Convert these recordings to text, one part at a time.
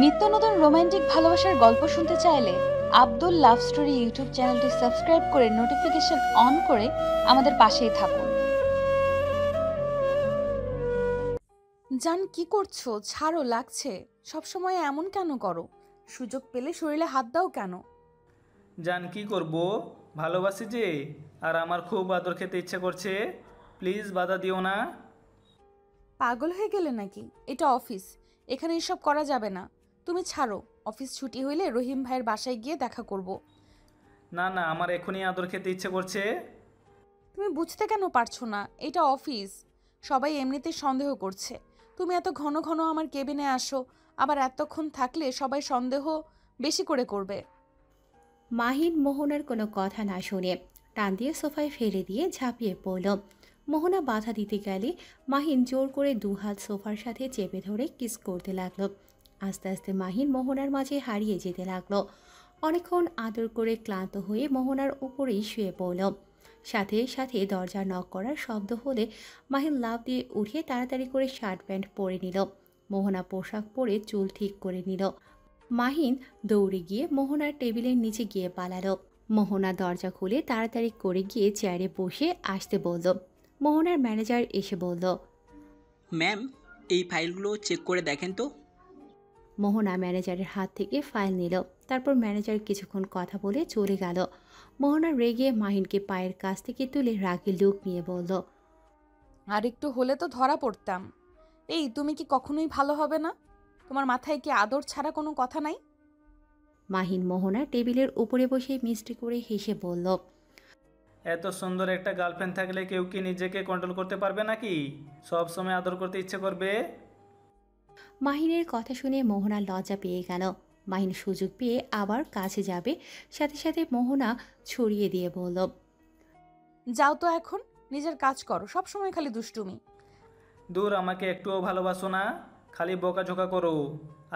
নিত্য নতুন রোমান্টিক ভালোবাসার গল্প শুনতে চাইলে আব্দুল লাভ স্টোরি ইউটিউব চ্যানেলটি সাবস্ক্রাইব করে নোটিফিকেশন অন করে আমাদের পাশেই থাকুন। জান, কি করছো? ছাড়ো, লাগছে। সবসময় এমন কেন করো? সুযোগ পেলে শরীরে হাত দাও কেন? জান, কি করব? ভালোবাসি যে, আর আমার খুব আদর খেতে ইচ্ছে করছে। প্লিজ বাধা দিও না। পাগল হয়ে গেলে নাকি? এটা অফিস, এখানে এসব করা যাবে না। তুমি ছাড়ো, অফিস ছুটি হইলে রহিম ভাইয়ের বাসায় গিয়ে দেখা করব। না না, আমার এখনই আদর খেতে ইচ্ছে করছে। তুমি বুঝতে কেন পারছো না? এটা অফিস, সবাই এমনিতেই সন্দেহ করছে। তুমি এত ঘন ঘন আমার কেবিনে আসো, আবার এতক্ষণ থাকলে সবাই সন্দেহ বেশি করে করবে। মাহিন মোহনার কোনো কথা না শুনে টান দিয়ে সোফায় ফেলে দিয়ে ঝাঁপিয়ে পড়ল। মোহনা বাধা দিতে গেলে মাহিন জোর করে দুহাত সোফার সাথে চেপে ধরে কিস করতে লাগলো। আস্তে আস্তে মাহিন মোহনার মাঝে হারিয়ে যেতে লাগলো। অনেকক্ষণ আদর করে ক্লান্ত হয়ে মোহনার উপরেই শুয়ে পড়ল। সাথে সাথে দরজা নক করার শব্দ হলে মাহিন লাফ দিয়ে উঠে তাড়াতাড়ি করে শার্ট প্যান্ট পরে নিল। মোহনা পোশাক পরে চুল ঠিক করে নিল। মাহিন দৌড়ে গিয়ে মোহনার টেবিলের নিচে গিয়ে পালালো। মোহনা দরজা খুলে তাড়াতাড়ি করে গিয়ে চেয়ারে বসে আসতে বলল। মোহনার ম্যানেজার এসে বলল, ম্যাম, এই ফাইলগুলো চেক করে দেখেন তো। মোহনা ম্যানেজারের হাত থেকে ফাইল নিল। তারপর ম্যানেজার কিছুক্ষণ কথা বলে চলে গেল। মোহনা রেগে মাহিনকে পায়ের কাছ থেকে তুলে রাগে লুক নিয়ে বলল, আর একটু হলে তো ধরা পড়তাম। এই, তুমি কি কখনোই ভালো হবে না? তোমার মাথায় কি আদর ছাড়া কোনো কথা নাই? মাহিন মোহনা টেবিলের উপরে বসে মিষ্টি করে হেসে বলল, এত সুন্দর একটা গার্লফ্রেন্ড থাকলে কেউ কি নিজেকে কন্ট্রোল করতে পারবে নাকি? সব সময় আদর করতে ইচ্ছে করবে। মাহিনের কথা শুনে মোহনা লজ্জা পেয়ে গেল। মাহিন সুযোগ পেয়ে আবার কাছে যাবে, সাথে সাথে মোহনা ছড়িয়ে দিয়ে বলল, যাও তো এখন, নিজের কাজ করো, সব সময় খালি দুষ্টুমি। দূর, আমাকে একটুও ভালোবাসো না, খালি বকাঝোকা করো।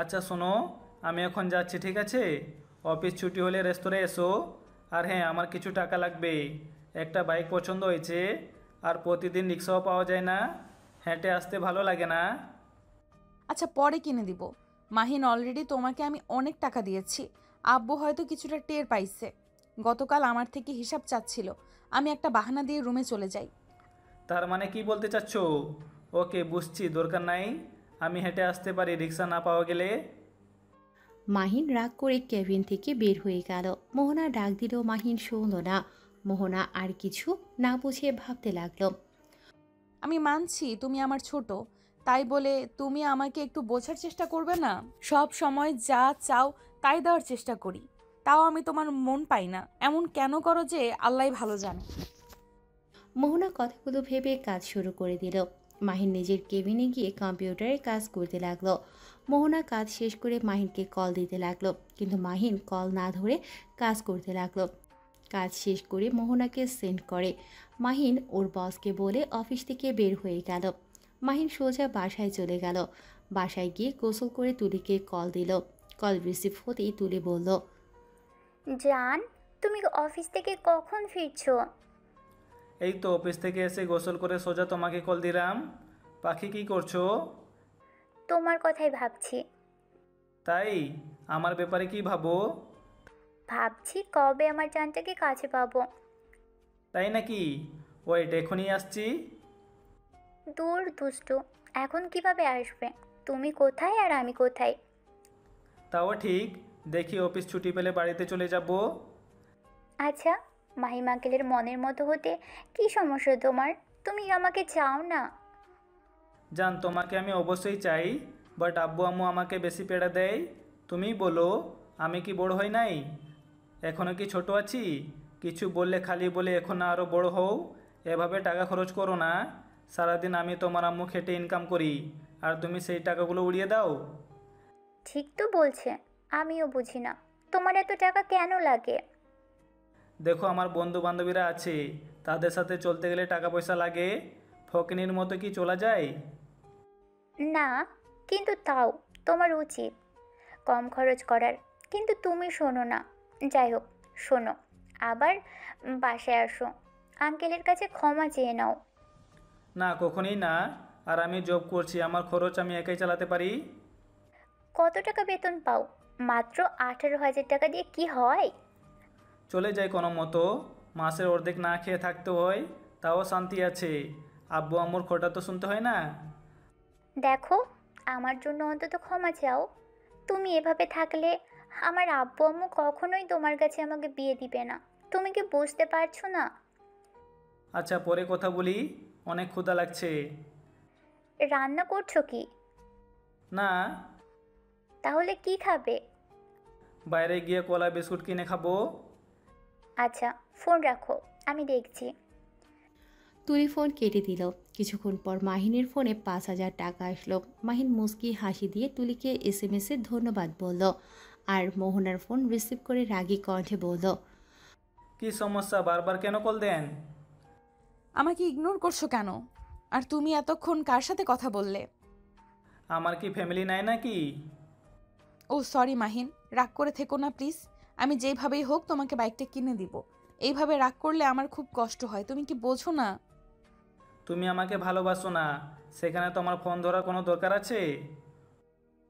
আচ্ছা শোনো, আমি এখন যাচ্ছি, ঠিক আছে? অফিস ছুটি হলে রেস্তোরাঁয় এসো। আর হ্যাঁ, আমার কিছু টাকা লাগবে। একটা বাইক পছন্দ হয়েছে, আর প্রতিদিন রিক্সাও পাওয়া যায় না, হেঁটে আসতে ভালো লাগে না। আচ্ছা, পরে কিনে দিব। মাহিন, অলরেডি তোমাকে আমি অনেক টাকা দিয়েছি। আব্বু হয়তো কিছুটা টের পাইছে। গতকাল আমার থেকে হিসাব চাচ্ছিল। আমি একটা বাহানা দিয়ে রুমে চলে যাই। তার মানে কি বলতে চাচ্ছো? ওকে, বুঝছি, দরকার নাই। আমি হেঁটে আসতে পারি রিক্সা না পাওয়া গেলে। মাহিন রাগ করে কেবিন থেকে বের হয়ে গেল। মোহনা ডাক দিলেও মাহিন শুনল না। মোহনা আর কিছু না বুঝে ভাবতে লাগলো। আমি মানছি তুমি আমার ছোট, তাই বলে তুমি আমাকে একটু বোঝার চেষ্টা করবে না? সব সময় যা চাও তাই দেওয়ার চেষ্টা করি, তাও আমি তোমার মন পাই না। এমন কেন করো যে আল্লাহই ভালো জানে। মোহনা কথাগুলো ভেবে কাজ শুরু করে দিল। মাহিন নিজের কেবিনে গিয়ে কম্পিউটারে কাজ করতে লাগলো। মোহনা কাজ শেষ করে মাহিনকে কল দিতে লাগলো, কিন্তু মাহিন কল না ধরে কাজ করতে লাগলো। কাজ শেষ করে মোহনাকে সেন্ড করে। মাহিন ওর বসকে বলে অফিস থেকে বের হয়ে গেল। মাহিন সোজা বাসায় চলে গেল। বাসায় গিয়ে গোসল করে তুলিকে কল দিল। কল রিসিভ হতেই তুলি বলল, জান, তুমি অফিস থেকে কখন ফিরছো? এই তো অফিস থেকে এসে গোসল করে সোজা তোমাকে কল দিলাম। পাখি, কি করছো? তোমার কথাই ভাবছি। তাই? আমার ব্যাপারে কি ভাবো? ভাবছি কবে আমার জানটাকে কাছে পাবো। তাই নাকি? ওয়েট, এখনই আসছি। দূর দুষ্টু, এখন কিভাবে আসবে? তুমি কোথায় আর আমি কোথায়? তাও ঠিক, দেখি অফিস ছুটি পেলে বাড়িতে চলে যাব। আচ্ছা, মাহিম আঙ্কেলের মনের মতো হতে কি সমস্যা তোমার? তুমি আমাকে চাও না? জান, তোমাকে আমি অবশ্যই চাই, বাট আব্বু আম্মু আমাকে বেশি পেড়া দেয়। তুমি বলো, আমি কি বড় হই নাই? এখনও কি ছোট আছি? কিছু বললে খালি বলে এখন আরও বড় হও। এভাবে টাকা খরচ করো না। সারাদিন আমি তোমার আম্মু খেটে ইনকাম করি, আর তুমি সেই টাকাগুলো উড়িয়ে দাও। ঠিক তো বলছে, আমিও বুঝি না তোমার এত টাকা কেন লাগে। দেখো, আমার বন্ধু বান্ধবীরা আছে, তাদের সাথে চলতে গেলে টাকা পয়সা লাগে। ফকিনীর মতো কি চলা যায়? না, কিন্তু তাও তোমার উচিত কম খরচ করার। কিন্তু তুমি শোনো না। যাই হোক, শোনো, আবার বাসায় আসো, আঙ্কেলের কাছে ক্ষমা চেয়ে নাও। না, কখনই না। আর আমি জব করছি, আমার খরচ আমি একাই চালাতে পারি। কত টাকা বেতন পাও? মাত্র 18,000 টাকা দিয়ে কি হয়? চলে যায় কোনো মতো, মাসের অর্ধেক না খেয়ে থাকতে হয়, তাও শান্তি আছে। আব্বু আম্মুর খোটা তো শুনতে হয় না। দেখো, আমার জন্য অন্তত ক্ষমা চাও। তুমি এভাবে থাকলে আমার আব্বু আম্মু কখনোই তোমার কাছে আমাকে বিয়ে দিবে না। তুমি কি বুঝতে পারছো না? আচ্ছা, পরে কথা বলি, অনেক ক্ষুধা লাগছে। রান্না করছো কি? না, তাহলে কি খাবে? বাইরে গিয়ে কলা বিস্কুট কিনে খাবো। আচ্ছা, ফোন রাখো, আমি দেখছি। তুলি ফোন কেটে দিল। কিছুক্ষণ পর মাহিনের ফোনে 5,000 টাকা আসলো। মাহিন মুচকি হাসি দিয়ে তুলিকে SMS-এ ধন্যবাদ বলল, আর মোহনার ফোন রিসিভ করে রাগী কণ্ঠে বলল, কি সমস্যা, বারবার কেন কল দেন? আমাকে ইগনোর করছো কেন? আর তুমি এতক্ষণ কার সাথে কথা বললে? আমার কি ফ্যামিলি নাই নাকি? ও সরি মাহিন, রাগ করে থেকো না প্লিজ। আমি যেইভাবেই হোক তোমাকে বাইকটা কিনে দিব। এইভাবে রাগ করলে আমার খুব কষ্ট হয়, তুমি কি বোঝো না? তুমি আমাকে ভালোবাসো না, সেখানে তোমার ফোন ধরার কোনো দরকার আছে?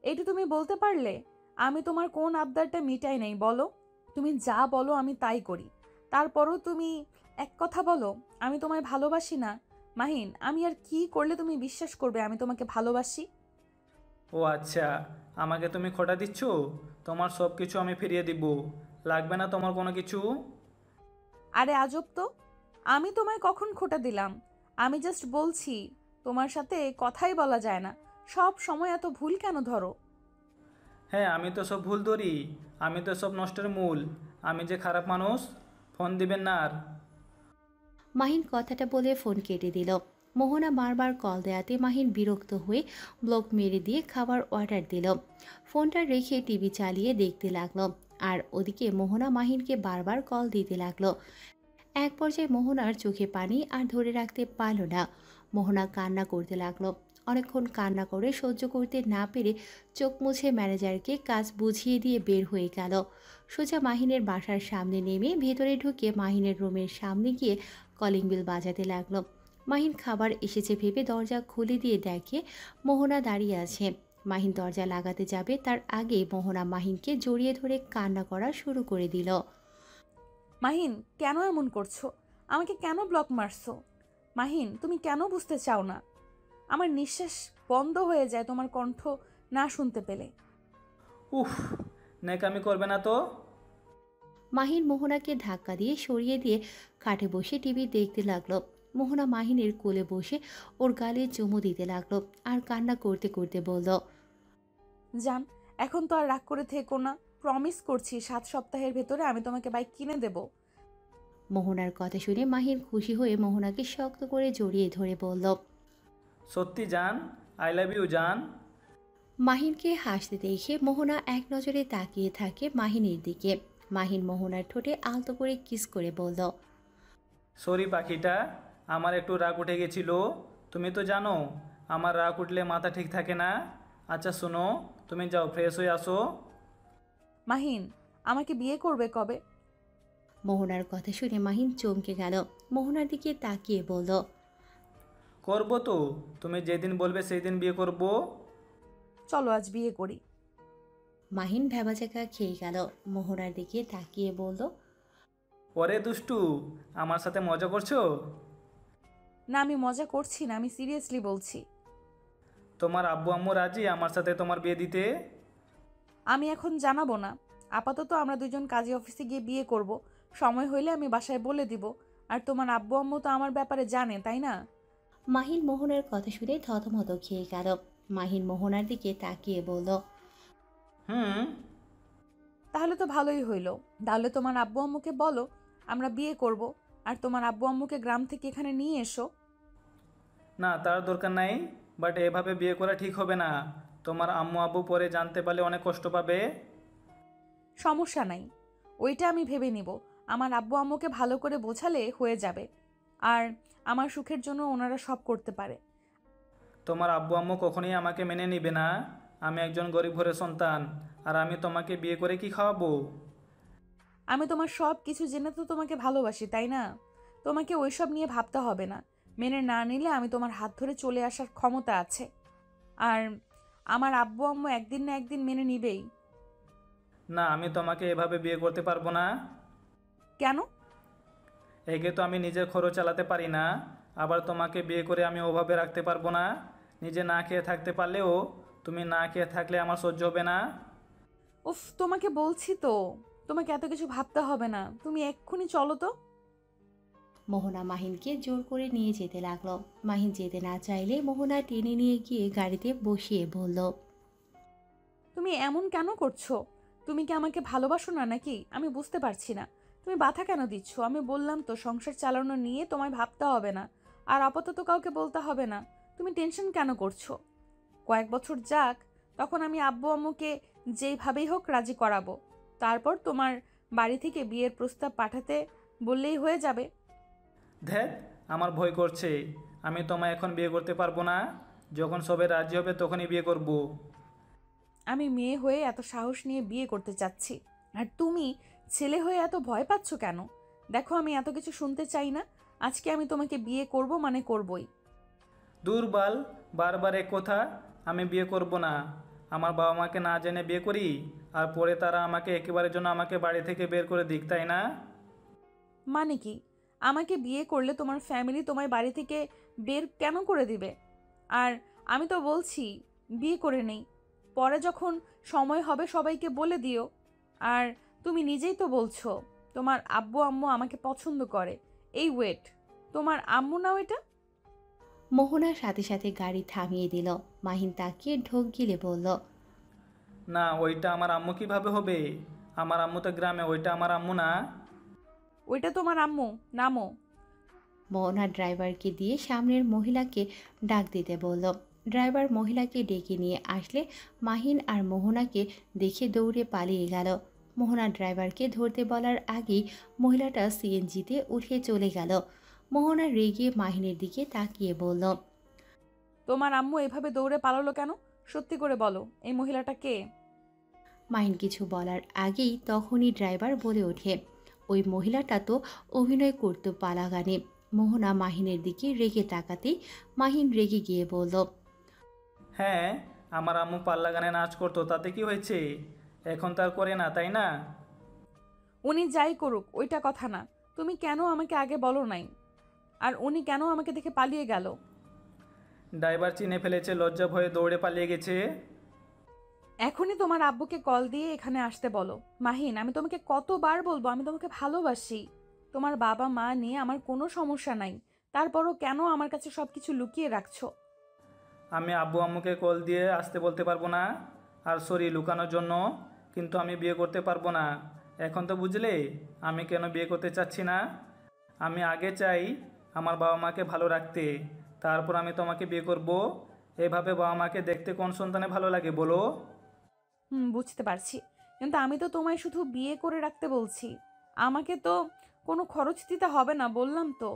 এইটা তুমি বলতে পারলে? আমি তোমার কোন আবদারটা মিটাই নাই বলো? তুমি যা বলো আমি তাই করি। তারপরও তুমি এক কথা বলো আমি তোমায় ভালোবাসি না। মাহিন, আমি আর কি করলে তুমি বিশ্বাস করবে আমি তোমাকে ভালোবাসি? ও আচ্ছা, আমাকে তুমি খোটা দিচ্ছ? তোমার সব কিছু আমি ফিরিয়ে দিব, লাগবে না তোমার কোনো কিছু। আরে আজব তো, আমি তোমায় কখন খোটা দিলাম? আমি জাস্ট বলছি তোমার সাথে কথাই বলা যায় না। সব সময় এত ভুল কেন ধরো? হ্যাঁ, আমি তো সব ভুল ধরি, আমি তো সব নষ্টের মূল। আমি যে খারাপ মানুষ, ফোন দিবেন না আর। মাহিন কথাটা বলে ফোন কেটে দিল। মোহনা বারবার কল দেয়াতে মাহিন বিরক্ত হয়ে ব্লক মেরে দিয়ে খাবার অর্ডার দিল। ফোনটা রেখে টিভি চালিয়ে দেখতে লাগলো। আর ওদিকে মোহনা মাহিনকে বারবার কল দিতে লাগলো। এক পর্যায়ে মোহনার চোখে পানি আর ধরে রাখতে পারল না। মোহনা কান্না করতে লাগলো। অনেকক্ষণ কান্না করে সহ্য করতে না পেরে চোখ মুছে ম্যানেজারকে কাজ বুঝিয়ে দিয়ে বের হয়ে গেল। সোজা মাহিনের বাসার সামনে নেমে ভেতরে ঢুকে মাহিনের রুমের সামনে গিয়ে কলিং বেল বাজাতে লাগলো। মাহিন খাবার এসেছে ভেবে দরজা খুলে দিয়ে দেখে মোহনা দাঁড়িয়ে আছে। মাহিন দরজা লাগাতে যাবে তার আগে মোহনা মাহিনকে জড়িয়ে ধরে কান্না করা শুরু করে দিল। মাহিন, কেন এমন করছো? আমাকে কেন ব্লক মারছো? মাহিন, তুমি কেন বুঝতে চাও না? আমার নিঃশ্বাস বন্ধ হয়ে যায় তোমার কণ্ঠ না শুনতে পেলে। উফ, নেকামি করবে না তো। মাহিন মোহনাকে ধাক্কা দিয়ে সরিয়ে দিয়ে খাটে বসে টিভি দেখতে লাগলো। মোহনা মাহিনের কোলে বসে ওর গালে চুমু দিতে লাগলো আর কান্না করতে করতে বলল, জান, এখন তো আর রাগ করে থেকো না। প্রমিস করছি 7 সপ্তাহের ভেতরে আমি তোমাকে বাইক কিনে দেব। মোহনার কথা শুনে মাহিন খুশি হয়ে মোহনাকে শক্ত করে জড়িয়ে ধরে বলল, সত্যি জান, আই লাভ ইউ জান। মাহিনকে হাসতে দেখে মোহনা এক নজরে তাকিয়ে থাকে মাহিনের দিকে। মাহিন মোহনার ঠোঁটে আলতো করে কিস করে বলল, সরি পাখিটা, আমার একটু রাগ উঠে গেছিল। তুমি তো জানো আমার রাগ উঠলে মাথা ঠিক থাকে না। আচ্ছা শোনো, তুমি যাও ফ্রেশ হয়ে আসো। মাহিন, আমাকে বিয়ে করবে কবে? মোহনার কথা শুনে মাহিন চমকে গেল। মোহনার দিকে তাকিয়ে বলল, করবো তো, তুমি যেদিন বলবে সেই দিন বিয়ে করব। চলো আজ বিয়ে করি। মাহিন ভ্যাবাচাকা খেয়ে গেল। মোহনার দিকে তাকিয়ে বলল, ওরে দুষ্টু, আমার সাথে মজা করছো? না, আমি মজা করছি না, আমি সিরিয়াসলি বলছি। তোমার আব্বু আম্মু রাজি আমার সাথে তোমার বিয়ে দিতে? আমি এখন জানাবো না। আপাতত আমরা দুজন কাজী অফিসে গিয়ে বিয়ে করব। সময় হইলে আমি বাসায় বলে দিব। আর তোমার আব্বু আম্মু তো আমার ব্যাপারে জানে, তাই না? মাহিন মোহনার কথা শুনে থতমত খেয়ে গেল। মাহিন মোহনার দিকে তাকিয়ে বলল, হুম। তাহলে তো ভালোই হইল। তাহলে তোমার আব্বু আম্মুকে বলো আমরা বিয়ে করব। আর তোমার আব্বু আম্মুকে গ্রাম থেকে এখানে নিয়ে এসো। না, তার দরকার নাই, বাট এভাবে বিয়ে করা ঠিক হবে না। তোমার আম্মু আব্বু পরে জানতে পারলে অনেক কষ্ট পাবে। সমস্যা নাই, ওইটা আমি ভেবে নিব। আমার আব্বু আম্মুকে ভালো করে বোঝালে হয়ে যাবে। আর আমার সুখের জন্য ওনারা সব করতে পারে। তোমার আব্বু আম্মু কখনোই আমাকে মেনে নিবে না। আমি একজন গরিব ঘরের সন্তান, আর আমি তোমাকে বিয়ে করে কি খাওয়াবো? আমি তোমার সব কিছু জেনে তো তোমাকে ভালোবাসি, তাই না? তোমাকে ওইসব নিয়ে ভাবতে হবে না। মেনে না নিলে আমি তোমার হাত ধরে চলে আসার ক্ষমতা আছে। আর আমার আব্বু আম্মু একদিন না একদিন মেনে নিবেই। না, আমি তোমাকে এভাবে বিয়ে করতে পারবো না। কেন? একে তো আমি নিজের খরচ চালাতে পারি না, আবার তোমাকে বিয়ে করে আমি ওভাবে রাখতে পারবো না। নিজে না খেয়ে থাকতে পারলেও তুমি না খেয়ে থাকলে আমার সহ্য হবে না। উফ, তোমাকে বলছি তো, তোমাকে এত কিছু ভাবতে হবে না, তুমি এক্ষুনি চলো তো। মোহনা মাহিনকে জোর করে নিয়ে যেতে লাগলো। মাহিন যেতে না চাইলে মোহনা টেনে নিয়ে গিয়ে গাড়িতে বসিয়ে বলল, তুমি এমন কেন করছো? তুমি কি আমাকে ভালোবাসো না নাকি? আমি বুঝতে পারছি না। তুমি বাধা কেন দিচ্ছ? আমি বললাম তো সংসার চালানো নিয়ে তোমায় ভাবতে হবে না, আর আপাতত কাউকে বলতে হবে না। তুমি টেনশন কেন করছো? কয়েক বছর যাক, তখন আমি আব্বু আম্মুকে যেইভাবেই হোক রাজি করাবো। তারপর তোমার বাড়ি থেকে বিয়ের প্রস্তাব পাঠাতে বললেই হয়ে যাবে। ধ্যাত, আমার ভয় করছে। আমি তোমায় এখন বিয়ে করতে পারবো না। যখন সবে রাজি হবে তখনই বিয়ে করব। আমি মেয়ে হয়ে এত সাহস নিয়ে বিয়ে করতে চাচ্ছি, আর তুমি ছেলে হয়ে এত ভয় পাচ্ছ কেন? দেখো, আমি এত কিছু শুনতে চাই না। আজকে আমি তোমাকে বিয়ে করব মানে করবই। দুর্বল, বারবার এক কথা। আমি বিয়ে করব না। আমার বাবা মাকে না জেনে বিয়ে করি, আর পরে তারা আমাকে একেবারের জন্য আমাকে বাড়ি থেকে বের করে দিক, তাই না? মানে কি? আমাকে বিয়ে করলে তোমার ফ্যামিলি তোমায় বাড়ি থেকে বের কেন করে দিবে? আর আমি তো বলছি বিয়ে করে নেই, পরে যখন সময় হবে সবাইকে বলে দিও। আর তুমি নিজেই তো বলছো তোমার আব্বু আম্মু আমাকে পছন্দ করে। এই ওয়েট, তোমার আম্মু নাও এটা? মোহনার সাথে সাথে গাড়ি থামিয়ে দিল। মাহিন তাকিয়ে ঢোক গিলে বলল, না, ওইটা আমার আম্মু কিভাবে হবে? আমার আম্মু তো গ্রামে, ওইটা আমার আম্মু না। ওইটা তোমার আম্মু, নামো। মোহনা ড্রাইভারকে দিয়ে সামনের মহিলাকে ডাক দিতে বলল। ড্রাইভার মহিলাকে ডেকে নিয়ে আসলে মাহিন আর মোহনাকে দেখে দৌড়ে পালিয়ে গেল। মোহনা ড্রাইভারকে ধরতে বলার আগেই মহিলাটা সিএনজিতে উঠে চলে গেল। মোহনা রেগে মাহিনের দিকে তাকিয়ে বলল, তোমার আম্মু এভাবে দৌড়ে পালালো কেন? সত্যি করে বলো, এই মহিলাটা কে? মাহিন কিছু বলার আগেই তখনই ড্রাইভার বলে ওঠে, ওই মহিলাটা তো অভিনয় করতো পালাগানে। মোহনা মাহিনের দিকে রেগে তাকাতেই মাহিন রেগে গিয়ে বলল, হ্যাঁ, আমার আম্মু পাল্লা গানে নাচ করতো, তাতে কি হয়েছে? এখন তার করে না, তাই না? উনি যাই করুক ওইটা কথা না। তুমি কেন আমাকে আগে বলো নাই? আর উনি কেন আমাকে দেখে পালিয়ে গেল? ড্রাইভার চিনে ফেলেছে, লজ্জা ভয়ে দৌড়ে পালিয়ে গেছে। এখনই তোমার আব্বুকে কল দিয়ে এখানে আসতে বলো। মাহিন, আমি তোমাকে কতবার বলবো আমি তোমাকে ভালোবাসি। তোমার বাবা মা নিয়ে আমার কোনো সমস্যা নাই, তারপরও কেন আমার কাছে সবকিছু লুকিয়ে রাখছো? আমি আব্বু আম্মুকে কল দিয়ে আসতে বলতে পারবো না, আর সরি লুকানোর জন্য। কিন্তু আমি বিয়ে করতে পারবো না। এখন তো বুঝলে আমি কেন বিয়ে করতে চাচ্ছি না। আমি আগে চাই আমার বাবা মাকে ভালো রাখতে, তারপর আমি তোমাকে বিয়ে করব। এভাবে বাবা মাকে দেখতে কোন সন্তানে ভালো লাগে বলো? বুঝতে পারছি, কিন্তু আমি তো তোমায় শুধু বিয়ে করে রাখতে বলছি। আমাকে তো কোনো খরচ দিতে হবে না, বললাম তো।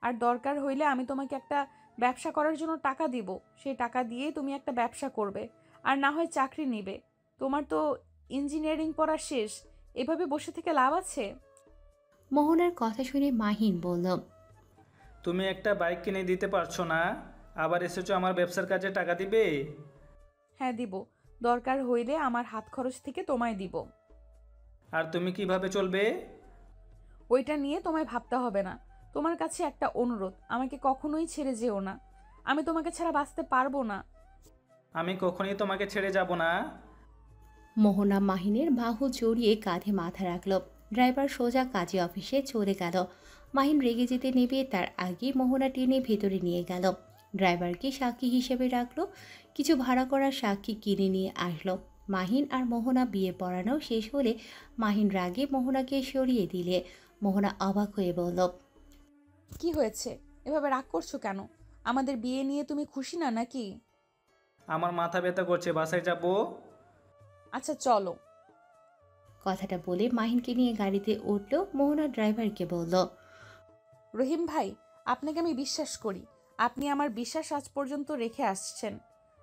আর দরকার হইলে আমি তোমাকে একটা ব্যবসা করার জন্য টাকা দিব, সেই টাকা দিয়ে তুমি একটা ব্যবসা করবে, আর না হয় চাকরি নিবে। তোমার তো ইঞ্জিনিয়ারিং পড়া শেষ, এভাবে বসে থেকে লাভ আছে? মোহনার কথা শুনে মাহিন বলল, তুমি একটা বাইক কিনে দিতে পারছো না, আবার এসেছো আমার ব্যবসার কাজে টাকা দিবে? হ্যাঁ দিব, দরকার হইলে আমার হাত খরচ থেকে তোমায় দিব। আর তুমি কিভাবে চলবে? ওইটা নিয়ে তোমায় ভাবতে হবে না। তোমার কাছে একটা অনুরোধ, আমাকে কখনোই ছেড়ে যেও না। আমি তোমাকে ছাড়া বাঁচতে পারবো না। আমি কখনই তোমাকে ছেড়ে যাব না। মোহনা মাহিনের বাহু জড়িয়ে কাঁধে মাথা রাখল। ড্রাইভার সোজা কাজী অফিসে চলে গেল। মাহিন রেগে যেতে নেবে তার আগে মোহনা টেনে ভেতরে নিয়ে গেল। ড্রাইভারকে সাক্ষী হিসেবে রাখলো। কিছু ভাড়া করা সাক্ষী কিনে নিয়ে আসলো। মাহিন আর মোহনা বিয়ে পড়ানো শেষ হলে মাহিন রাগে মোহনাকে সরিয়ে দিলে মোহনা অবাক হয়ে বলল, কি হয়েছে? এভাবে রাগ করছো কেন? আমাদের বিয়ে নিয়ে তুমি খুশি না নাকি? আমার মাথা ব্যথা করছে, বাসায় যাব। আচ্ছা চলো। কথাটা বলে মাহিনকে নিয়ে গাড়িতে উঠল। মোহনা ড্রাইভারকে বলল, রহিম ভাই, আপনাকে আমি বিশ্বাস করি। আপনি আমার বিশ্বাস আজ পর্যন্ত রেখে আসছেন।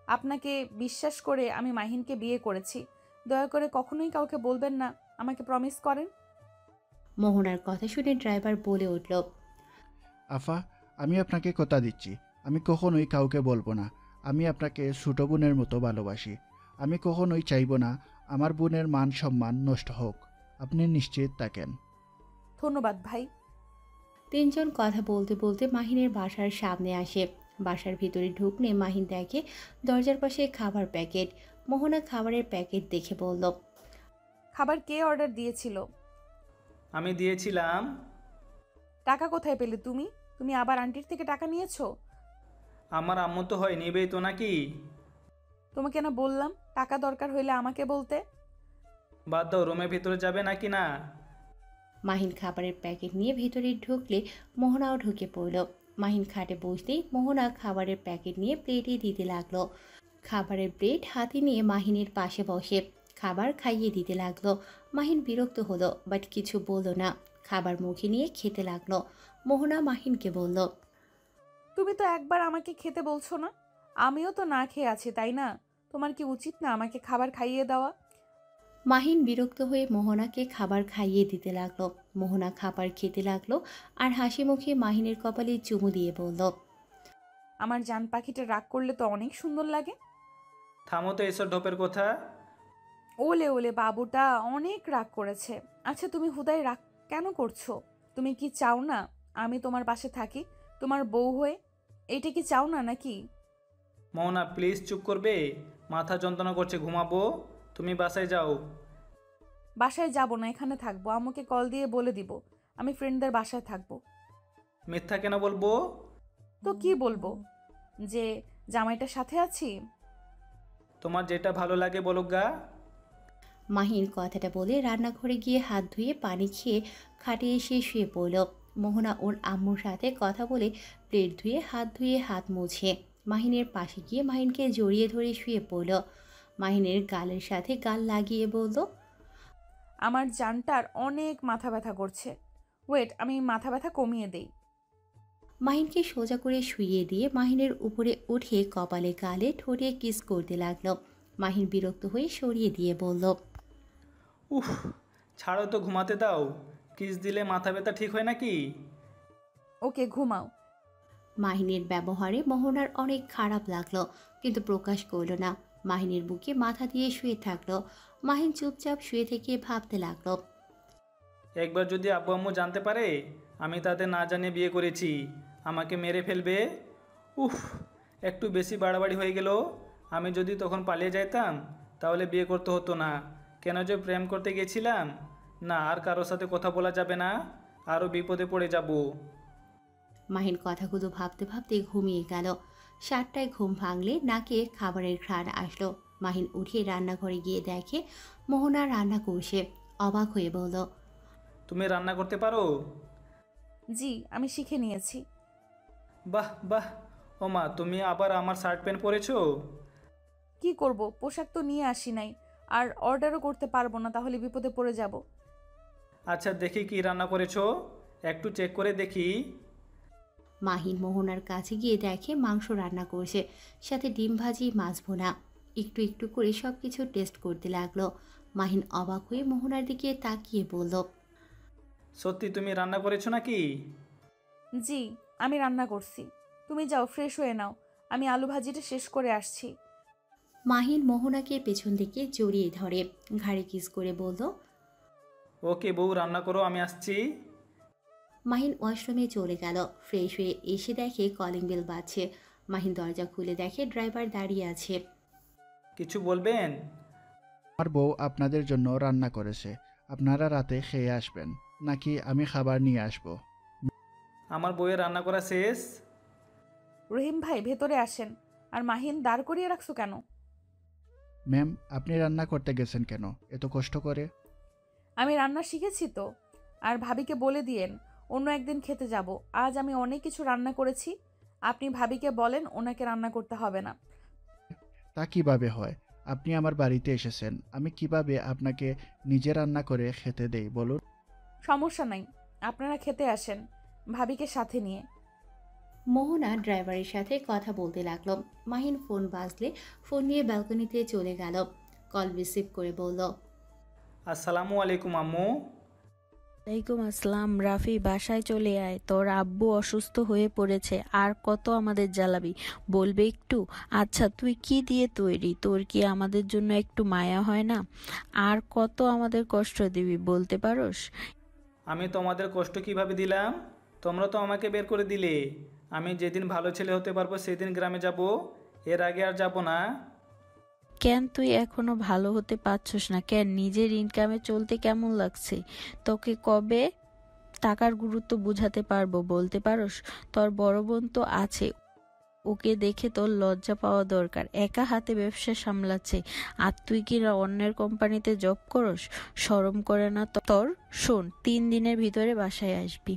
আপনাকে বিশ্বাস করে আমি মাহিনকে বিয়ে করেছি। দয়া করে কখনোই কাউকে বলবেন না, আমাকে প্রমিস করেন। মোহনার কথা শুনে ড্রাইভার বলে উঠল, আফা, আমি আপনাকে কথা দিচ্ছি, আমি কখনোই কাউকে বলবো না। আমি আপনাকে ছোট বোনের মতো ভালোবাসি। আমি কখনোই চাইব না আমার বোনের মান সম্মান নষ্ট হোক। আপনি নিশ্চিত থাকেন। ধন্যবাদ ভাই। তিনজন কথা বলতে বলতে মাহিনের বাসার সামনে আসে। বাসার ভিতরে ঢুকলে মাহিন দেখে দরজার পাশে খাবার প্যাকেট। মোহনা খাবারের প্যাকেট দেখে বলল, খাবার কে অর্ডার দিয়েছিল? আমি দিয়েছিলাম। টাকা কোথায় পেলে তুমি? তুমি আবার আন্টির থেকে টাকা নিয়েছো? আমার আম্মু তো হয় নেবেই তো নাকি? তোমাকে না বললাম টাকা দরকার হইলে আমাকে বলতে। বাদ দাও, রুমের ভিতরে যাবে নাকি না? মাহিন খাবারের প্যাকেট নিয়ে ভিতরে ঢুকলে মোহনাও ঢুকে পড়ল। মাহিন খাটে বসতেই মোহনা খাবারের প্যাকেট নিয়ে প্লেটে দিতে লাগলো। খাবারের প্লেট হাতে নিয়ে মাহিনের পাশে বসে খাবার খাইয়ে দিতে লাগলো। মাহিন বিরক্ত হলো, বাট কিছু বলল না। খাবার মুখে নিয়ে খেতে লাগলো। মোহনা মাহিনকে বলল, তুমি তো একবার আমাকে খেতে বলছো না? আমিও তো না খেয়ে আছি, তাই না? তোমার কি উচিত না আমাকে খাবার খাইয়ে দেওয়া? মাহিন বিরক্ত হয়ে মোহনাকে খাবার খাইয়ে দিতে লাগলো। মোহনা খাবার খেতে লাগলো আর হাসি মুখে মাহিনের কপালে চুমু দিয়ে বলল, আমার জান পাখিটা রাগ করলে তো অনেক সুন্দর লাগে। থামো তো এসব ঢোপের কথা। ওলে ওলে বাবুটা অনেক রাগ করেছে। আচ্ছা তুমি হুদায় রাগ কেন করছো? তুমি কি চাও না আমি তোমার পাশে থাকি, তোমার বউ হয়ে? এইটা কি চাও না নাকি? মোহনা প্লিজ চুপ করবে? মাথা যন্ত্রণা করছে, ঘুমাবো। তুমি বাসায় যাও। বাসায় যাব না, এখানে থাকবো। আম্মুকে কল দিয়ে বলে দিব আমি ফ্রেন্ডদের বাসায় থাকবো। মিথ্যা কেন বলবো? তো কি বলবো? যে জামাইটার সাথে আছি। তোমার যেটা ভালো লাগে বলো গা। মাহিন কথাটা বলে রান্নাঘরে গিয়ে হাত ধুয়ে পানি খেয়ে খাটে এসে শুয়ে পড়ল। মোহনা ওর আম্মুর সাথে কথা বলে প্লেট ধুয়ে হাত মুছে মাহিনের পাশে গিয়ে মাহিনকে জড়িয়ে ধরে শুয়ে পড়ল। মাহিনের গালের সাথে গাল লাগিয়ে বলল, আমার জানটার অনেক মাথা ব্যথা করছে। ওয়েট, আমি মাথা ব্যথা কমিয়ে দেই। মাহিনকে সোজা করে শুইয়ে দিয়ে মাহিনের উপরে উঠে কপালে গালে ঠোঁটে কিস করতে লাগলো। মাহিন বিরক্ত হয়ে সরিয়ে দিয়ে বলল, উফ, ছাড়ো তো, ঘুমাতে দাও। কিস দিলে মাথা ব্যথা ঠিক হয় নাকি? ওকে ঘুমাও। মাহিনের ব্যবহারে মোহনার অনেক খারাপ লাগলো, কিন্তু প্রকাশ করল না। মাহিনের বুকে মাথা দিয়ে শুয়ে থাকলো। মাহিন চুপচাপ শুয়ে থেকে ভাবতে লাগলো। একবার যদি আব্বু আম্মু জানতে পারে আমি তাদের না জানিয়ে বিয়ে করেছি, আমাকে মেরে ফেলবে। উফ, একটু বেশি বাড়াবাড়ি হয়ে গেল। আমি যদি তখন পালিয়ে যাইতাম তাহলে বিয়ে করতে হতো না। কেন যে প্রেম করতে গেছিলাম। না, আর কারোর সাথে কথা বলা যাবে না, আরও বিপদে পড়ে যাব। মাহিন কথাগুলো ভাবতে ভাবতে ঘুমিয়ে গেল। 7টায় ঘুম ভাঙলে নাকে খাবারের ঘ্রাণ আসলো। মাহিন উঠে রান্নাঘরে গিয়ে দেখে মোহনা রান্না করছে। অবাক হয়ে বলল, তুমি রান্না করতে পারো? জি, আমি শিখে নিয়েছি। বাহ বাহ। ও মা, তুমি আবার আমার শার্ট প্যান্ট পরেছো? কি করব, পোশাক তো নিয়ে আসি নাই, আর অর্ডারও করতে পারবো না, তাহলে বিপদে পড়ে যাব। আচ্ছা দেখি কি রান্না করেছো, একটু চেক করে দেখি। মাহিন মোহনার কাছে গিয়ে দেখে মাংস রান্না করছে, সাথে ডিম ভাজি, মাছ ভোনা। একটু একটু করে সব কিছু টেস্ট করতে লাগলো। মাহিন অবাক হয়ে মোহনার দিকে তাকিয়ে বলল, সত্যি তুমি রান্না করেছো নাকি? জি, আমি রান্না করছি। তুমি যাও, ফ্রেশ হয়ে নাও, আমি আলু ভাজিটা শেষ করে আসছি। মাহিন মোহনাকে পেছন দিকে জড়িয়ে ধরে ঘাড়ে কিস করে বলল, ওকে বউ, রান্না করো, আমি আসছি। মাহিন ওয়াশরুমে চলে গেল। ফ্রেশ হয়ে এসে দেখে কলিং বেল বাজছে। মাহিন দরজা খুলে দেখে ড্রাইভার দাঁড়িয়ে আছে। কিছু বলবেন? আমার বউ আপনাদের জন্য রান্না করেছে। আপনারা রাতে খেয়ে আসবেন নাকি আমি খাবার নিয়ে আসব? আমার বউয়ের রান্না করা শেষ। রহিম ভাই ভেতরে আসেন। আর মাহিন, দাঁড় করিয়ে রাখছো কেন? ম্যাম, আপনি রান্না করতে গেছেন কেন এত কষ্ট করে? আমি রান্না শিখেছি তো। আর ভাবিকে বলে দিয়েন অন্য একদিন খেতে যাব। আজ আমি অনেক কিছু রান্না করেছি। আপনি ভাবিকে বলেন ওনাকে রান্না করতে হবে না। তা কিভাবে হয়? আপনি আমার বাড়িতে এসেছেন, আমি কিভাবে আপনাকে নিজে রান্না করে খেতে দেই বলুন? সমস্যা নাই, আপনারা খেতে আসেন ভাবিকে সাথে নিয়ে। মোহনা ড্রাইভারের সাথে কথা বলতে লাগলো। মাহিন ফোন বাজলে ফোন নিয়ে ব্যালকনিতে চলে গেল। কল রিসিভ করে বলল, আসসালামু আলাইকুম আম্মু। ওয়ালাইকুম আসসালাম। রাফি, বাসায় চলে আয়, তোর আব্বু অসুস্থ হয়ে পড়েছে। আর কত আমাদের জ্বালাবি, বলবে একটু? আচ্ছা, তুই কি দিয়ে তৈরি? তোর কি আমাদের জন্য একটু মায়া হয় না? আর কত আমাদের কষ্ট দিবি, বলতে পারোস? আমি তোমাদের কষ্ট কিভাবে দিলাম? তোমরা তো আমাকে বের করে দিলে। আমি যেদিন ভালো ছেলে হতে পারবো সেদিন গ্রামে যাব, এর আগে আর যাব না। কেন তুই এখনো ভালো হতে পারছস না কেন? নিজের ইনকামে চলতে কেমন লাগছে? তোকে কবে টাকার গুরুত্ব বুঝাতে পারবো, বলতে পারোস? তোর বড় বোন তো আছে, ওকে দেখে তোর লজ্জা পাওয়া দরকার। একা হাতে ব্যবসা সামলাচ্ছে, আর তুই কি না অন্যের কোম্পানিতে জব করস? শরম করে না তোর? শোন, 3 দিনের ভিতরে বাসায় আসবি।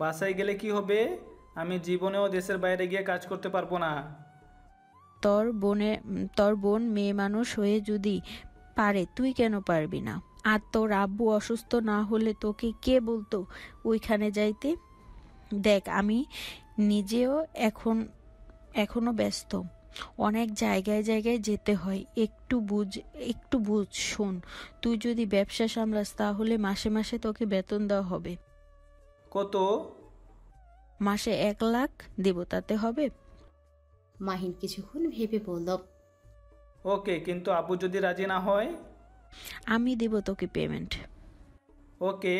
বাসায় গেলে কি হবে? আমি জীবনেও দেশের বাইরে গিয়ে কাজ করতে পারবো না। তোর বোন মেয়ে মানুষ হয়ে যদি পারে, তুই কেন পারবি না? আর তোর আব্বু অসুস্থ না হলে তোকে কে বলতো ওইখানে যাইতে? দেখ, আমি নিজেও এখনো ব্যস্ত, অনেক জায়গায় জায়গায় যেতে হয়। একটু বুঝ। শোন, তুই যদি ব্যবসা সামলাস তাহলে মাসে মাসে তোকে বেতন দেওয়া হবে। কত? মাসে 1 লাখ দেব, তাতে হবে? মাহিন কিছুক্ষণ ভেবে বলল, ওকে, কিন্তু আব্বু যদি রাজি না হয়? আমি দেব তোকে পেমেন্ট। ওকে।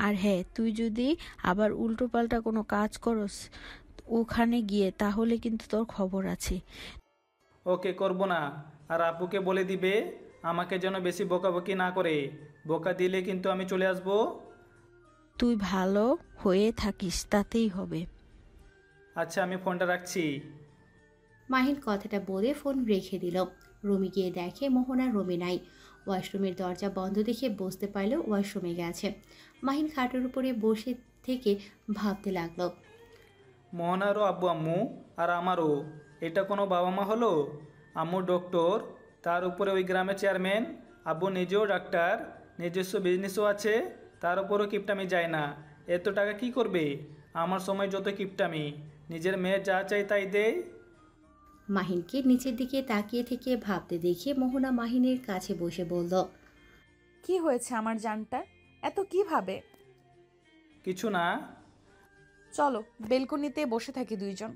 আর হ্যাঁ, তুই যদি আবার উল্টোপাল্টা কোনো কাজ করস ওখানে গিয়ে, তাহলে কিন্তু তোর খবর আছে। ওকে, করব না। আর আব্বুকে বলে দিবে আমাকে যেন বেশি বকাবকি না করে। বকা দিলে কিন্তু আমি চলে আসবো। তুই ভালো হয়ে থাকিস, তাতেই হবে। আচ্ছা, আমি ফোনটা রাখছি। মাহিন কথাটা বলে ফোন রেখে দিল। রুমে গিয়ে দেখে মোহনা রুমে নাই। ওয়াশরুমের দরজা বন্ধ দেখে বুঝতে পারল ওয়াশরুমে গেছে। মাহিন খাটের উপরে বসে থেকে ভাবতে লাগলো। মোহনারও আব্বু আম্মু আর আমারও, এটা কোনো বাবা মা হলো? আম্মু ডক্টর, তার উপরে ওই গ্রামের চেয়ারম্যান। আব্বু নিজেও ডাক্তার, নিজস্ব বিজনেসও আছে, তার উপরও কিপটামি যায় না। এত টাকা কি করবে? আমার সময় যত কিপটামি, নিজের মেয়ে যা চাই তাই দেয়। মাহিনকে নিচের দিকে তাকিয়ে থেকে ভাবতে দেখে মোহনা মাহিনের কাছে বসে বলল, কি হয়েছে আমার জানটা? এত কি ভাবে? কিছু না। চলো বেলকনিতে বসে থাকি দুইজন।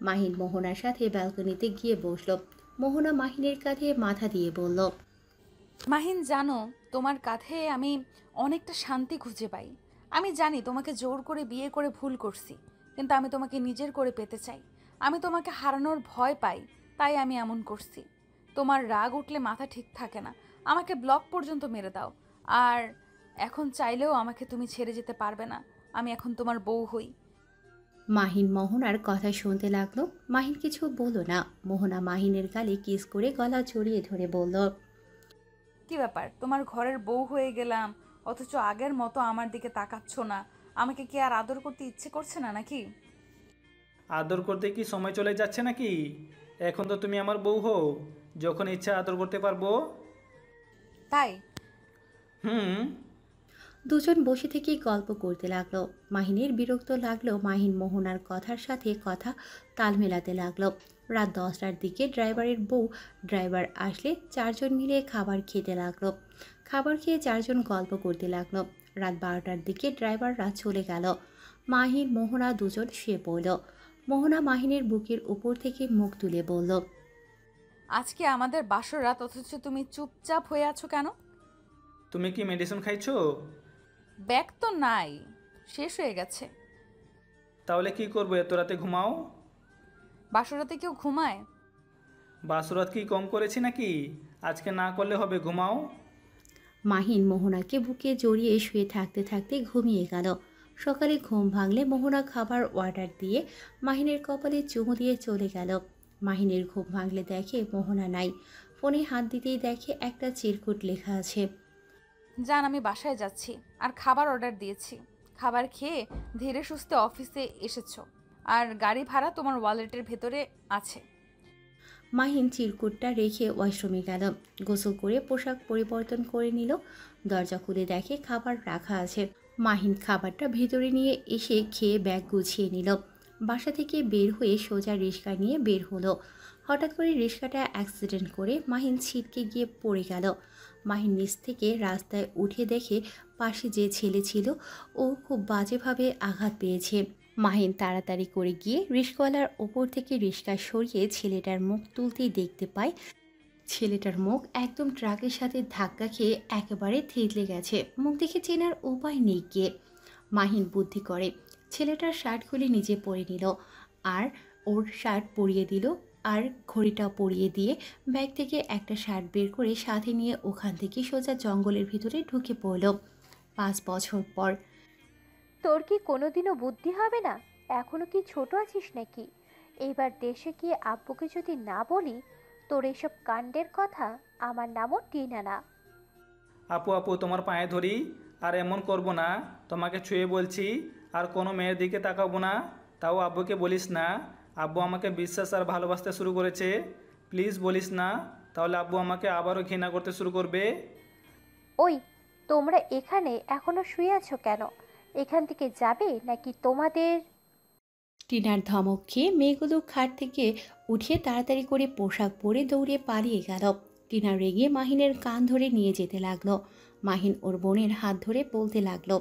মাহিন মোহনার সাথে ব্যালকনিতে গিয়ে বসল। মোহনা মাহিনের কাঁধে মাথা দিয়ে বলল, মাহিন, জানো, তোমার কাঁধে আমি অনেকটা শান্তি খুঁজে পাই। আমি জানি তোমাকে জোর করে বিয়ে করে ভুল করছি, কিন্তু আমি তোমাকে নিজের করে পেতে চাই। আমি তোমাকে হারানোর ভয় পাই, তাই আমি এমন করছি। তোমার রাগ উঠলে মাথা ঠিক থাকে না, আমাকে ব্লক পর্যন্ত মেরে দাও। আর এখন চাইলেও আমাকে তুমি ছেড়ে যেতে পারবে না। আমি এখন তোমার বউ হই। মাহিন মোহনার কথা শুনতে লাগলো। মাহিন কিছু বলল না। মোহনা মাহিনের গালে কিস করে গলা জড়িয়ে ধরে বলল, কি ব্যাপার, তোমার ঘরের বউ হয়ে গেলাম, অথচ আগের মতো আমার দিকে তাকাচ্ছ না? আমাকে কি আর আদর করতে ইচ্ছে করছে না নাকি? আদর করতে কি সময় চলে যাচ্ছে নাকি? এখন তো তুমি আমার বউ হও, যখন ইচ্ছা আদর করতে পারবো। তাই? হুম। দুজন বসে থেকেই গল্প করতে লাগলো। মাহিনের বিরক্ত লাগলো মাহিন মোহনার কথার সাথে কথা তাল মেলাতে লাগলো। রাত 10টার দিকে ড্রাইভারের বউ ড্রাইভার আসলে 4জন মিলে খাবার খেতে লাগলো। খাবার খেয়ে 4জন গল্প করতে লাগলো। রাত 12টার দিকে ড্রাইভাররা চলে গেল। মাহিন মোহনা দুজন শুয়ে পড়ল। মোহনা মাহিনের বুকের উপর থেকে মুখ তুলে বলল, আজকে আমাদের বাসর রাত, অথচ তুমি চুপচাপ হয়ে আছো কেন? তুমি কি মেডিসিন খাইছো? ব্যাগ তো নাই, শেষ হয়ে গেছে। তাহলে কি করবো, এত রাতে ঘুমাও? বাসরাতে কেউ ঘুমায়? বাসরাত কি কম করেছি নাকি? আজকে না করলে হবে, ঘুমাও। মাহিন মোহনাকে বুকে জড়িয়ে শুয়ে থাকতে থাকতে ঘুমিয়ে গেল। সকালে ঘুম ভাঙলে মোহনা খাবার অর্ডার দিয়ে মাহিনের কপালে চুমু দিয়ে চলে গেল। মাহিনের ঘুম ভাঙলে দেখে মোহনা নাই। ফোনে হাত দিতেই দেখে একটা চিরকুট লেখা আছে, জান, আমি বাসায় যাচ্ছি আর খাবার অর্ডার দিয়েছি। খাবার খেয়ে ধীরে সুস্থে অফিসে এসেছো, আর গাড়ি ভাড়া তোমার ওয়ালেটের ভেতরে আছে। মাহিন চিরকুটটা রেখে ওয়াশরুমে গেল। গোসল করে পোশাক পরিবর্তন করে নিল। দরজা খুলে দেখে খাবার রাখা আছে। মাহিন খাবারটা ভেতরে নিয়ে এসে খেয়ে ব্যাগ গুছিয়ে নিল। বাসা থেকে বের হয়ে সোজা রিক্সা নিয়ে বের হলো। হঠাৎ করে রিক্সাটা অ্যাক্সিডেন্ট করে মাহিন ছিটকে গিয়ে পড়ে গেল। মাহিন নিচ থেকে রাস্তায় উঠে দেখে পাশে যে ছেলে ছিল ও খুব বাজেভাবে আঘাত পেয়েছে। মাহিন তাড়াতাড়ি করে গিয়ে রিক্সাওয়ালার ওপর থেকে রিক্সা সরিয়ে ছেলেটার মুখ তুলতেই দেখতে পায় ছেলেটার মুখ একদম ট্রাকের সাথে ধাক্কা খেয়ে একেবারে থেতলে গেছে। মুখ দেখে চেনার উপায় নেই গিয়ে মাহিন বুদ্ধি করে ছেলেটার শার্ট খুলে নিজে পরে নিল আর ওর শার্ট পরিয়ে দিল আর ঘড়িটা পরিয়ে দিয়ে ব্যাগ থেকে একটা শার্ট বের করে সাথে নিয়ে ওখান থেকে সোজা জঙ্গলের ভিতরে ঢুকে পড়ল। 5 বছর পর। তোর কি কোনোদিনও বুদ্ধি হবে না? এখনো কি ছোট আছিস নাকি? এইবার দেশে গিয়ে আব্বুকে যদি না বলি তোর এসব কাণ্ডের কথা, আমার নামও টিনা না। আপু আপু তোমার পায়ে ধরি, আর এমন করব না, তোমাকে ছুঁয়ে বলছি, আর কোনো মেয়ের দিকে তাকাবো না। তাও আব্বুকে বলিস না। আব্বু আমাকে বিশ্বাস আর ভালোবাসতে শুরু করেছে। প্লিজ বলিস না, তাহলে আব্বু আমাকে আবারও ঘৃণা করতে শুরু করবে। ওই, তোমরা এখানে এখনো শুয়ে আছো কেন? এখান থেকে যাবে নাকি তোমাদের? টিনার ধমক খেয়ে মেয়েগুলো খাট থেকে উঠে তাড়াতাড়ি করে পোশাক পরে দৌড়ে পালিয়ে গেল। টিনা রেগে মাহিনের কান ধরে নিয়ে যেতে লাগলো। মাহিন ওর বোনের হাত ধরে বলতে লাগলো,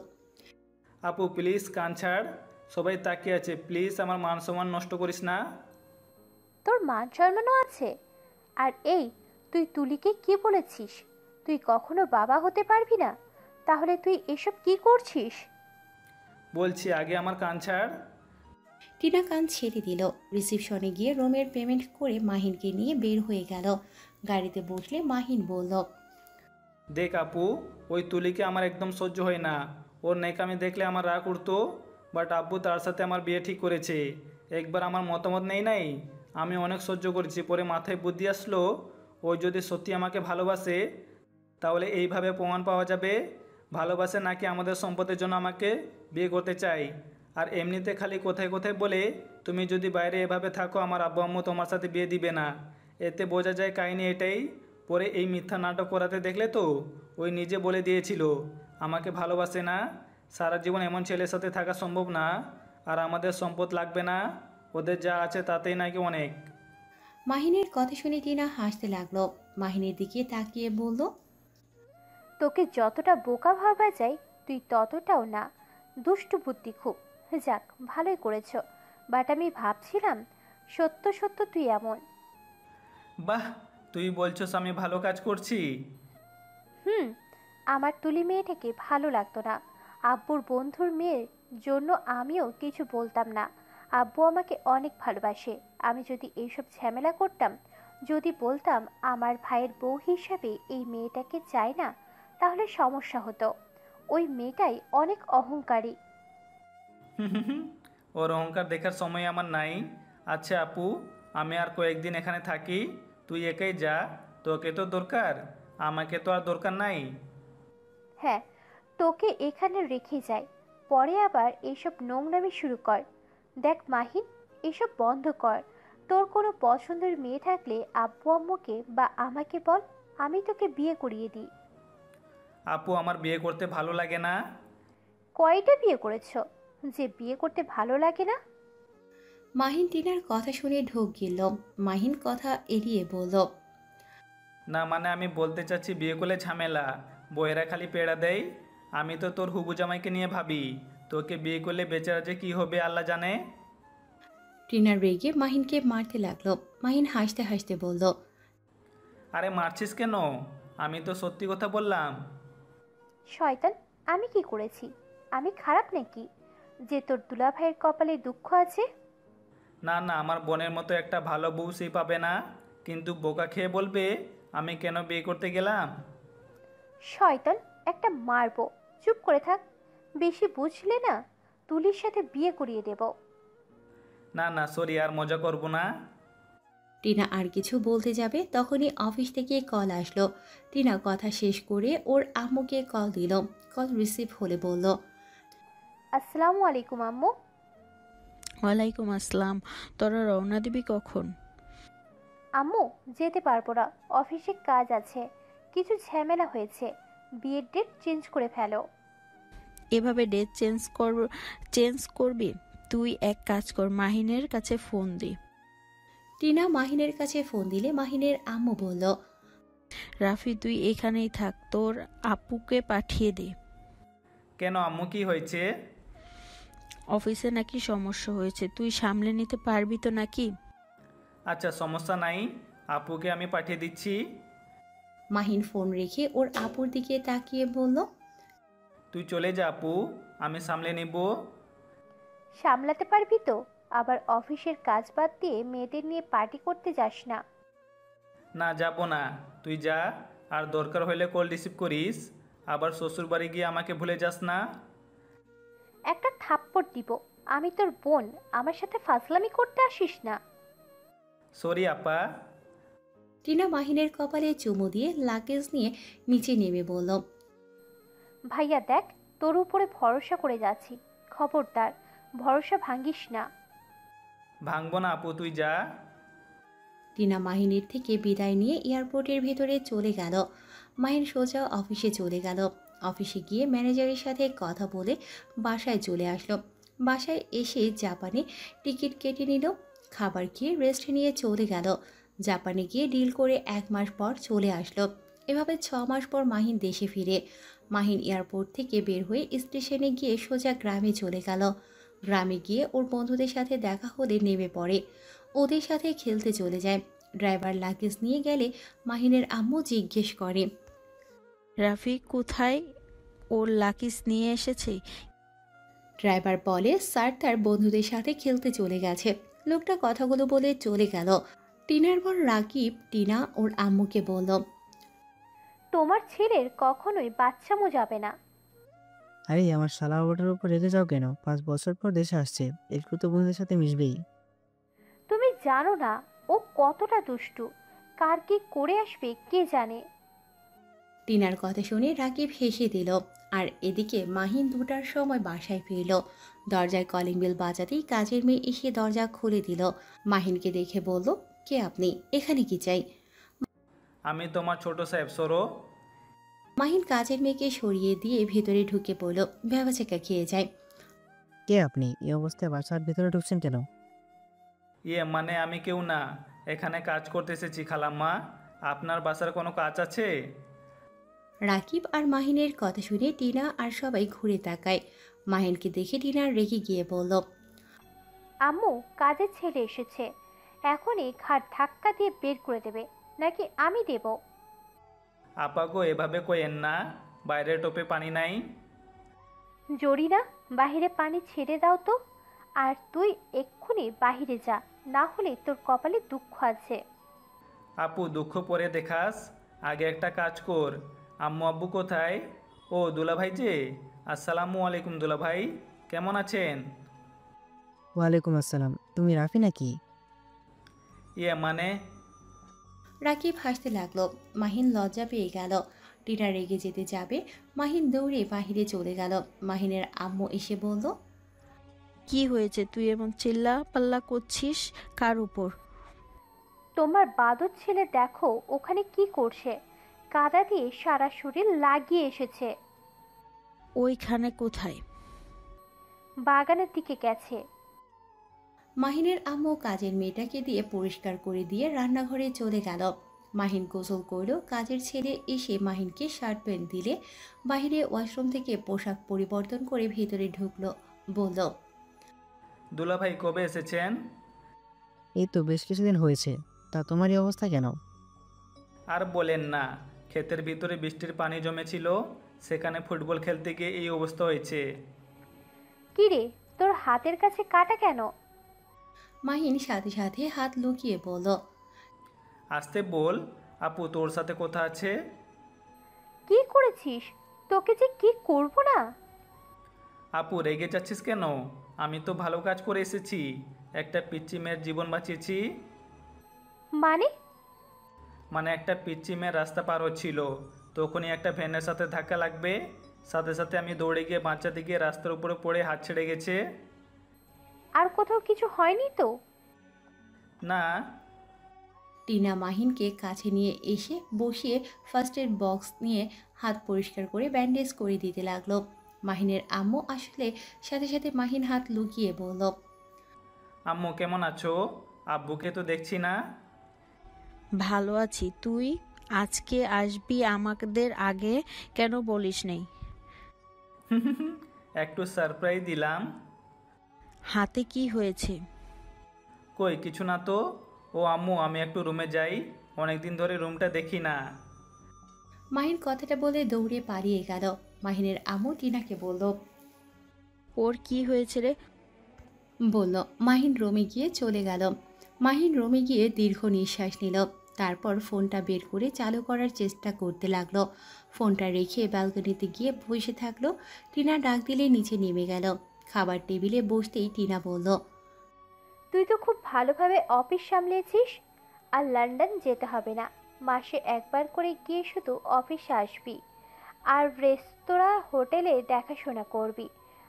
আপু প্লিজ কান ছাড়, সবাই তাকিয়ে আছে, প্লিজ আমার মান সম্মান নষ্ট করিস না। তোর মান সম্মানও আছে? আর এই, তুই তুলিকে কি বলেছিস? তুই কখনো বাবা হতে পারবি না? তাহলে তুই এসব কি করছিস? বলছি আগে আমার কান ছাড়। টিনা কান ছেড়ে দিল। রিসিপশনে গিয়ে রুমের পেমেন্ট করে মাহিনকে নিয়ে বের হয়ে গেল। গাড়িতে বসলে মাহিন বলল, দেখ আপু, ওই তুলিকে আমার একদম সহ্য হয় না। ওর নেকামি দেখলে আমার রাগ উঠতো, বাট আব্বু তার সাথে আমার বিয়ে ঠিক করেছে। একবার আমার মতামত নেই নাই, আমি অনেক সহ্য করেছি, পরে মাথায় বুদ্ধি আসলো ওই যদি সত্যি আমাকে ভালোবাসে তাহলে এইভাবে প্রমাণ পাওয়া যাবে ভালোবাসে নাকি আমাদের সম্পদের জন্য আমাকে বিয়ে করতে চাই। আর এমনিতে খালি কোথায় কোথায় বলে তুমি যদি বাইরে এভাবে থাকো আমার আব্বু আম্মু তোমার সাথে বিয়ে দিবে না। এতে বোঝা যায় কাহিনী এটাই। পরে এই মিথ্যা নাটক করাতে দেখলে তো ওই নিজে বলে দিয়েছিল আমাকে ভালোবাসে না। সারা জীবন এমন ছেলের সাথে থাকা সম্ভব না, আর আমাদের সম্পদ লাগবে না, ওদের যা আছে তাতেই নাকি অনেক। মাহিনের কথা শুনে টিনা হাসতে লাগলো। মাহিনের দিকে তাকিয়ে বলল, তোকে যতটা বোকা ভাবা যায় তুই ততটাও না, দুষ্টু বুদ্ধি খুব। যাক, ভালোই করেছ, বাট আমি ভাবছিলাম সত্য সত্য তুই এমন। বাহ, তুই বলছস আমি ভালো কাজ করছি? আমার তুলি মেয়েটাকে ভালো লাগতো না। আব্বুর বন্ধুর মেয়ের জন্য আমিও কিছু বলতাম না। আব্বু আমাকে অনেক ভালোবাসে। আমি যদি এইসব ঝামেলা করতাম, যদি বলতাম আমার ভাইয়ের বউ হিসাবে এই মেয়েটাকে চাই না, তাহলে সমস্যা হতো। ওই মেয়েটাই অনেক অহংকারী। ওর অহংকার দেখার সময় আমার নাই। আচ্ছা আপু, আমি আর কয়েকদিন এখানে থাকি, তুই একাই যা, তোকে তো দরকার, আমাকে তো আর দরকার নাই। হ্যাঁ, তোকে এখানে রেখে যাই, পরে আবার এইসব নোংরামি শুরু কর। দেখ মাহিন, এসব বন্ধ কর। তোর কোনো পছন্দের মেয়ে থাকলে আব্বু আম্মুকে বা আমাকে বল, আমি তোকে বিয়ে করিয়ে দিই। আপু আমার বিয়ে করতে ভালো লাগে না। কয়টা বিয়ে করেছো যে বিয়ে করতে ভালো লাগে না? মাহিন টিনার কথা শুনে ঢোক গিলল। মাহিন কথা এড়িয়ে বলল, না মানে আমি বলতে চাচ্ছি বিয়ে করলে ঝামেলা, বউয়েরা খালি পেড়া দেয়। আমি তো তোর হুবু জামাইকে নিয়ে ভাবি, তোকে বিয়ে করলে বেচারা যে কী হবে আল্লাহ জানে। টিনার রেগে মাহিনকে মারতে লাগলো। মাহিন হাসতে হাসতে বলল, আরে মারছিস কেন? আমি তো সত্যি কথা বললাম। শয়তান, আমি কি করেছি? আমি খারাপ নাকি যে তোর দুলাভাইয়ের কপালে দুঃখ আছে? না না, আমার বোনের মতো একটা ভালো বউ সেই পাবে না, কিন্তু বোকা খেয়ে বলবে আমি কেন বিয়ে করতে গেলাম। শয়তান একটা, মারবো। চুপ করে থাক, বেশি বুঝলে না তুলির সাথে বিয়ে করিয়ে দেব। না না সরি, আর মজা করব না। টিনা আর কিছু বলতে যাবে তখনই অফিস থেকে কল আসলো। টিনা কথা শেষ করে ওর আম্মুকে কল দিল। কল রিসিভ হলে বলল, আসসালামু আলাইকুম আম্মু। ওয়ালাইকুম আসসালাম। তোরা রওনা দিবি কখন? আম্মু যেতে পারবো না, অফিসে কাজ আছে, কিছু ঝামেলা হয়েছে, বিয়ের ডেট চেঞ্জ করে ফেলো। এভাবে ডেট চেঞ্জ করবি? তুই এক কাজ কর, মাহিনের কাছে ফোন দি। টিনা মাহিনের কাছে ফোন দিলে মাহিনের আম্মু বলল, রাফি তুই এখানেই থাক, তোর আপুকে পাঠিয়ে দে। কেন আম্মু, কি হয়েছে? অফিসে নাকি সমস্যা হয়েছে, তুই সামলে নিতে পারবি তো নাকি? আচ্ছা, সমস্যা নাই, আপুকে আমি পাঠিয়ে দিচ্ছি। মাহিন ফোন রেখে ওর আপুর দিকে তাকিয়ে বলল, তুই চলে যা আপু, আমি সামলে নিব। সামলাতে পারবি তো? আবার অফিসের কাজ বাদ দিয়ে মেয়েদের নিয়ে পার্টি করতে যাস না। না, যাব না, তুই যা। আর দরকার হলে কল রিসিভ করিস। আবার শ্বশুর বাড়ি গিয়ে আমাকে ভুলে যাস না। একটা থাপ্পড় দিব। আমি তোর বোন, আমার সাথে ফাজলামি করতে আসিস না। সরি আপা। টিনা মাহিনের কপালে চুমু দিয়ে লাগেজ নিয়ে নিচে নেমে বলল, ভাইয়া দেখ, তোর উপরে ভরসা করে যাচ্ছি, খবরদার ভরসা ভাঙ্গিস না। ভাঙবো না আপু, তুই যা। টিনা মাহিনের থেকে বিদায় নিয়ে এয়ারপোর্টের ভেতরে চলে গেল। মাহিন সোজা অফিসে চলে গেল। অফিসে গিয়ে ম্যানেজারের সাথে কথা বলে বাসায় চলে আসলো। বাসায় এসে জাপানে টিকিট কেটে নিল। খাবার খেয়ে রেস্ট নিয়ে চলে গেল। জাপানে গিয়ে ডিল করে 1 মাস পর চলে আসলো। এভাবে 6 মাস পর মাহিন দেশে ফিরে। মাহিন এয়ারপোর্ট থেকে বের হয়ে স্টেশনে গিয়ে সোজা গ্রামে চলে গেল। গ্রামে গিয়ে ওর বন্ধুদের সাথে দেখা হলে নেমে পড়ে। ওদের সাথে খেলতে চলে যায়। ড্রাইভার লাগেজ নিয়ে গেলে মাহিনের আম্মু জিজ্ঞেস করে, রাফি কোথায়? ওর লাকিস নিয়ে এসেছে? ড্রাইভার বলে স্যার তার বন্ধুদের সাথে খেলতে চলে গেছে। লোকটা কথাগুলো বলে চলে গেল। টিনার বোন রাকিব টিনা ওর আম্মুকে বলল, তোমার ছেলের কখনোই বাচ্চামো যাবে না। আরে আমার শালা ওটার উপর রেগে যাও কেন? 5 বছর পর দেশে আসছে, একটু তো বন্ধুদের সাথে মিশবেই। তুমি জানো না ও কতটা দুষ্টু, কার কি করে আসবে কে জানে। টিনার কথা শুনে রাকিব হেসে দিল। আর এদিকে মাহিন 2টার সময় বাসায় ফিরল। দরজায় কলিং বেল বাজাতেই কাজের মেয়ে এসে দরজা খুলে দিল। মাহিনকে দেখে বলল, কে আপনি? এখানে কি চাই? আমি তোমার ছোট সাহেব, সরো। মাহিন কাজের মেয়েকে সরিয়ে দিয়ে ভেতরে ঢুকে পড়ল। ভ্যাবাচাকা খেয়ে যায়। কে আপনি? এই অবস্থায় বাসার ভিতরে ঢুকছেন কেন? মানে আমি কেউ না, এখানে কাজ করতে এসেছি খালাম্মা। আপনার বাসার কোনো কাজ আছে? রাকিব আর মাহিনের কথা শুনে টিনা আর সবাই ঘুরে তাকায়। মাহিনকে দেখে টিনা রেগে গিয়ে বলল, আম্মু, কাজের ছেলে এসেছে, এখনই ঘাট ধাক্কা দিয়ে বের করে দেবে, নাকি আমি দেব? আপাগো এভাবে কইেন না, বাইরে টোপে পানি নাই। জরিনা, বাহিরে পানি ছেড়ে দাও তো। আর তুই এক্ষুনি বাহিরে যা, না হলে তোর কপালে দুঃখ আছে। আপু, দুঃখ পরে দেখাস, আগে একটা কাজ কর। আম্মু আব্বু কোথায়? ও দুলাভাই যে। আসসালামু আলাইকুম দুলাভাই, কেমন আছেন? ওয়ালাইকুম আসসালাম। তুমি রাফি নাকি? মানে? রাকিব হাসতে লাগলো। মাহিন লজ্জা পেয়ে গেল। টিনা রেগে যেতে যাবে, মাহিন দৌড়ে বাহিরে চলে গেল। মাহিনের আম্মু এসে বলল, কি হয়েছে? তুই এমন চিল্লা পাল্লা করছিস কার উপর? তোমার বাদর ছেলে দেখো ওখানে কি করছে, কাদা দিয়ে সারা শরীর লাগিয়ে এসেছে। ওইখানে কোথায়? বাগানের দিকে গেছে। মাহিনের আম্মু কাজের মেয়েটাকে দিয়ে পরিষ্কার করে দিয়ে রান্নাঘরে চলে গেল। মাহিন গোসল করল। কাজের ছেলে এসে মাহিনকে শার্ট প্যান্ট দিলে বাইরে ওয়াশরুম থেকে পোশাক পরিবর্তন করে ভেতরে ঢুকলো। বলল, দুলাভাই কবে এসেছেন? এই তো বেশ কিছুদিন হয়েছে। তা তোমার এই অবস্থা কেন? আর বলেন না, ক্ষেতের ভিতরে বৃষ্টির পানি জমেছিল, সেখানে ফুটবল খেলতে গিয়ে এই অবস্থা হয়েছে। কি রে, তোর হাতের কাছে কাটা কেন? মাহিন সাথে সাথে হাত লুকিয়ে বলল, আসতে বল, আপু তোর সাথে কথা আছে। কি করেছিস? তোকে যে কি করব না। আপু রেগে যাচ্ছিস কেন? আমি তো ভালো কাজ করে এসেছি, একটা পিচ্চি মেয়ের জীবন বাঁচিয়েছি। মানে একটা পিচ্চি মেয়ের রাস্তা পার হচ্ছিল, তখনই একটা ভ্যানের সাথে ধাক্কা লাগবে, সাথে সাথে আমি দৌড়ে গিয়ে বাঁচাতে গিয়ে রাস্তার উপরে পড়ে হাত ছেড়ে গেছে। আর কোথাও কিছু হয়নি তো? না। টিনা মাহিনকে কাছে নিয়ে এসে বসিয়ে ফার্স্ট এড বক্স নিয়ে হাত পরিষ্কার করে ব্যান্ডেজ করে দিতে লাগলো। মাহিনের আম্মু আসলে সাথে সাথে মাহিন হাত লুকিয়ে বলল, আম্মু কেমন আছো? আব্বুকে তো দেখছি না। ভালো আছি। তুই আজকে আসবি আমাদের আগে কেন বলিস নেই? একটু সারপ্রাইজ দিলাম। হাতে কি হয়েছে? কই কিছু না তো। ও আম্মু, আমি একটু রুমে যাই, অনেকদিন ধরে রুমটা দেখি না। মাহিন কথাটা বলে দৌড়ে পালিয়ে গেল। মাহিনের আম্মু টিনাকে বলল। ওর কি হয়েছে রে? মাহিন রুমে গিয়ে চলে গেল। মাহিন রুমে গিয়ে দীর্ঘ নিঃশ্বাস নিল। তারপর ফোনটা বের করে চালু করার চেষ্টা করতে লাগলো। ফোনটা রেখে ব্যালকনিতে গিয়ে বসে থাকলো। টিনা ডাক দিলে নিচে নেমে গেল। খাবার টেবিলে বসতেই টিনা বলল। তুই তো খুব ভালোভাবে অফিস সামলেছিস। আর লন্ডন যেতে হবে না, মাসে একবার করে গিয়ে শুধু অফিসে আসবি আর রেস্তোরাঁ হোটেলে দেখাশোনা করবি।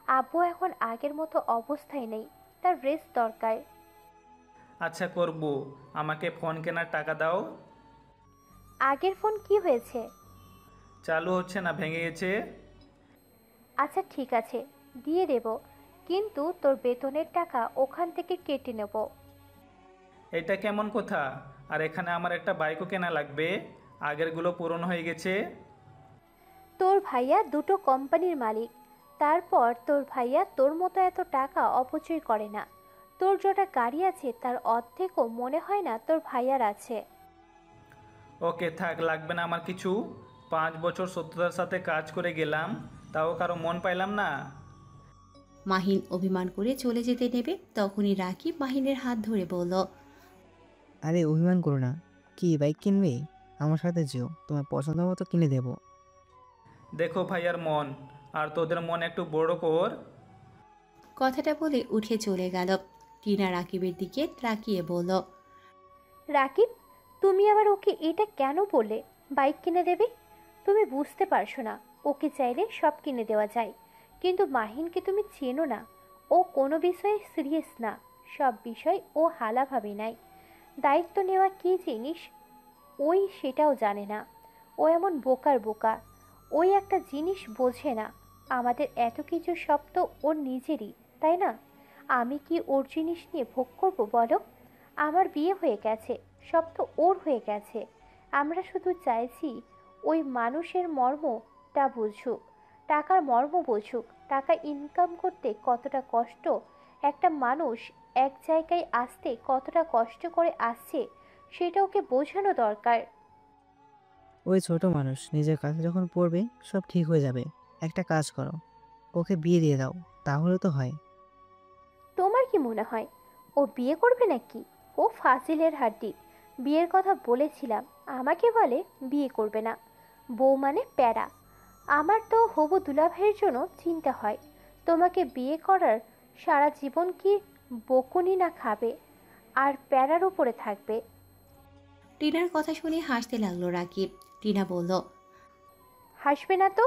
আব্বু এখন আগের মতো অবস্থায় নেই, তার রেস্ট দরকার। আচ্ছা করব, আমাকে ফোন কেনার টাকা দাও। আগের ফোন কি হয়েছে? চালু হচ্ছে না, ভেঙে গেছে। আচ্ছা ঠিক আছে, দিয়ে দেব, কিন্তু তোর বেতনের টাকা ওখান থেকে কেটে নেব। এটা কেমন কথা? আর এখানে আমার একটা বাইকও কেনা লাগবে, আগেরগুলো পুরনো হয়ে গেছে। তোর ভাইয়া দুটো কোম্পানির মালিক, তারপর তোর ভাইয়া তোর মতো এত টাকা অপচয় করে না। তোর যেটা গাড়ি আছে তার অর্ধেকও মনে হয় না তোর ভাইয়ার আছে। ওকে থাক, লাগবে না আমার কিছু। 5 বছর সত্যতার সাথে কাজ করে গেলাম, তাও কারো মন পাইলাম না। মাহিন অভিমান করে চলে যেতে নেবে, তখনই রাকিব মাহিনের হাত ধরে বলল। আরে অভিমান করো না। কি বাইক কিনবে? আমার সাথে যেও, তোমার পছন্দ মতো কিনে দেবো। দেখো ভাইয়ার মন, আর তোদের মন একটু বড় কর। কথাটা বলে উঠে চলে গেল। টিনা রাকিবের দিকে তাকিয়ে বলল। রাকিব, তুমি আবার ওকে এটা কেন বললে বাইক কিনে দেবে? তুমি বুঝতে পারছো না, ওকে চাইলে সব কিনে দেওয়া যায়, কিন্তু মাহিনকে তুমি চেনো না। ও কোনো বিষয়ে সিরিয়াস না, সব বিষয় ও হালাভাবে নেয়। দায়িত্ব নেওয়া কী জিনিস ওই সেটাও জানে না। ও এমন বোকার বোকা, ওই একটা জিনিস বোঝে না। আমাদের এত কিছু সব তো ওর নিজেরই, তাই না? আমি কি ওর জিনিস নিয়ে ভোগ করবো বলো? আমার বিয়ে হয়ে গেছে, সব তো ওর হয়ে গেছে। আমরা শুধু চাইছি ওই মানুষের মর্মটা বুঝুক, টাকার মর্ম বুঝুক, টাকা ইনকাম করতে কতটা কষ্ট, একটা মানুষ এক জায়গায় আসতে কতটা কষ্ট করে আসছে, সেটা ওকে বোঝানো দরকার। ওই ছোট মানুষ, নিজের কাছে যখন পড়বে সব ঠিক হয়ে যাবে। একটা কাজ করো, ওকে বিয়ে দিয়ে দাও, তাহলে তো হয়। তোমার কি মনে হয় ও বিয়ে করবে নাকি? ও ফাজিলের হাড্ডি। বিয়ের কথা বলেছিলাম, আমাকে বলে বিয়ে করবে না। বউ মানে প্যারা। আমার তো হবু দুলাভাইয়ের জন্য চিন্তা হয়। তোমাকে বিয়ে করার সারা জীবন কি বকুনি না খাবে আর প্যারার উপরে থাকবে? টিনার কথা শুনে হাসতে লাগলো রাকিব। টিনা বলল। হাসবে না তো?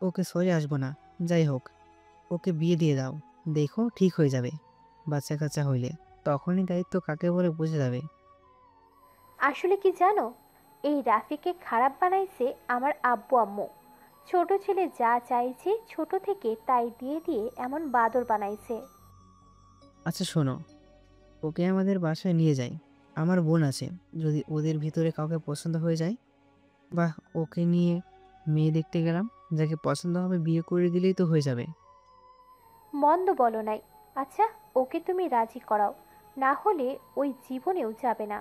ওকে সরে আসবো না। যাই হোক, ওকে বিয়ে দিয়ে দাও, দেখো ঠিক হয়ে যাবে। বাচ্চা কাচ্চা হইলে তখনই দায়িত্ব কাকে বলে বুঝে যাবে। আসলে কি জানো, এই রাফিকে খারাপ বানাইছে আমার আব্বু আম্মু। ছোট ছেলে যা চাইছে ছোট থেকে তাই দিয়ে দিয়ে এমন বাদর বানাইছে। আচ্ছা শোনো, ওকে আমাদের বাসায় নিয়ে যাই। আমার বোন আছে, যদি ওদের ভিতরে কাউকে পছন্দ হয়ে যায়, বা ওকে নিয়ে মেয়ে দেখতে গেলাম, যাকে পছন্দ হবে বিয়ে করে দিলেই তো হয়ে যাবে। মন্দ বলো নাই। আচ্ছা, ওকে তুমি রাজি করাও, না হলে ওই জীবনেও যাবে না।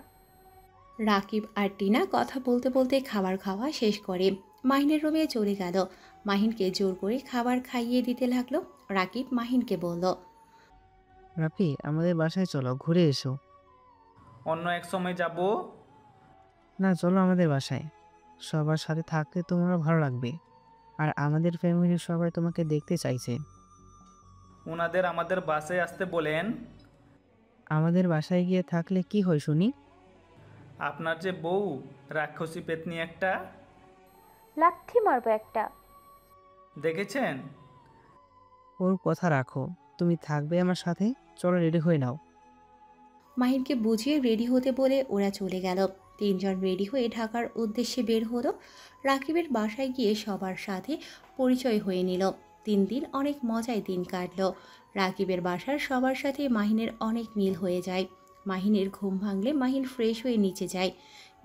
রাকিব আর টিনা কথা বলতে বলতে খাবার খাওয়া শেষ করে মাহিনের রুমে চলে গেল। মাহিনকে জোর করে খাবার খাইয়ে দিতে লাগলো। রাকিব মাহিনকে বলল। রাফি, আমাদের বাসায় চলো, ঘুরে এসো। অন্য এক সময় যাব। না, চলো আমাদের বাসায়। সবার সাথে থাকতে তোমার ভালো লাগবে, আর আমাদের ফ্যামিলির সবাই তোমাকে দেখতে চাইছে। ওনাদের আমাদের বাসায় আসতে বলেন। আমাদের বাসায় গিয়ে থাকলে কি হয় শুনি? আপনার যে বউ রাক্ষসী পেতনি একটা, লাথি মারবো একটা। দেখেছেন? ওর কথা রাখো, তুমি থাকবে আমার সাথে। চলো রেডি হয়ে নাও। মাহিনকে বুঝিয়ে রেডি হতে বলে ওরা চলে গেল। তিনজন রেডি হয়ে ঢাকার উদ্দেশ্যে বের হলো। রাকিবের বাসায় গিয়ে সবার সাথে পরিচয় হয়ে নিল। 3 দিন অনেক মজায় দিন কাটলো। রাকিবের বাসার সবার সাথে মাহিনের অনেক মিল হয়ে যায়। মাহিনের ঘুম ভাঙলে মাহিন ফ্রেশ হয়ে নিচে যায়।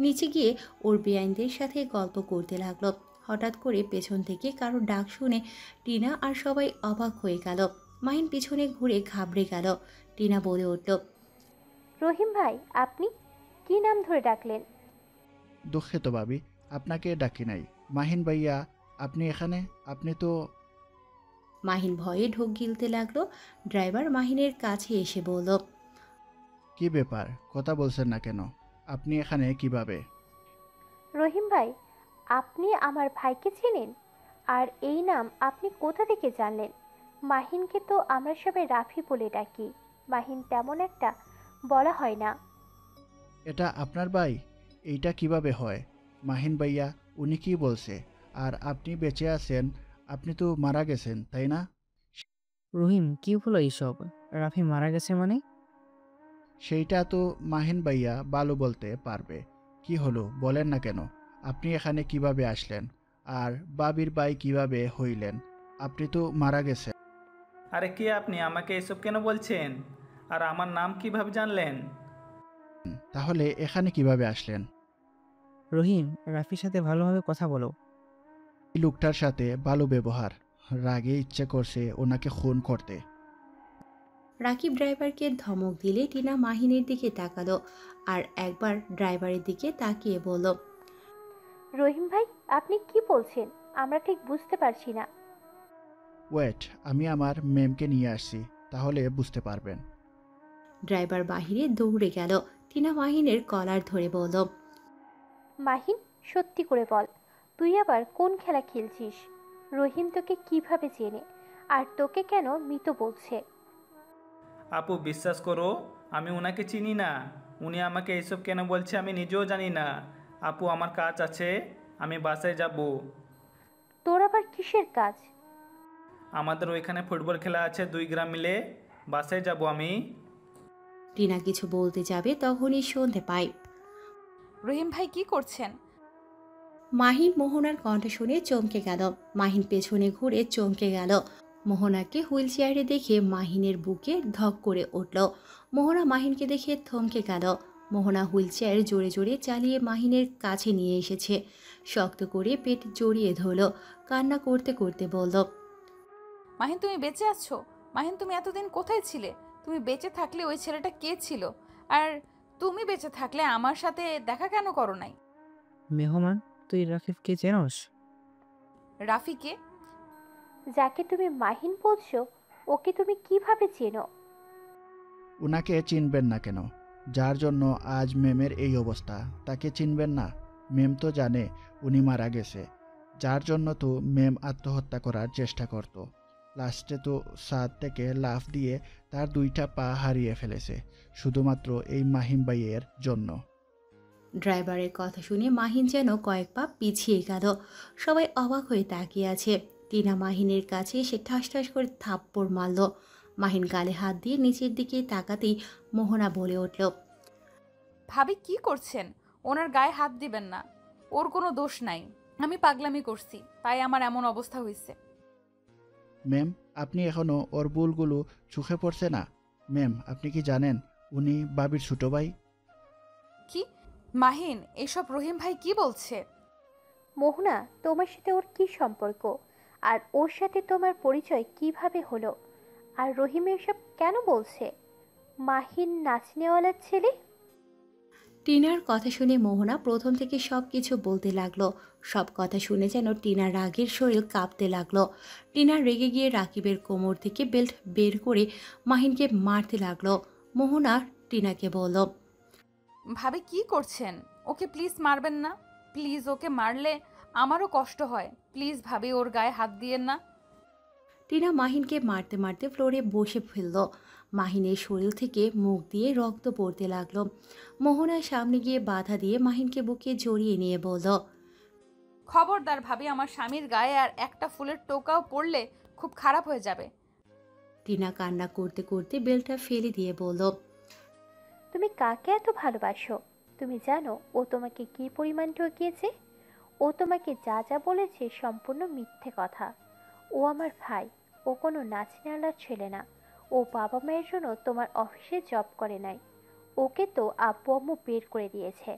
নিচে গিয়ে ওর বেআইনদের সাথে গল্প করতে লাগলো। হঠাৎ করে পেছন থেকে কারো ডাক শুনে টিনা আর সবাই অবাক হয়ে গেল। মাহিন পিছনে ঘুরে ঘাবড়ে গেল। টিনা বলে উঠল, রহিম ভাই, আপনি কি নাম ধরে ডাকলেন? দুঃখিত ভাবি, আপনাকে ডাকি নাই। মাহিন ভাইয়া, আপনি এখানে? আপনি তো... মাহিন ভয়ে ঢোক গিলতে লাগলো। ড্রাইভার মাহিনের কাছে এসে বলল, কি ব্যাপার, কথা বলছেন না কেন? আপনি এখানে কিভাবে? রহিম ভাই, আপনি আমার ভাইকে চেনেন? আর এই নাম আপনি কোথা থেকে জানলেন? মাহিনকে তো আমরা সবাই রাফি বলে ডাকি। মাহিন তেমন একটা বলা হয় না। এটা আপনার ভাই? এইটা কিভাবে হয়? মাহিন ভাইয়া, উনি কি বলছে? আর আপনি বেঁচে আছেন? আপনি তো মারা গেছেন, তাই না? রহিম, কি হলো এইসব? রাফি মারা গেছে মানে? সেইটা তো মাহিন ভাইয়া ভালো বলতে পারবে। কি হলো বলেন না কেন? আপনি এখানে কিভাবে আসলেন? আর বাবির ভাই কিভাবে হইলেন? আপনি তো মারা গেছেন। আরে কি আপনি আমাকে এসব কেন বলছেন? আর আমার নাম কিভাবে জানলেন? তাহলে এখানে কিভাবে আসলেন? রহিম, রাফির সাথে ভালোভাবে কথা বলো। এই লোকটার সাথে ভালো ব্যবহার, রাগে ইচ্ছে করছে ওনাকে খুন করতে। রাকিব ড্রাইভারকে ধমক দিলে টিনা মাহিনের দিকে তাকালো আর একবার ড্রাইভারের দিকে তাকিয়ে বলল, রহিম ভাই, আপনি কি বলছেন? আমরা ঠিক বুঝতে পারছি না। ওয়েট, আমি আমার ম্যামকে নিয়ে আসছি, তাহলে বুঝতে পারবেন। ড্রাইভার বাহিরে দৌড়ে গেল। টিনা মাহিনের কলার ধরে বলল, মাহিন, সত্যি করে বল, তুই আবার কোন খেলা খেলছিস? রহিম তোকে কিভাবে চেনে? আর তোকে কেন মৃত বলছে? আপু বিশ্বাস করো, আমি ওনাকে চিনি না। উনি আমাকে এইসব কেন বলছে আমি নিজেও জানি না। আপু আমার কাজ আছে, আমি বাসায় যাব। তোর আবার কিসের কাজ? আমাদের ওইখানে ফুটবল খেলা আছে 2 গ্রাম মিলে, বাসায় যাব আমি। টিনা কিছু বলতে যাবে তখনই শুনতে পায় রহিম ভাই কি করছেন? মাহিন মোহনার কণ্ঠ শুনে চমকে গেল। মাহিন পেছনে ঘুরে চমকে গেল। মোহনাকে হুইল চেয়ারে দেখে মাহিনের বুকে ধক করে উঠল। মোহনা মাহিনকে দেখে থমকে গেল। মোহনা হুইল চেয়ার জোরে জোরে চালিয়ে মাহিনের কাছে নিয়ে এসেছে। শক্ত করে পেট জড়িয়ে ধরল। কান্না করতে করতে বলল, মাহিন তুমি বেঁচে আছো? মাহিন তুমি এতদিন কোথায় ছিলে? তুমি বেঁচে থাকলে ওই ছেলেটা কে ছিল? আর তুমি বেঁচে থাকলে আমার সাথে দেখা কেন করো নাই? মেহমান, তুই রাফিফকে চেনস? রাফিকে? যাকে তুমি মাহিন বলছো, ওকে তুমি কিভাবে চেনো? ওনাকে চিনবেন না কেন? যার জন্য আজ ম্যামের এই অবস্থা, তাকে চিনবেন না? ম্যাম তো জানে উনি মারা গেছে। যার জন্য তো ম্যাম আত্মহত্যা করার চেষ্টা করত। লাস্টে তো ছাদ থেকে লাফ দিয়ে তার 2টা পা হারিয়ে ফেলেছে, শুধুমাত্র এই মাহিম ভাইয়ের জন্য। ড্রাইভারের কথা শুনে মাহিন যেন কয়েক পা পিছিয়ে গেল। সবাই অবাক হয়ে তাকিয়ে আছে। টিনা মাহিনের কাছে এসে ঠাস ঠাস করে থাপ্পড় মারল। মাহিন গালে হাত দিয়ে নিচের দিকে তাকাতেই মোহনা বলে উঠল, ভাবি কি করছেন? ওনার গায়ে হাত দিবেন না, ওর কোনো দোষ নাই। আমি পাগলামি করছি, তাই আমার এমন অবস্থা হয়েছে। ম্যাম, আপনি এখনো ওর ভুলগুলো চোখে পড়ছে না? ম্যাম, আপনি কি জানেন উনি বাবির ছোট ভাই? কি? মাহিন, এসব রহিম ভাই কি বলছে? মোহনা, তোমার সাথে ওর কি সম্পর্ক? আর ওর সাথে তোমার পরিচয় কিভাবে হলো? আর রহিম এসব কেন বলছে? মাহিন নাচনেওয়ালার ছেলে? টিনার কথা শুনে মোহনা প্রথম থেকে সব কিছু বলতে লাগলো। সব কথা শুনে যেন টিনার রাগের শরীর কাঁপতে লাগলো। টিনা রেগে গিয়ে রাকিবের কোমর থেকে বেল্ট বের করে মাহিনকে মারতে লাগলো। মোহনা টিনাকে বলল, ভাবি কি করছেন? ওকে প্লিজ মারবেন না। প্লিজ, ওকে মারলে আমারও কষ্ট হয়। প্লিজ ভাবি, ওর গায়ে হাত দিয়েন না। টিনা মাহিনকে মারতে মারতে ফ্লোরে বসে ফেলল। মাহিনের শরীর থেকে মুখ দিয়ে রক্ত পড়তে লাগলো। মোহনার সামনে গিয়ে বাধা দিয়ে মাহিনকে বুকে জড়িয়ে নিয়ে বলল, খবরদার ভাবি, আমার স্বামীর গায়ে আর একটা ফুলের টোকাও পড়লে খুব খারাপ হয়ে যাবে। টিনা কান্না করতে করতে বেলটা ফেলে দিয়ে বলল, তুমি কাকে এত ভালোবাসো? তুমি জানো ও তোমাকে কি পরিমাণ ঠকিয়েছে? ও তোমাকে যা যা বলেছে সম্পূর্ণ মিথ্যে কথা। ও আমার ভাই। ও কোনো নাচনেওয়ালার ছেলে না। ও বাবা মায়ের জন্য তোমার অফিসে জব করে নাই। ও ওকে তো আব্বু আম্মু বের করে দিয়েছে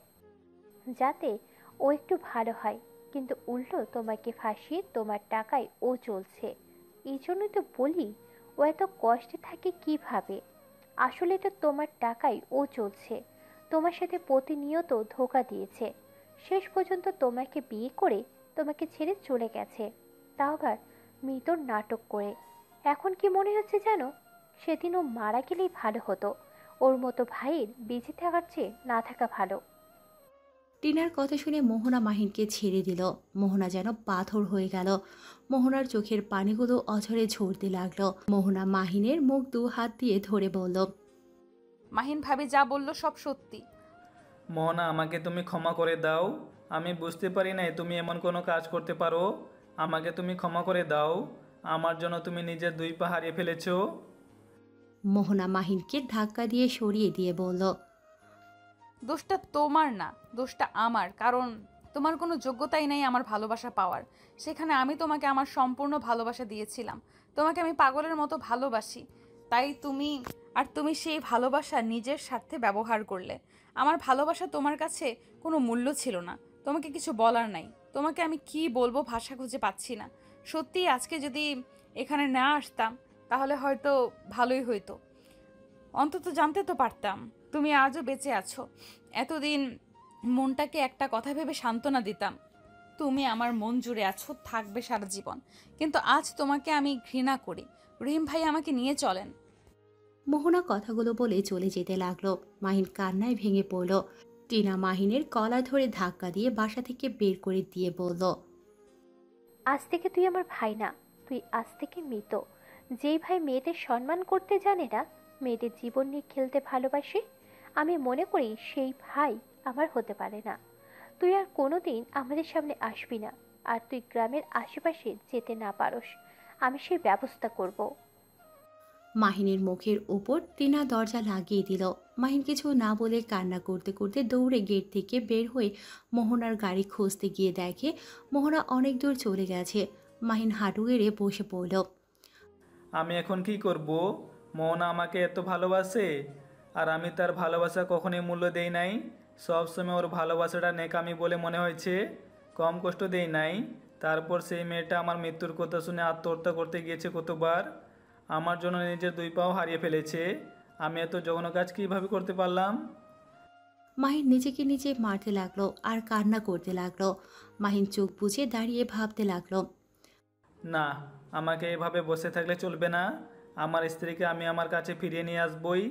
যাতে ও একটু ভালো হয়, কিন্তু উল্টো তোমাকে ফাঁসিয়ে তোমার টাকায় ও চলছে। এই জন্যই তো বলি ও এত কষ্টে থাকে কিভাবে। আসলে এটা তোমার টাকায় ও চলছে, তোমার সাথে প্রতিনিয়ত ধোঁকা দিয়েছে, শেষ পর্যন্ত তোমাকে বিয়ে করে তোমাকে ছেড়ে চলে গেছে, তাও আবার মৃত্যুর নাটক করে। এখন কি মনে হচ্ছে জানো, সেদিন ও মারা গেলেই ভালো হতো, ওর মতো ভাইয়ের বেঁচে থাকার চেয়ে না থাকা ভালো। টিনার কথা শুনে মোহনা মাহিনকে ছেড়ে দিল। মোহনা যেন পাথর হয়ে গেল। মোহনার চোখের পানিগুলো অঝরে ঝরতে লাগলো। মোহনা মাহিনের মুখ 2 হাত দিয়ে ধরে বলল, মাহিন ভাবি যা বলল সব সত্যি। মোহনা, আমাকে তুমি ক্ষমা করে দাও। আমি বুঝতে পারি নাই তুমি এমন কোনো কাজ করতে পারো। আমাকে তুমি ক্ষমা করে দাও। আমার জন্য তুমি নিজের 2 পা হারিয়ে ফেলেছো। মোহনা মাহিনকে ধাক্কা দিয়ে সরিয়ে দিয়ে বলল, দোষটা তোমার না, দোষটা আমার, কারণ তোমার কোনো যোগ্যতাই নেই আমার ভালোবাসা পাওয়ার। সেখানে আমি তোমাকে আমার সম্পূর্ণ ভালোবাসা দিয়েছিলাম। তোমাকে আমি পাগলের মতো ভালোবাসি, তাই তুমি সেই ভালোবাসা নিজের স্বার্থে ব্যবহার করলে। আমার ভালোবাসা তোমার কাছে কোনো মূল্য ছিল না। তোমাকে কিছু বলার নাই। তোমাকে আমি কি বলবো ভাষা খুঁজে পাচ্ছি না। সত্যি আজকে যদি এখানে না আসতাম তাহলে হয়তো ভালোই হইতো। অন্তত জানতে তো পারতাম তুমি আজও বেঁচে আছো। এতদিন মনটাকে একটা কথা ভেবে সান্ত্বনা দিতাম, তুমি আমার মন জুড়ে আছো, থাকবে সারা জীবন। কিন্তু আজ তোমাকে আমি ঘৃণা করি। রহিম ভাই আমাকে নিয়ে চলেন। মোহনা কথাগুলো বলে চলে যেতে লাগলো। মাহিন কান্নায় ভেঙে পড়ল। টিনা মাহিনের গলা ধরে ধাক্কা দিয়ে বাসা থেকে বের করে দিয়ে বলল, আজ থেকে তুই আমার ভাই না, তুই আজ থেকে মৃত। যেই ভাই মেয়েদের সম্মান করতে জানে না, মেয়েদের জীবন নিয়ে খেলতে ভালোবাসে, আমি মনে করি সেই ভাই আমার হতে পারে না। তুই আর কোনোদিন আমাদের সামনে আসবি না। আর তুই গ্রামের আশেপাশে যেতে না পারস, আমি সেই ব্যবস্থা করব। মাহিনের মুখের উপর টিনা দরজা লাগিয়ে দিল। মাহিন কিছু না বলে কান্না করতে করতে দৌড়ে গেট থেকে বের হয়ে মোহনার গাড়ি খুঁজতে গিয়ে দেখে মোহনা অনেক দূর চলে গেছে। মাহিন হাঁটু গেড়ে বসে পড়ল। আমি এখন কি করব? মোহনা আমাকে এত ভালোবাসে, আর আমি তার ভালোবাসা কখনোই মূল্য দেই নাই। সব সময় ওর ভালোবাসাটা নেকামি বলে মনে হয়েছে, কম কষ্ট দেই নাই। তারপর সেই মেয়েটা আমার মৃত্যুর কথা শুনে আত্মহত্যা করতে গিয়েছে কতবার। আমার জন্য নিজের 2 পাও হারিয়ে ফেলেছে। আমি এত জঘন্য কাজ কীভাবে করতে পারলাম? মাহিন নিজেকে নিজে মারতে লাগলো আর কান্না করতে লাগলো। মাহিন চোখ বুজে দাঁড়িয়ে ভাবতে লাগলো, না, আমাকে এভাবে বসে থাকলে চলবে না। আমার স্ত্রীকে আমি আমার কাছে ফিরিয়ে নিয়ে আসবই।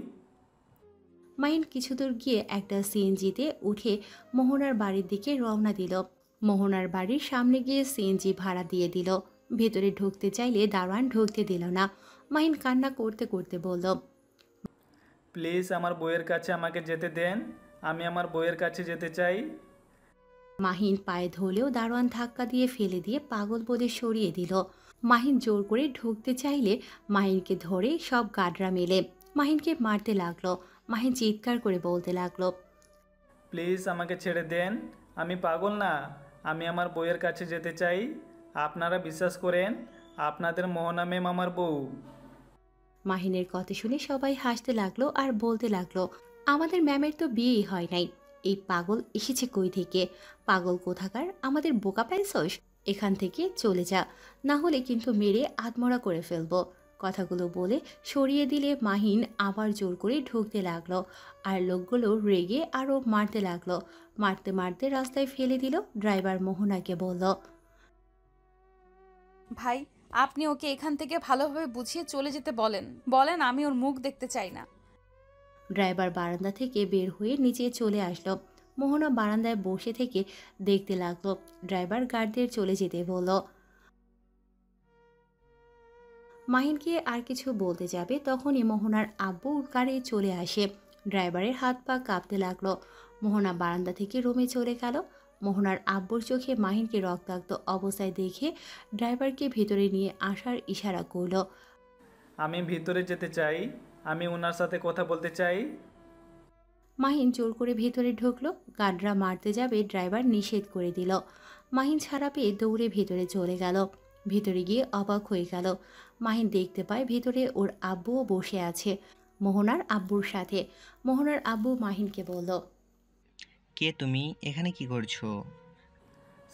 মাহিন কিছু দূর গিয়ে একটা সিএনজিতে উঠে মোহনার বাড়ির দিকে রওনা দিল। মোহনার বাড়ির সামনে গিয়ে সিএনজি ভাড়া দিয়ে দিল। ভেতরে ঢুকতে চাইলে দারোয়ান ঢুকতে দিল না। মাহিন কান্না করতে করতে বলল, প্লিজ আমার বউয়ের কাছে আমাকে যেতে দেন। আমি আমার বউয়ের কাছে যেতে চাই। মাহিন পায়ে ধরলেও দারোয়ান ধাক্কা দিয়ে ফেলে দিয়ে পাগল বলে সরিয়ে দিল। মাহিন জোর করে ঢুকতে চাইলে মাহিনকে ধরে সব গাডরা মেলে মাহিনকে মারতে লাগলো। মাহিন চিৎকার করে বলতে লাগলো, প্লিজ আমাকে ছেড়ে দেন। আমি পাগল না, আমি আমার বউয়ের কাছে যেতে চাই। আপনারা বিশ্বাস করেন, আপনাদের মোহনা ম্যাম আমার বউ। মাহিনের কথা শুনে সবাই হাসতে লাগলো আর বলতে লাগলো, আমাদের ম্যামের তো বিয়েই হয় নাই, এই পাগল এসেছে কই থেকে? পাগল কোথাকার, আমাদের বোকা পাইছস? এখান থেকে চলে যা, না হলে কিন্তু মেরে আধমরা করে ফেলবো। কথাগুলো বলে সরিয়ে দিলে মাহিন আবার জোর করে ঢুকতে লাগলো। আর লোকগুলো রেগে আরও মারতে লাগলো। মারতে মারতে রাস্তায় ফেলে দিল। ড্রাইভার মোহনাকে বলল, ভাই, আপনি ওকে এখান থেকে ভালোভাবে বুঝিয়ে চলে যেতে বলেন। বলেন আমি ওর মুখ দেখতে চাই না। ড্রাইভার বারান্দা থেকে বের হয়ে নিচে চলে আসলো। মোহনা বারান্দায় বসে থেকে দেখতে লাগলো। ড্রাইভার গার্ডদের চলে যেতে বলল। মাহিনকে আর কিছু বলতে যাবে তখনই মোহনার আব্বু গাড়ি চলে আসে। ড্রাইভারের হাত পা কাঁপতে লাগলো। মোহনা বারান্দা থেকে রুমে চলে গেল। মোহনার আব্বুর চোখে মাহিনকে রক্তাক্ত অবস্থায় দেখে ড্রাইভারকে ভিতরে নিয়ে আসার ইশারা করল। আমি ভিতরে যেতে চাই, আমি ওনার সাথে কথা বলতে চাই। মাহিন জোর করে ভেতরে ঢুকলো। গার্ডরা মারতে যাবে, ড্রাইভার নিষেধ করে দিল। মাহিন ছাড়া পেয়ে দৌড়ে ভেতরে চলে গেল। ভেতরে গিয়ে অবাক হয়ে গেল। মাহিন দেখতে পায় ভেতরে ওর আব্বুও বসে আছে। মোহনার আব্বুর সাথে। মোহনার আব্বু মাহিনকে বলল, কে তুমি? এখানে কি করছো?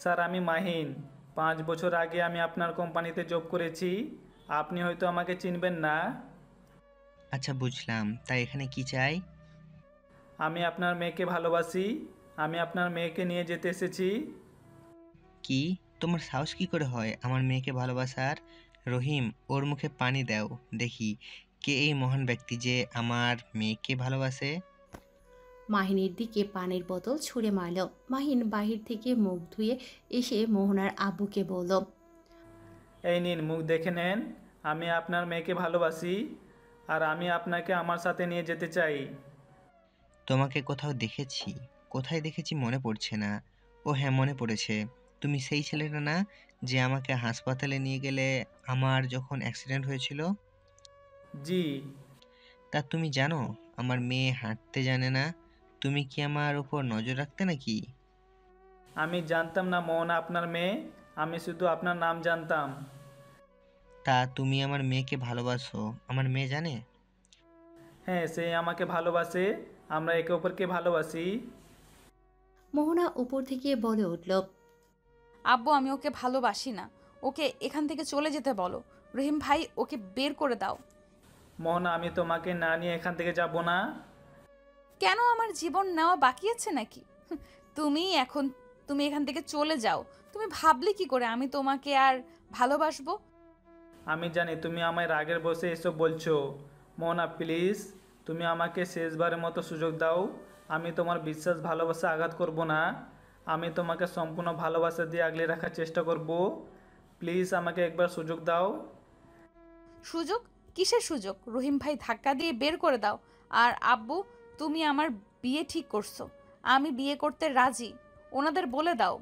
স্যার আমি মাহিন। 5 বছর আগে আমি আপনার কোম্পানিতে জব করেছি। আপনি হয়তো আমাকে চিনবেন না। আচ্ছা বুঝলাম, তাই এখানে কি চাই? আমি আপনার মেয়েকে ভালোবাসি। আমি আপনার মেয়েকে নিয়ে যেতে এসেছি। কি? তোমার সাহস কি করে হয় আমার মেয়েকে ভালোবাসার? রহিম, ওর মুখে পানি দাও, দেখি কে এই মহান ব্যক্তি যে আমার মেয়েকে ভালোবাসে। মাহিনের দিকে পানির বোতল ছুঁড়ে মারল। মাহিন বাহির থেকে মুখ ধুয়ে এসে মোহনার আব্বুকে বলল, এই নিন, মুখ দেখে নেন। আমি আপনার মেয়েকে ভালোবাসি আর আমি আপনাকে আমার সাথে নিয়ে যেতে চাই। তোমাকে কোথাও দেখেছি, কোথায় দেখেছি মনে পড়ছে না। ও হ্যাঁ, মনে পড়েছে। তুমি সেই ছেলেটা না যে আমাকে হাসপাতালে নিয়ে গেলে আমার যখন অ্যাক্সিডেন্ট হয়েছিল? জি। তা তুমি জানো আমার মেয়ে হাঁটতে জানে না? তুমি কি আমার উপর নজর রাখতে নাকি? আমি জানতাম না মোহনা আপনার মেয়ে। আমি শুধু আপনার নাম জানতাম। তা তুমি আমার মেয়েকে ভালোবাসো, আমার মেয়ে জানে? হ্যাঁ, সে আমাকে ভালোবাসে। আমরা একে অপরকে ভালোবাসি। মোহনা উপর থেকে বলে উঠল, আব্বু আমি ওকে ভালোবাসি না। ওকে এখান থেকে চলে যেতে বলো। রহিম ভাই ওকে বের করে দাও। মোহনা, আমি তোমাকে না নিয়ে এখান থেকে যাব না। কেন, আমার জীবন নেওয়া বাকি আছে নাকি? তুমি এখান থেকে চলে যাও। তুমি ভাবলে কি করে আমি তোমাকে আর ভালোবাসবো? আমি জানি তুমি আমায় রাগের বসে এসব বলছো। মোহনা প্লিজ, তুমি আমাকে শেষবারের মতো সুযোগ দাও। আমি তোমার বিশ্বাস ভালোবাসা আঘাত করব না। আমি তোমাকে সম্পূর্ণ ভালোবাসা দিয়ে আগলে রাখার চেষ্টা করব। প্লিজ আমাকে একবার সুযোগ দাও। সুযোগ? কিসের সুযোগ? রহিম ভাই ধাক্কা দিয়ে বের করে দাও। আর আব্বু, তুমি আমার বিয়ে ঠিক করছো। আমি বিয়ে করতে রাজি। ওনাদের বলে দাও।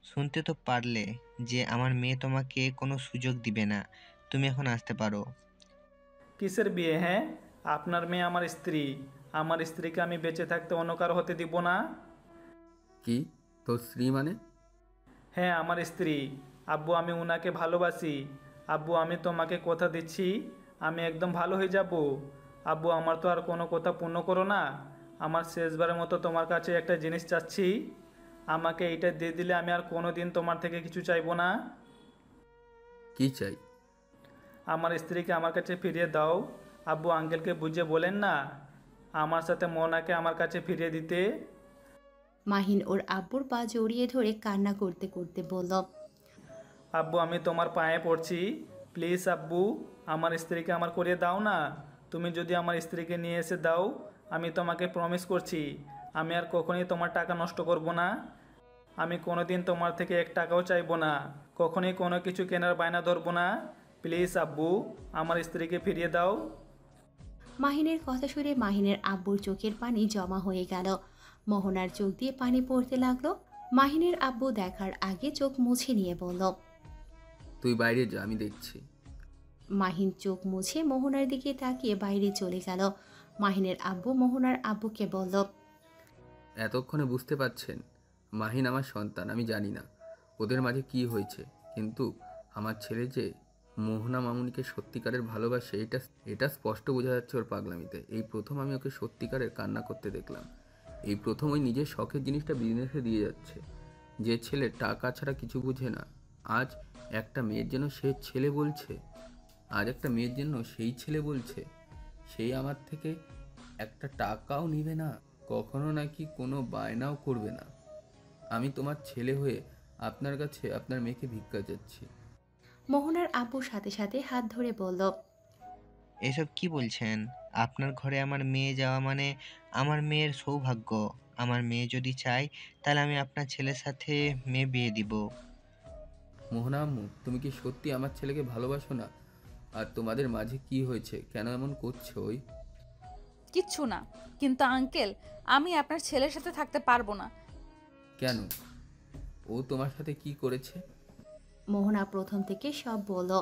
শুনতে তো পারলে যে আমার মেয়ে তোমাকে কোনো সুযোগ দিবে না। তুমি এখন আসতে পারো। কিসের বিয়ে? হ্যাঁ, আপনার মেয়ে আমার স্ত্রী। আমার স্ত্রীকে আমি বেঁচে থাকতে অন্য কারো হতে দিব না। কি তোর স্ত্রী মানে? হ্যাঁ, আমার স্ত্রী। আব্বু, আমি উনাকে ভালোবাসি। আব্বু, আমি তোমাকে কথা দিচ্ছি, আমি একদম ভালো হয়ে যাব। আব্বু, আমার তো আর কোনো কথা পূর্ণ করো না। আমার শেষবারের মতো তোমার কাছে একটা জিনিস চাচ্ছি। আমাকে এইটা দিয়ে দিলে আমি আর কোনো দিন তোমার থেকে কিছু চাইবো না। কি চাই? আমার স্ত্রীকে আমার কাছে ফিরিয়ে দাও। আব্বু, আঙ্কেলকে বুঝিয়ে বলেন না আমার সাথে মোনাকে আমার কাছে ফিরিয়ে দিতে। মাহিন ওর আব্বুর পা জড়িয়ে ধরে কান্না করতে করতে বলল, আব্বু, আমি তোমার পায়ে পড়ছি। প্লিজ আব্বু, আমার স্ত্রীকে আমার করিয়ে দাও না। তুমি যদি আমার স্ত্রীকে নিয়ে এসে দাও, আমি তোমাকে প্রমিস করছি আমি আর কখনোই তোমার টাকা নষ্ট করব না। আমি কোনোদিন তোমার থেকে 1 টাকাও চাইবো না। কখনোই কোনো কিছু কেনার বায়না ধরবো না। প্লিজ আব্বু, আমার স্ত্রীকে ফিরিয়ে দাও। মাহিনের কথা শুনে মাহিনের আব্বুর চোখের পানি জমা হয়ে গেল। মোহনার চোখ দিয়ে পানি পড়তে লাগলো। মাহিনের আব্বু দেখার আগে চোখ মুছে নিয়ে বলল, তুই বাইরে যা, আমি দেখছি। মাহিন চোখ মুছে মোহনার দিকে তাকিয়ে বাইরে চলে গেল। মাহিনের আব্বু মোহনার আব্বুকে বলল, এতক্ষণে বুঝতে পারছেন মাহিন আমার সন্তান। আমি জানি না ওদের মাঝে কি হয়েছে, কিন্তু আমার ছেলে যে মোহনা মামুনিকে সত্যিকারের ভালোবাসে এটা স্পষ্ট বোঝা যাচ্ছে ওর পাগলামিতে। এই প্রথম আমি ওকে সত্যিকারের কান্না করতে দেখলাম। এই প্রথম ওই নিজের শখের জিনিসটা বিজনেসে দিয়ে যাচ্ছে। যে ছেলে টাকা ছাড়া কিছু বুঝে না, আজ একটা মেয়ের জন্য সে ছেলে বলছে, আজ একটা মেয়ের জন্য সেই ছেলে বলছে সেই আমার থেকে একটা টাকাও নিবে না, কখনো নাকি কোনো বায়নাও করবে না। আমি তোমার ছেলে হয়ে আপনার কাছে আপনার মেয়েকে ভিক্ষা চাচ্ছি। মোহনার আব্বুর সাথে সাথে হাত ধরে বলল, এসব কি বলছেন? আপনার ঘরে আমার মেয়ে যাওয়া মানে আমার মেয়ের সৌভাগ্য। আমার মেয়ে যদি চায় তাহলে আমি আপনার ছেলের সাথে মেয়ে বিয়ে দিব। মোহনা আম্মু, তুমি কি সত্যি আমার ছেলেকে ভালোবাসো না? আর তোমাদের মাঝে কি হয়েছে, কেন এমন করছো? ওই কিচ্ছু না। কিন্তু আঙ্কেল, আমি আপনার ছেলের সাথে থাকতে পারবো না। কেন? ও তোমার সাথে কি করেছে? মোহনা প্রথম থেকে সব বলল।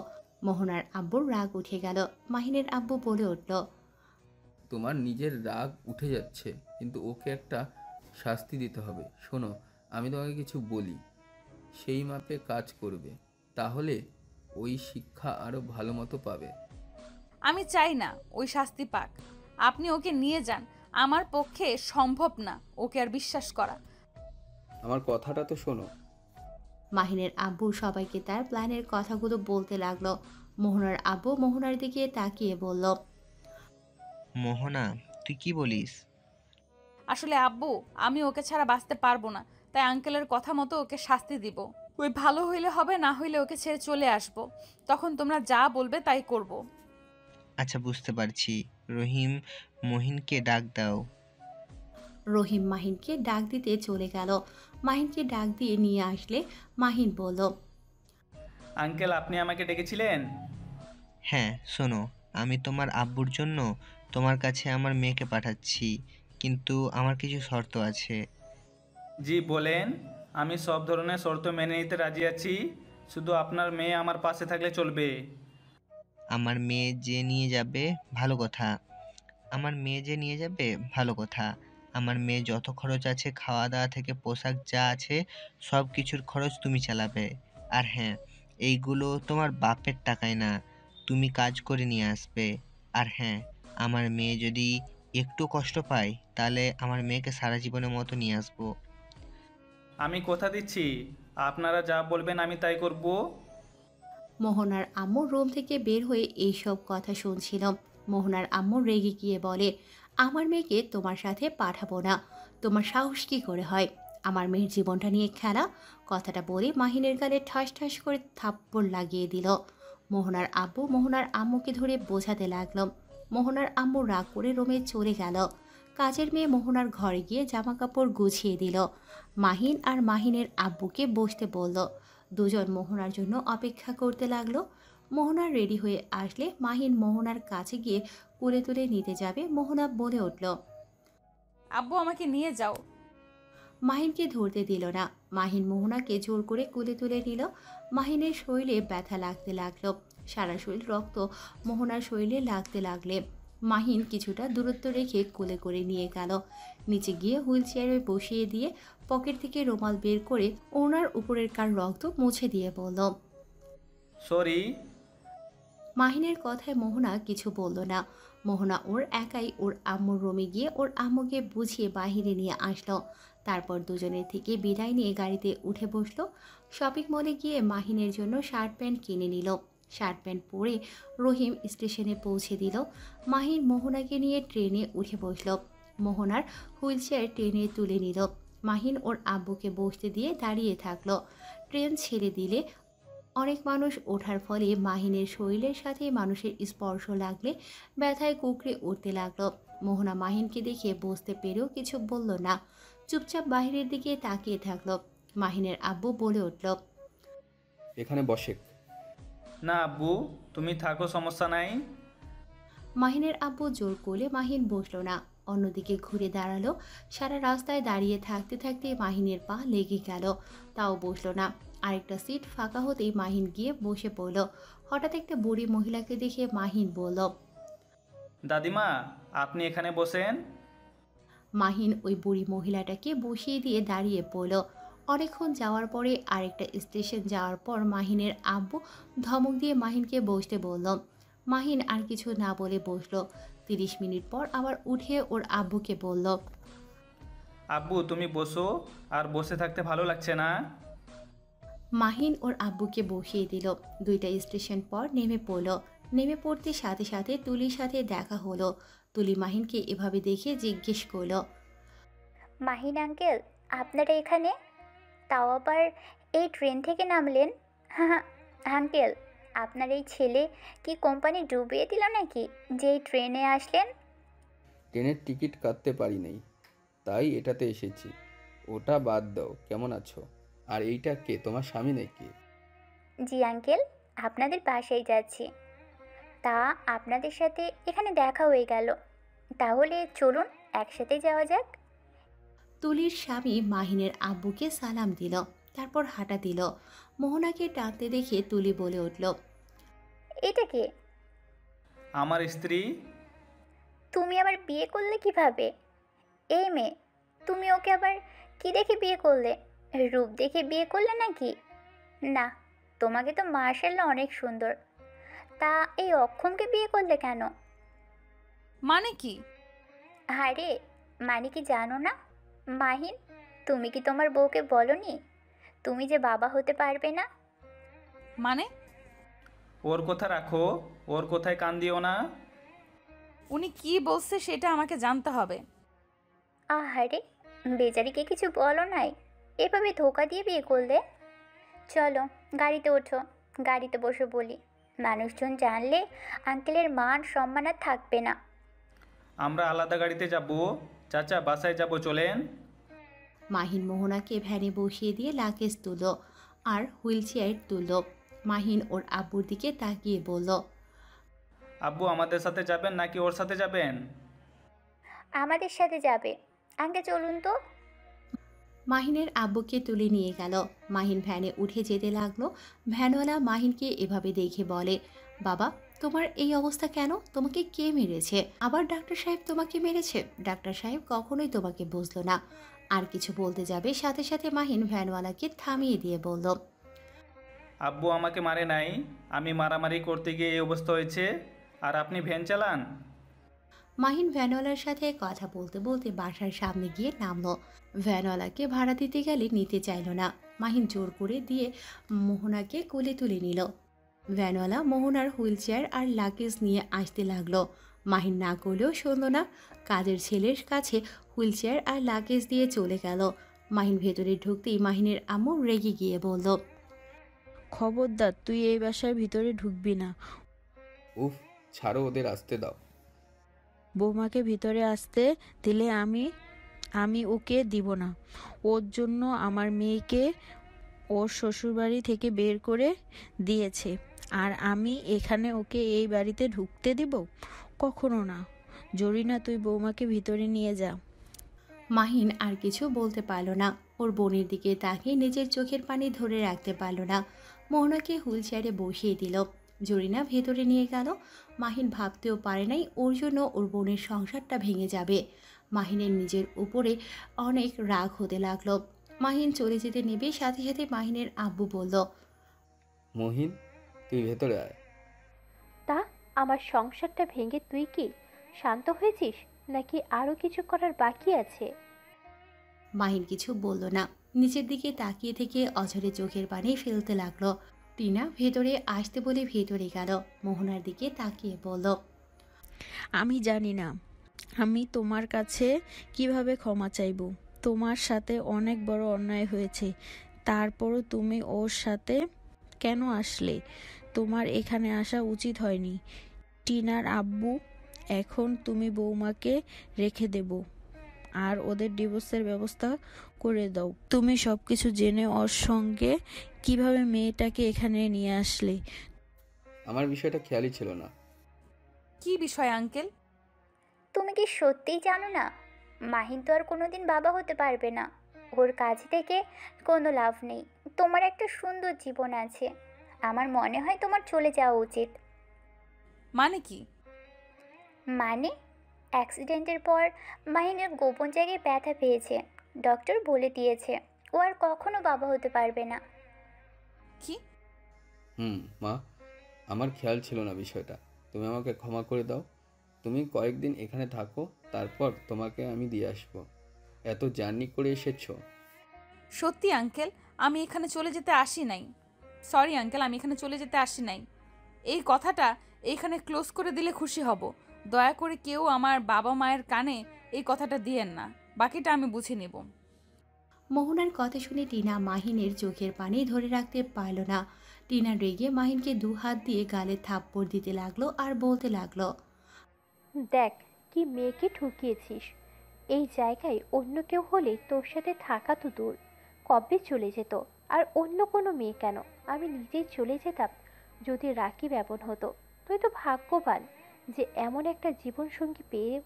মোহনার আব্বুর রাগ উঠে গেল। মাহিনের আব্বু বলে উঠল, তোমার নিজের রাগ উঠে যাচ্ছে, কিন্তু ওকে একটা শাস্তি দিতে হবে। শোনো, আমি তোমাকে কিছু বলি, সেই মাপে কাজ করবে, তাহলে ওই শিক্ষা আরো ভালো মতো পাবে। আমি চাই না ওই শাস্তি পাক। আপনি ওকে নিয়ে যান, আমার পক্ষে সম্ভব না ওকে আর বিশ্বাস করা। আমার কথাটা তো শোনো। মাহিনের আব্বু সবাইকে তার প্ল্যানের কথাগুলো বলতে লাগলো। মোহনার আব্বু মোহনার দিকে তাকিয়ে বলল, মোহনা, তুই কি বলিস? আসলে আব্বু, আমি ওকে ছাড়া বাঁচতে পারবো না, তাই আঙ্কেলের কথা মতো ওকে শাস্তি দিব। ওই ভালো হইলে হবে, না হইলে ওকে ছেড়ে চলে আসবো। তখন তোমরা যা বলবে তাই করব। আচ্ছা, বুঝতে পারছি। রহিম, মহিনকে ডাক দাও। রহিম মাহিনকে ডাক দিতে চলে গেল। মাহিনকে ডাক দিয়ে নিয়ে আসলে মাহিন বলল, আঙ্কেল, আপনি আমাকে ডেকেছিলেন? হ্যাঁ, শোনো, আমি তোমার আব্বুর জন্য তোমার কাছে আমার মেয়েকে পাঠাচ্ছি, কিন্তু আমার কিছু শর্ত আছে। জি বলেন। আমি সব ধরনের শর্ত মেনে নিতে রাজি আছি, শুধু আপনার মেয়ে আমার পাশে থাকলে চলবে। আমার মেয়ে যে নিয়ে যাবে ভালো কথা। আমার মেয়ে যে নিয়ে যাবে ভালো কথা। আমার মেয়ে যত খরচ আছে, খাওয়া দাওয়া থেকে পোশাক যা আছে, সব কিছুর খরচ তুমি চালাবে। আর হ্যাঁ, এইগুলো তোমার বাপের টাকায় না, তুমি কাজ করে নিয়ে আসবে। আর হ্যাঁ, আমার মেয়ে যদি একটু কষ্ট পায়, তাহলে আমার মেয়েকে সারা জীবনের মতো নিয়ে আসবো। আমি কথা দিচ্ছি, আপনারা যা বলবেন আমি তাই করব। মোহনার আম্মু রুম থেকে বের হয়ে এইসব কথা শুনছিল। মোহনার আম্মু রেগে গিয়ে বলে, আমার মেয়েকে তোমার সাথে পাঠাবো না। তোমার সাহস কি করে হয় আমার মেয়ের জীবনটা নিয়ে খেলা? কথাটা বলে মাহিনের গালে ঠাস ঠাস করে থাপ্পড় লাগিয়ে দিল। মোহনার আব্বু মোহনার আম্মুকে ধরে বোঝাতে লাগলো। মোহনার আম্মু রাগ করে রুমে চলে গেল। কাজের মেয়ে মোহনার ঘরে গিয়ে জামা কাপড় গুছিয়ে দিল। মাহিন আর মাহিনের আব্বুকে বসতে বলল। দুজন মোহনার জন্য অপেক্ষা করতে লাগলো। মোহনা রেডি হয়ে আসলে মাহিন মোহনার কাছে গিয়ে কোলে তুলে নিতে যাবে। মোহনা বলে উঠল, আব্বু, আমাকে নিয়ে যাও। মাহিনকে ধরতে দিল না। মাহিন মোহনাকে জোর করে কোলে তুলে নিল। মাহিনের শরীরে ব্যথা লাগতে লাগলো। সারা শরীর রক্ত মোহনার শরীরে লাগতে লাগলে মাহিন কিছুটা দূরত্ব রেখে কোলে করে নিয়ে গেল। নিচে গিয়ে হুইল চেয়ারে বসিয়ে দিয়ে পকেট থেকে রুমাল বের করে ওনার উপরের কার রক্ত মুছে দিয়ে বলল। সরি। মাহিনের কথায় মোহনা কিছু বলল না। মোহনা ওর একাই ওর আম্মুর রুমে গিয়ে ওর আম্মুকে বুঝিয়ে বাহিরে নিয়ে আসলো। তারপর দুজনের থেকে বিদায় নিয়ে গাড়িতে উঠে বসলো। শপিং মলে গিয়ে মাহিনের জন্য শার্ট প্যান্ট কিনে নিল। শার্ট প্যান্ট পরে রহিম স্টেশনে পৌঁছে দিল। মাহিন মোহনাকে নিয়ে ট্রেনে উঠে বসল। মোহনার হুইল চেয়ার ট্রেনে তুলে নিল। মাহিন ওর আব্বুকে বসতে দিয়ে দাঁড়িয়ে থাকলো। ট্রেন ছেড়ে দিলে অনেক মানুষ ওঠার ফলে মাহিনের শরীরের সাথে মানুষের স্পর্শ লাগলে ব্যথায় কুকড়ে উঠতে লাগলো। মোহনা মাহিনকে দেখে বুঝতে পেরেও কিছু বলল না, চুপচাপ বাইরের দিকে তাকিয়ে থাকলো। মাহিনের আব্বু বলে উঠল, এখানে বসে। না আব্বু, তুমি থাকো, সমস্যা নাই। মাহিনের আব্বু জোর করলে মাহিন বসলো না, অন্যদিকে ঘুরে দাঁড়ালো। সারা রাস্তায় দাঁড়িয়ে থাকতে থাকতে মাহিনের পা লেগে গেল, তাও বসলো না। আরেকটা সিট ফাঁকা হতেই মাহিন গিয়ে বসে পড়ল। হঠাৎ একটা বুড়ি মহিলাকে দেখে মাহিন বলল, দাদিমা, আপনি এখানে বসেন। মাহিন ওই বুড়ি মহিলাটাকে বসিয়ে দিয়ে দাঁড়িয়ে পড়ল। অনেকক্ষণ যাওয়ার পরে আরেকটা স্টেশন যাওয়ার পর মাহিনের আব্বু ধমক দিয়ে মাহিনকে বসতে বলল। মাহিন আর কিছু না বলে বসলো। 30 মিনিট পর আবার উঠে ওর আব্বুকে বলল, আব্বু, তুমি বসো। আর বসে থাকতে ভালো লাগছে না? মাহিন ওর আব্বুকে বসিয়ে দিল। 2টা স্টেশন পর নেমে পড়ল। নেমে পড়তে সাথে সাথে তুলির সাথে দেখা হলো। তুলি মাহিনকে এভাবে দেখে জিজ্ঞেস করলো, মাহিন আঙ্কেল, আপনারা এখানে? তাও আবার এই ট্রেন থেকে নামলেন? হ্যাঁ আঙ্কেল, আপনার এই ছেলে কি কোম্পানি ডুবিয়ে দিল নাকি যে এই ট্রেনে আসলেন? ট্রেনের টিকিট কাটতে পারি নাই, তাই এটাতে এসেছি। ওটা বাদ দাও, কেমন আছো? আর এইটা কে, তোমার স্বামী নাকি? জি আঙ্কেল, আপনাদের বাসায় যাচ্ছি। তা আপনাদের সাথে এখানে দেখা হয়ে গেল, তাহলে চলুন একসাথে যাওয়া যাক। তুলির স্বামী মাহিনের আব্বুকে সালাম দিল, তারপর হাঁটা দিল। মোহনাকে টানতে দেখে তুলি বলে উঠল, এটা কে? আমার স্ত্রী। তুমি আবার বিয়ে করলে কিভাবে? এই মেয়ে, তুমি ওকে আবার কি দেখে বিয়ে করলে? রূপ দেখে বিয়ে করলে নাকি? না, তোমাকে তো মাশাআল্লাহ অনেক সুন্দর। তা এই অক্ষমকে বিয়ে করলে কেন? মানে কি? আরে মানে কি জানো না? মাহিন, তুমি কি তোমার বউকে বলনি তুমি যে বাবা হতে পারবে না? মানে? ওর কথা রাখো, ওর কথায় কান দিও না। উনি কি বলছে সেটা আমাকে জানতে হবে। আহারে, বেচারিকে কিছু বলো নাই, এভাবে ধোকা দিয়ে বিয়ে করলে? চলো গাড়িতে ওঠো, গাড়িতে বসে বলি। মানুষজন জানলে আঙ্কেলের মান সম্মান আর থাকবে না। আমরা আলাদা গাড়িতে যাব। চাচা বাসায় যাব, চলেন। মাহিন মোহনাকে ভ্যানে বসিয়ে দিয়ে লাগেজ তুলল আর হুইল চেয়ার তুলল। মাহিন ওর আব্বুর দিকে তাকিয়ে বলল, আব্বু আমাদের সাথে যাবেন নাকি ওর সাথে যাবেন? আমাদের সাথে যাবে। আঙ্কে চলুন তো। মাহিনের আব্বুকে তুলে নিয়ে গেল। মাহিন ভ্যানে উঠে যেতে লাগলো। ভ্যানওয়ালা মাহিনকে এভাবে দেখে বলে, বাবা তোমার এই অবস্থা কেন? তোমাকে কে মেরেছে? আবার ডাক্তার সাহেব তোমাকে মেরেছে? ডাক্তার সাহেব কখনোই তোমাকে বুঝলো না। আর কিছু বলতে যাবে, সাথে সাথে মাহিন ভ্যানওয়ালাকে থামিয়ে দিয়ে বলল, আব্বু আমাকে মারে নাই, আমি মারামারি করতে গিয়ে এই অবস্থা হয়েছে। আর আপনি ভ্যান চালান? মাহিন ভ্যানওয়ালার সাথে কথা বলতে বলতে বাসার সামনে গিয়ে নামলো। ভ্যানওয়ালাকে ভাড়া দিতে গেলে নিতে চাইল না। মাহিন জোর করে দিয়ে মোহনাকে কোলে তুলে নিল। ভ্যানওয়ালা মোহনার হুইল চেয়ার আর লাগেজ নিয়ে আসতে লাগলো। মাহিন না করলেও শুনল না। কাজের ছেলের কাছে হুইল চেয়ার আর লাগেজ দিয়ে চলে গেল। মাহিন ভেতরে ঢুকতেই মাহিনের আম্মু রেগে গিয়ে বলল, খবরদার, তুই এই বাসার ভিতরে ঢুকবি না। উফ, ছাড়ো, ওদের আসতে দাও। বৌমাকে ভিতরে আসতে দিলে আমি ওকে দিব না। ওর জন্য আমার মেয়েকে ওর শ্বশুরবাড়ি থেকে বের করে দিয়েছে, আর আমি এখানে ওকে এই বাড়িতে ঢুকতে দিব? কখনো না। জরিনা, তুই বৌমাকে ভিতরে নিয়ে যা। মাহিন আর কিছু বলতে পারল না। ওর বোনের দিকে তাকিয়ে নিজের চোখের পানি ধরে রাখতে পারল না। মোহনাকে হুইল চেয়ারে বসিয়ে দিল। জরিনা ভেতরে নিয়ে গেল। মাহিন ভাবতেও পারে নাই ওর জন্য ওর বোনের সংসারটা ভেঙে যাবে। মাহিনের নিজের উপরে অনেক রাগ হতে লাগলো। মাহিন চলে যেতে নেবে, সাথে সাথে মাহিনের আব্বু বলল, মহিন, তুই ভেতরে আয়। তা আমার সংসারটা ভেঙে তুই কি শান্ত হয়েছিস, নাকি আরও কিছু করার বাকি আছে? মাহিন কিছু বলল না। নিচের দিকে তাকিয়ে থেকে অঝরে চোখের পানি ফেলতে লাগলো। টিনা ভেতরে আসতে বলে ভেতরে গেল। মোহনার দিকে তাকিয়ে বলল, আমি জানি না আমি তোমার কাছে কিভাবে ক্ষমা চাইব। তোমার সাথে অনেক বড় অন্যায় হয়েছে, তারপরও তুমি ওর সাথে কেন আসলে? তোমার এখানে আসা উচিত হয়নি। টিনার আব্বু, এখন তুমি বৌমাকে রেখে দেব আর ওদের ডিভোর্সের ব্যবস্থা করে দাও। তুমি সবকিছু জেনে ওর সঙ্গে কিভাবে মেয়েটাকে এখানে নিয়ে আসলে? আমার বিষয়টা খেয়ালই ছিল না। কি বিষয় আঙ্কেল? তুমি কি সত্যিই জানো না? মাহিন তো আর কোনোদিন বাবা হতে পারবে না। ওর কাছ থেকে কোনো লাভ নেই। তোমার একটা সুন্দর জীবন আছে। আমার মনে হয় তোমার চলে যাওয়া উচিত। মানে কি? মানে, অ্যাক্সিডেন্টের পর মাহিনের গোপন জায়গায় ব্যথা পেয়েছে। ডক্টর বলে দিয়েছে ও আর কখনো বাবা হতে পারবে না। কি? মা, আমার খেয়াল ছিল না বিষয়টা। তুমি আমাকে ক্ষমা করে দাও। তুমি কয়েকদিন এখানে থাকো, তারপর তোমাকে আমি দিয়ে আসবো। এত জার্নি করে এসেছো। সত্যি আঙ্কেল, আমি এখানে চলে যেতে আসি নাই। সরি আঙ্কেল, আমি এখানে চলে যেতে আসি নাই। এই কথাটা এইখানে ক্লোজ করে দিলে খুশি হব। দয়া করে কেউ আমার বাবা মায়ের কানে এই কথাটা দিয়েন না। বাকিটা আমি বুঝে নেব। মোহনার কথা শুনে টিনা মাহিনের চোখের পানি ধরে রাখতে পারল না। টিনা রেগে মাহিনকে দু হাত দিয়ে গালে থাপ্পড় দিতে লাগলো আর বলতে লাগলো, দেখ কি মেয়েকে ঠকিয়েছিস। এই জায়গায় অন্য কেউ হলে তোর সাথে থাকা তো দূর, কবে চলে যেত। আর অন্য কোনো মেয়ে কেন, আমি নিজেই চলে যেতাম যদি রাকিব এমন হতো। তুই তো ভাগ্যবান যে এমন একটা জীবনসঙ্গী পেয়ে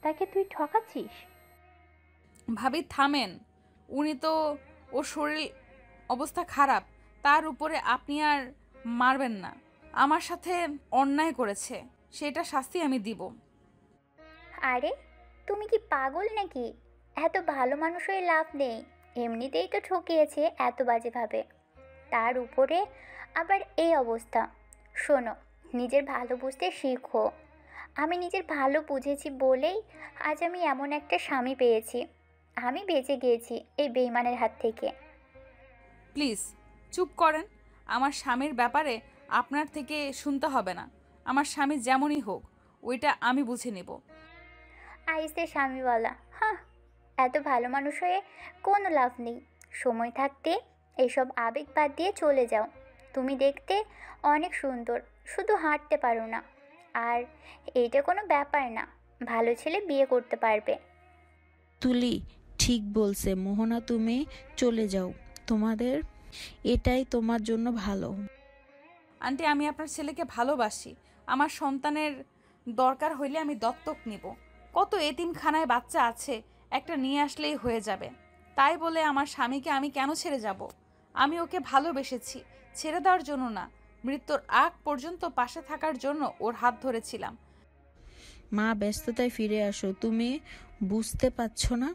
তাকে তুই ঠকাচ্ছিস। ভাবি থামেন। উনি তো, ওর শরীর অবস্থা খারাপ, তার উপরে আপনি আর মারবেন না। আমার সাথে অন্যায় করেছে, সেটা শাস্তি আমি দিব। আরে তুমি কি পাগল নাকি? এত ভালো মানুষ হয়ে লাভ নেই। এমনিতেই তো ঠকিয়েছে এত বাজেভাবে, তার উপরে আবার এই অবস্থা। শোনো, নিজের ভালো বুঝতে শিখো। আমি নিজের ভালো বুঝেছি বলেই আজ আমি এমন একটা স্বামী পেয়েছি। আমি বেঁচে গিয়েছি এই বেইমানের হাত থেকে। প্লিজ চুপ করেন। আমার স্বামীর ব্যাপারে আপনার থেকে শুনতে হবে না। আমার স্বামী যেমনই হোক, ওইটা আমি বুঝে নেব। আইসে স্বামীওয়ালা, হ্যাঁ। এত ভালো মানুষ হয়ে কোনো লাভ নেই। সময় থাকতে এইসব আবেগ বাদ দিয়ে চলে যাও। তুমি দেখতে অনেক সুন্দর, শুধু হাঁটতে পারো না। আর এইটা কোনো ব্যাপার না, ভালো ছেলে বিয়ে করতে পারবে। তুলি ঠিক বলছে মোহনা, তুমি চলে যাও, তোমাদের এটাই তোমার জন্য ভালো। আন্টি, আমি আপনার ছেলেকে ভালোবাসি। আমার সন্তানের দরকার হইলে আমি দত্তক নিব। কত এতিমখানায় বাচ্চা আছে, একটা নিয়ে আসলেই হয়ে যাবে। তাই বলে আমার স্বামীকে আমি কেন ছেড়ে যাব? আমি ওকে ভালোবেসেছি, ছেড়ে দেওয়ার জন্য না, মৃত্যুর আগ পর্যন্ত পাশে থাকার জন্য ওর হাত ধরেছিলাম। মা, ব্যস্ততায় ফিরে আসো, তুমি বুঝতে পারছো না?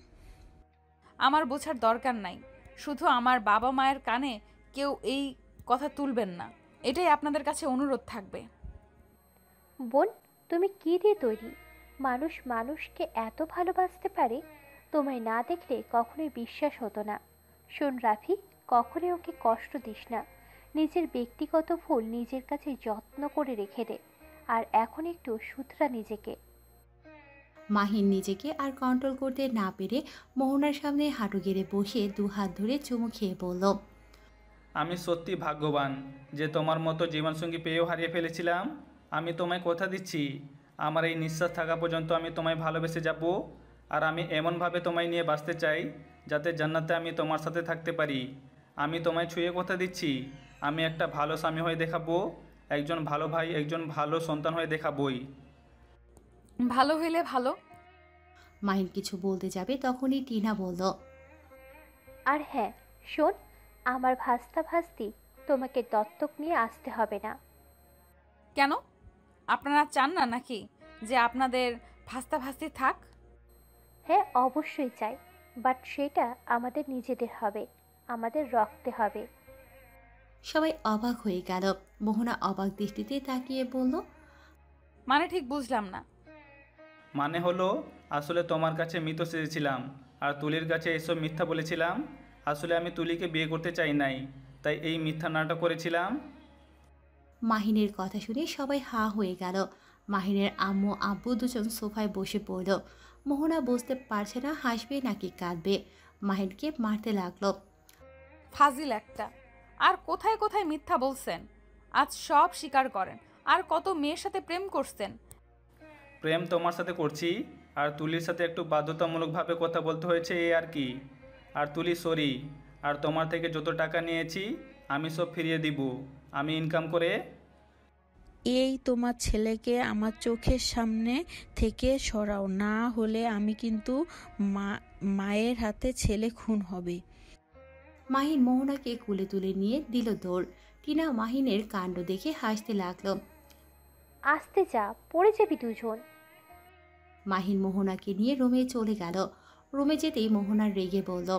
আমার বোঝার দরকার নাই। শুধু আমার বাবা মায়ের কানে কেউ এই কথা তুলবেন না, এটাই আপনাদের কাছে অনুরোধ থাকবে। বোন, তুমি কি দিয়ে তৈরি? মানুষ মানুষকে এত ভালোবাসতে পারে? তোমায় না দেখলে কখনোই বিশ্বাস হতো না। শোন রাফি, কখনোই ওকে কষ্ট দিস না। নিজের ব্যক্তিগত ভুল নিজের কাছে যত্ন করে রেখে দে। আর এখন একটু শুধরা নিজেকে। মাহিন নিজেকে আর কন্ট্রোল করতে না পেরে মোহনার সামনে হাঁটু গেড়ে বসে দুহাত ধরে চুমু খেয়ে বলল, আমি সত্যি ভাগ্যবান যে তোমার মতো জীবনসঙ্গী পেয়েও হারিয়ে ফেলেছিলাম। আমি তোমায় কথা দিচ্ছি, আমার এই নিঃশ্বাস থাকা পর্যন্ত আমি তোমায় ভালোবেসে যাব। আর আমি এমনভাবে তোমায় নিয়ে বাঁচতে চাই যাতে জান্নাতে আমি তোমার সাথে থাকতে পারি। আমি তোমায় ছুঁয়ে কথা দিচ্ছি, আমি একটা ভালো স্বামী হয়ে দেখাবো, একজন ভালো ভাই, একজন ভালো সন্তান হয়ে দেখাবই। ভালো হইলে ভালো। মাহিন কিছু বলতে যাবে তখনই টিনা বলল, আর হ্যাঁ শোন, আমার ভাস্তা ভাস্তি তোমাকে দত্তক নিয়ে আসতে হবে না। কেন? আপনারা চান না নাকি যে আপনাদের ভাস্তা ভাস্তি থাক? হ্যাঁ অবশ্যই চাই, বাট সেটা আমাদের নিজেদের হবে, আমাদের রক্তে হবে। সবাই অবাক হয়ে গেল। মোহনা অবাক দৃষ্টিতে তাকিয়ে বলল, মানে ঠিক বুঝলাম না। মানে হলো, আসলে তোমার কাছে মৃত সেজেছিলাম আর তুলির কাছে এসব মিথ্যা বলেছিলাম। আসলে আমি তুলিকে বিয়ে করতে চাই নাই, তাই এই মিথ্যা নাটক করেছিলাম। মাহিনের কথা শুনে সবাই হা হয়ে গেল। মাহিনের আম্মু আব্বু দুজন সোফায় বসে পড়ল। মোহনা বুঝতে পারছে না হাসবে নাকি কাঁদবে। মাহিনকে মারতে লাগলো। ফাজিল একটা। আর কোথায় কোথায় মিথ্যা বলছেন? আজ সব স্বীকার করেন। আর কত মেয়ের সাথে প্রেম করছেন? প্রেম তোমার সাথে করছি, আর তুলির সাথে একটু বাধ্যতামূলকভাবে কথা বলতে হয়েছে, এই আর কি। আর তুলি সরি। আর তোমার থেকে যত টাকা নিয়েছি আমি সব ফিরিয়ে দিব, আমি ইনকাম করে। এই তোমার ছেলেকে আমার চোখের সামনে থেকে সরাও, না হলে আমি কিন্তু মায়ের হাতে ছেলে খুন হবে। মাহিন মোহনাকে কুলে তুলে নিয়ে দিল দৌড়। টিনা মাহিনের কাণ্ড দেখে হাসতে লাগলো। আসতে যা, পড়ে যাবি দুজন। মাহিন মোহনাকে নিয়ে রুমে চলে গেল। রুমে যেতেই মোহনা রেগে বলল,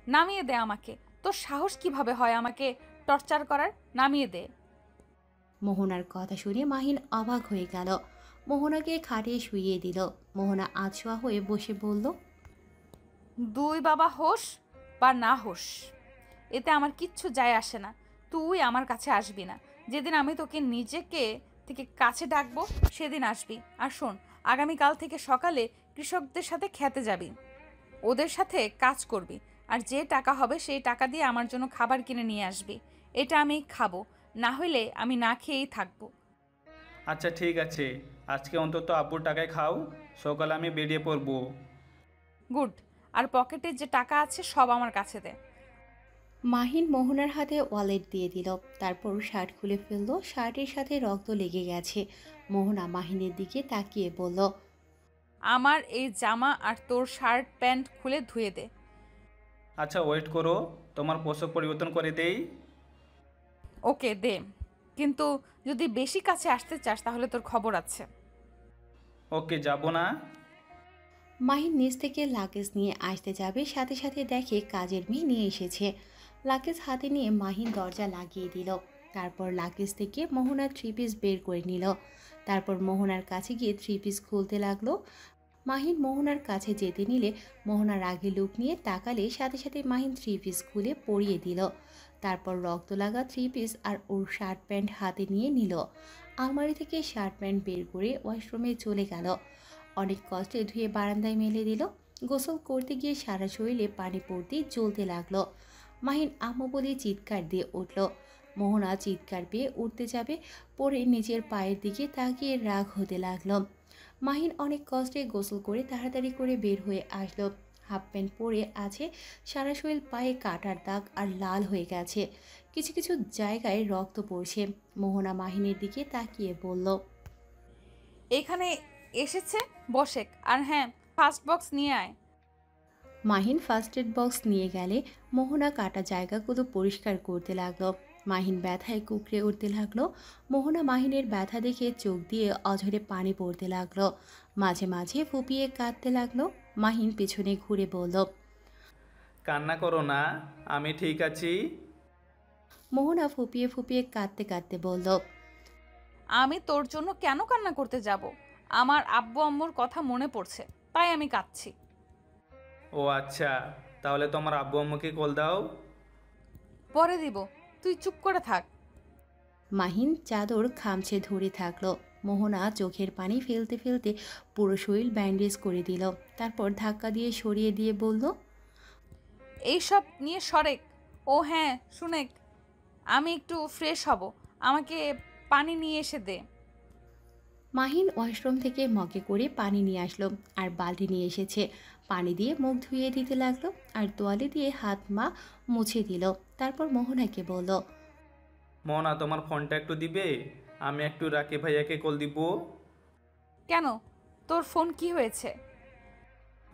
নামিয়ে দে আমাকে। তোর সাহস কিভাবে হয় আমাকে টর্চার করার? নামিয়ে দে। মোহনার কথা শুনে মাহিন অবাক হয়ে গেল। মোহনাকে খাটিয়ে শুইয়ে দিল। মোহনা আছোয়া হয়ে বসে বলল, দুই বাবা হোস বা না হোস, এতে আমার কিচ্ছু যায় আসে না। তুই আমার কাছে আসবি না। যেদিন আমি তোকে নিজেকে থেকে কাছে ডাকবো সেদিন আসবি। আর শোন, আগামীকাল থেকে সকালে কৃষকদের সাথে খেতে যাবি, ওদের সাথে কাজ করবি। আর যে টাকা হবে সেই টাকা দিয়ে আমার জন্য খাবার কিনে নিয়ে আসবি। এটা আমি খাবো, না হলে আমি না খেয়েই থাকবো। আচ্ছা ঠিক আছে, আজকে অন্তত আব্বুর টাকায় খাও, সকালে আমি বেরিয়ে পড়বো। গুড। আর পকেটে যে টাকা আছে সব আমার কাছে দে। মাহিন মোহনার হাতে ওয়ালেট দিয়ে দিল। তারপর শার্ট খুলে ফেললো। শার্টের সাথে রক্ত লেগে গেছে। মোহনা মাহিনের দিকে তাকিয়ে বলল, আমার এই জামা আর তোর শার্ট প্যান্ট খুলে ধুয়ে দে। আচ্ছা ওয়েট করো, তোমার পোশাক পরিবর্তন করে দেই। ওকে দে, কিন্তু যদি বেশি কাছে আসতে চাস তাহলে তোর খবর আছে। ওকে, যাব না। মাহিন নিচ থেকে লাগেজ নিয়ে আসতে যাবে, সাথে সাথে দেখে কাজের মেয়ে নিয়ে এসেছে। লাগেজ হাতে নিয়ে মাহিন দরজা লাগিয়ে দিল। তারপর লাগেজ থেকে মোহনার 3 পিস বের করে নিল। তারপর মোহনার কাছে গিয়ে 3 পিস খুলতে লাগলো। মাহিন মোহনার কাছে যেতে নিলে মোহনার আগে লুক নিয়ে তাকালে সাথে সাথে মাহিন 3 পিস খুলে পরিয়ে দিল। তারপর রক্ত লাগা 3 পিস আর ওর শার্ট প্যান্ট হাতে নিয়ে নিল। আলমারি থেকে শার্ট প্যান্ট বের করে ওয়াশরুমে চলে গেল। অনেক কষ্টে ধুয়ে বারান্দায় মেলে দিল। গোসল করতে গিয়ে সারা শরীরে পানি পড়তেই জ্বলতে লাগলো। মাহিন আম্মু বলে চিৎকার দিয়ে উঠল। মোহনা চিৎকার পেয়ে উঠতে যাবে, পরে নিজের পায়ের দিকে তাকিয়ে রাগ হতে লাগলো। মাহিন অনেক কষ্টে গোসল করে তাড়াতাড়ি করে বের হয়ে আসলো। হাফ প্যান্ট পরে আছে, সারা শরীর পায়ে কাটার দাগ আর লাল হয়ে গেছে, কিছু কিছু জায়গায় রক্ত পড়ছে। মোহনা মাহিনের দিকে তাকিয়ে বলল, এখানে এসেছে বসেক, আর হ্যাঁ ফার্স্ট বক্স নিয়ে আয়। মাহিন ফার্স্ট এড বক্স নিয়ে গেলে মোহনা কাটা জায়গাগুলো পরিষ্কার করতে লাগলো। মাহিন ব্যথায় কুকড়ে উঠতে লাগলো। মোহনা মাহিনের ব্যথা দেখে চোখ দিয়ে অঝরে পানি পড়তে লাগলো। মাঝে মাঝে ফুপিয়ে কাঁদতে লাগলো। মাহিন পেছনে ঘুরে বলল, কান্না করো না, আমি ঠিক আছি। মোহনা ফুপিয়ে ফুপিয়ে কাঁদতে কাঁদতে বলল, আমি তোর জন্য কেন কান্না করতে যাব? আমার আব্বু আম্মুর কথা মনে পড়ছে, তাই আমি কাঁদছি। ও আচ্ছা, তাহলে তোমার আব্বু আম্মুকে কল দাও। পরে দিব, তুই চুপ করে থাক। মাহিন চাদর খামছে ধরে থাকলো। মোহনা চোখের পানি ফেলতে ফেলতে পুরো শরীর ব্যান্ডেজ করে দিল। তারপর ধাক্কা দিয়ে সরিয়ে দিয়ে বলল, এইসব নিয়ে সরেক। ও হ্যাঁ শুনেক, আমি একটু ফ্রেশ হব, আমাকে পানি নিয়ে এসে দে। মাহিন ওয়াশরুম থেকে মগে করে পানি নিয়ে আসলো আর বালতি নিয়ে এসেছে। পানি দিয়ে মুখ ধুয়ে দিতে লাগলো আর তোয়ালে দিয়ে হাত মা মুছে দিল। তারপর মোহনাকে বলল, মোহনা, তোমার ফোনটা একটু দিবে? আমি একটু রাকিব ভাইয়াকে কল দিব। কেন, তোর ফোন কি হয়েছে?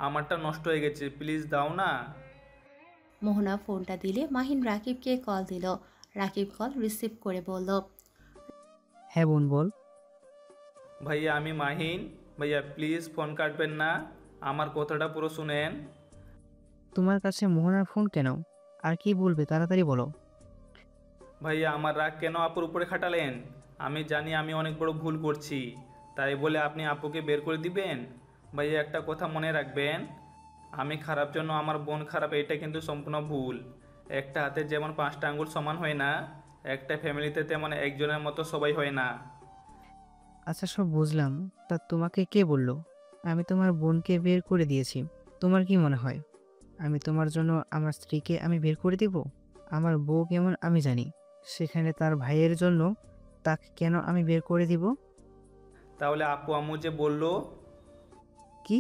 আমারটা নষ্ট হয়ে গেছে, প্লিজ দাও না। মোহনা ফোনটা দিলে মাহিন রাকিবকে কল দিল। রাকিব কল রিসিভ করে বলল, হ্যাঁ বোন বল। ভাইয়া আমি মাহিন। ভাইয়া প্লিজ ফোন কাটবেন না, আমার কথাটা পুরো শুনেন। তোমার কাছে মোহনার ফোন কেন? আর কি বলবে তাড়াতাড়ি বলো। ভাইয়া আমার রাগ কেন আপুর উপরে খাটালেন? আমি জানি আমি অনেক বড় ভুল করছি, তাই বলে আপনি আপুকে বের করে দিবেন? ভাইয়া একটা কথা মনে রাখবেন, আমি খারাপ জন্য আমার বোন খারাপ, এটা কিন্তু সম্পূর্ণ ভুল। একটা হাতে যেমন 5টা আঙ্গুল সমান হয় না, একটা ফ্যামিলিতে তেমন একজনের মতো সবাই হয় না। আচ্ছা সব বুঝলাম, তা তোমাকে কে বলল আমি তোমার বোনকে বের করে দিয়েছি? তোমার কি মনে হয় আমি তোমার জন্য আমার স্ত্রীকে আমি বের করে দিব? আমার বউ কেমন আমি জানি, সেখানে তার ভাইয়ের জন্য তাকে কেন আমি বের করে দিব? তাহলে আপু আম্মু যে বললো? কি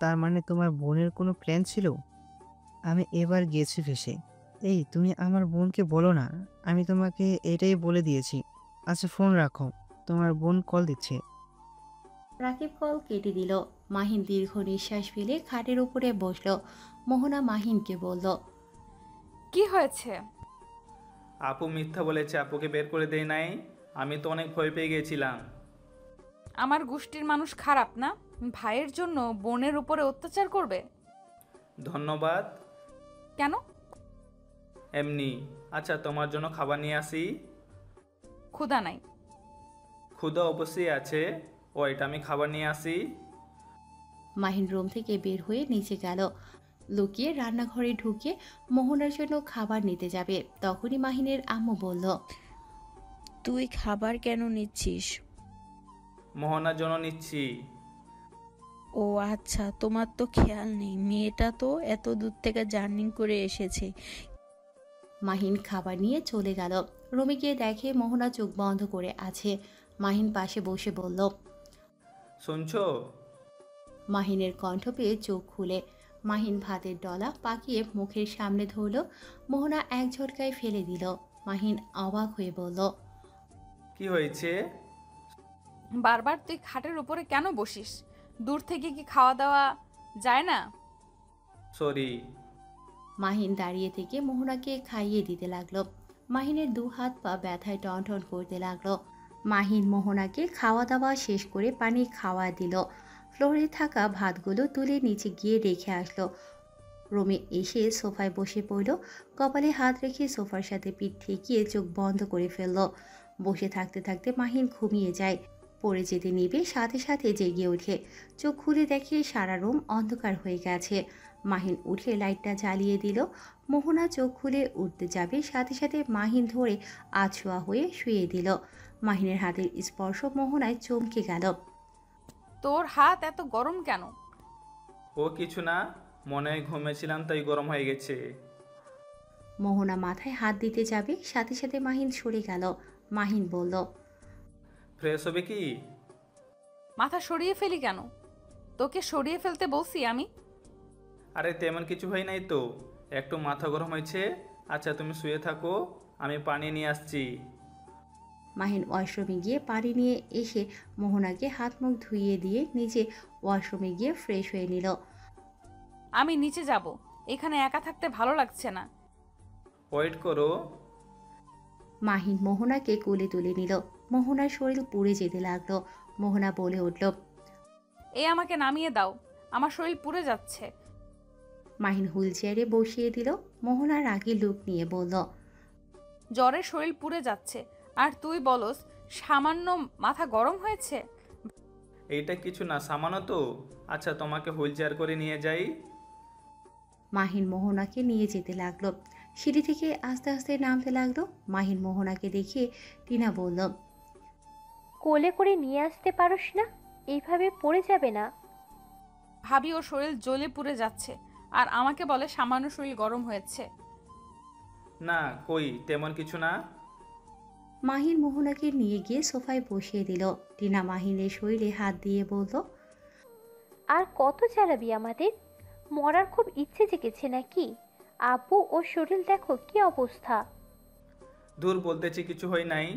তার মানে তোমার বোনের কোনো প্ল্যান ছিল? আমি এবার গেছি ফেসে। এই তুমি আমার বোনকে বলো না, আমি তোমাকে এটাই বলে দিয়েছি। আচ্ছা ফোন রাখো, তোমার বোন কল দিচ্ছে। রাকিব কল কেটে দিল। মাহিন দীর্ঘ নিঃশ্বাস ফেলে খাটের উপরে বসলো। মোহনা মাহিনকে বলল, কি হয়েছে? আপু মিথ্যা বলেছে, আপুকে বের করে দেয় নাই। আমি তো অনেক ভয় পেয়ে গেছিলাম। আমার গোষ্ঠীর মানুষ খারাপ না, ভাইয়ের জন্য বোনের উপরে অত্যাচার করবে? ধন্যবাদ। কেন? এমনি। আচ্ছা তোমার জন্য খাবার নিয়ে আসি। ক্ষুধা নাই। ক্ষুধা অবশ্যই আছে, ওইটা আমি খাবার নিয়ে আসি। মাহিন রুম থেকে বের হয়ে নিচে গেল। লুকিয়ে রান্নাঘরে ঢুকে মোহনার জন্য খাবার নিতে যাবে, তখনই মাহিনের আম্মু বলল, তুই খাবার কেন নিচ্ছিস? মোহনার জন্য নিচ্ছি। ও আচ্ছা, তোমার তো খেয়াল নেই, মেয়েটা তো এত দূর থেকে জার্নি করে এসেছে। মাহিন খাবার নিয়ে চলে গেল। রুমে গিয়ে দেখে মোহনা চোখ বন্ধ করে আছে। মাহিন পাশে বসে বলল, শুনছো? মাহিনের কণ্ঠ পেয়ে চোখ খুলে মাহিন ভাতের ডলা পাকিয়ে মুখের সামনে ধরল। মোহনা এক ঝটকায় ফেলে দিল। মাহিন অবাক হয়ে বলল, কি হয়েছে? বারবার তুই খাটের উপরে কেন বসিস? দূর থেকে কি খাওয়া দাওয়া যায় না? সরি। মাহিন দাঁড়িয়ে থেকে মোহনাকে খাইয়ে দিতে লাগলো। মাহিনের 2 হাত পা ব্যথায় টনটন করতে লাগলো। মাহিন মোহনাকে খাওয়া দাওয়া শেষ করে পানি খাওয়া দিল। ফ্লোরে থাকা ভাতগুলো তুলে নিচে গিয়ে রেখে আসলো। রুমে এসে সোফায় বসে পড়ল। কপালে হাত রেখে সোফার সাথে পিঠ ঠেকিয়ে চোখ বন্ধ করে ফেলল। বসে থাকতে থাকতে মাহিন ঘুমিয়ে যায়। পড়ে যেতে নিবে সাথে সাথে জেগে ওঠে। চোখ খুলে দেখে সারা রুম অন্ধকার হয়ে গেছে। মাহিন উঠে লাইটটা জ্বালিয়ে দিল। মোহনা চোখ খুলে উঠতে যাবে, সাথে সাথে মাহিন ধরে আছোয়া হয়ে শুয়ে দিল। মাহিনের হাতের স্পর্শ মোহনায় চমকে গেল। তোর হাত এত গরম কেন? ও কিছু না, মনে হয় ঘুমিয়েছিলাম তাই গরম হয়ে গেছে। মোহনা মাথায় হাত দিতে যাবে, সাথে সাথে মাহিন সরে গেল। মাহিন বলল, ফ্রেশ হবে কি? মাথা সরিয়ে ফেলি কেন? তোকে সরিয়ে ফেলতে বলছি আমি? আরে তেমন কিছু হয় নাই তো, একটু মাথা গরম হয়েছে। আচ্ছা তুমি শুয়ে থাকো, আমি পানি নিয়ে আসছি। মাহিন ওয়াশরুমে গিয়ে পানি নিয়ে এসে মোহনাকে হাত মুখ ধুইয়ে দিয়ে নিজে ওয়াশরুমে গিয়ে ফ্রেশ হয়ে নিল। আমি নিচে যাব, এখানে একা থাকতে ভালো লাগছে না। ওয়েট করো। মাহিন মোহনাকে কোলে তুলে নিল। মোহনার শরীর পুড়ে যেতে লাগলো। মোহনা বলে উঠল, আমাকে নামিয়ে দাও, আমার শরীর পুড়ে যাচ্ছে। মাহিন হুইল চেয়ারে বসিয়ে দিল। মোহনার আগে লুক নিয়ে বলল, জ্বরে শরীর পুড়ে যাচ্ছে আর তুই বলস সামান্য মাথা গরম হয়েছে। এইটা কিছু না, সামান্য তো। আচ্ছা তোমাকে হুইল চেয়ার করে নিয়ে যাই। মাহিন মোহনাকে নিয়ে যেতে লাগলো। সিঁড়ি থেকে আস্তে আস্তে নামতে লাগলো। মাহিন মোহনাকে দেখে টিনা বলল, কোলে করে নিয়ে আসতে পারোস না? এইভাবে পড়ে যাবে না। ভাবি ওর শরীর জ্বলে পুড়ে যাচ্ছে আর আমাকে বলে সামান্য শরীর গরম হয়েছে। না কই, তেমন কিছু না। মাহিন মোহনাকে নিয়ে গিয়ে সোফায় বসিয়ে দিল। টিনা মাহিনের শরীরে হাত দিয়ে বলল, আর কত চালাবি আমাদের? মরার খুব ইচ্ছে জেগেছে নাকি? আব্বু ওর শরীর দেখো কি অবস্থা। দূর বলতেছি কিছু হয় নাই।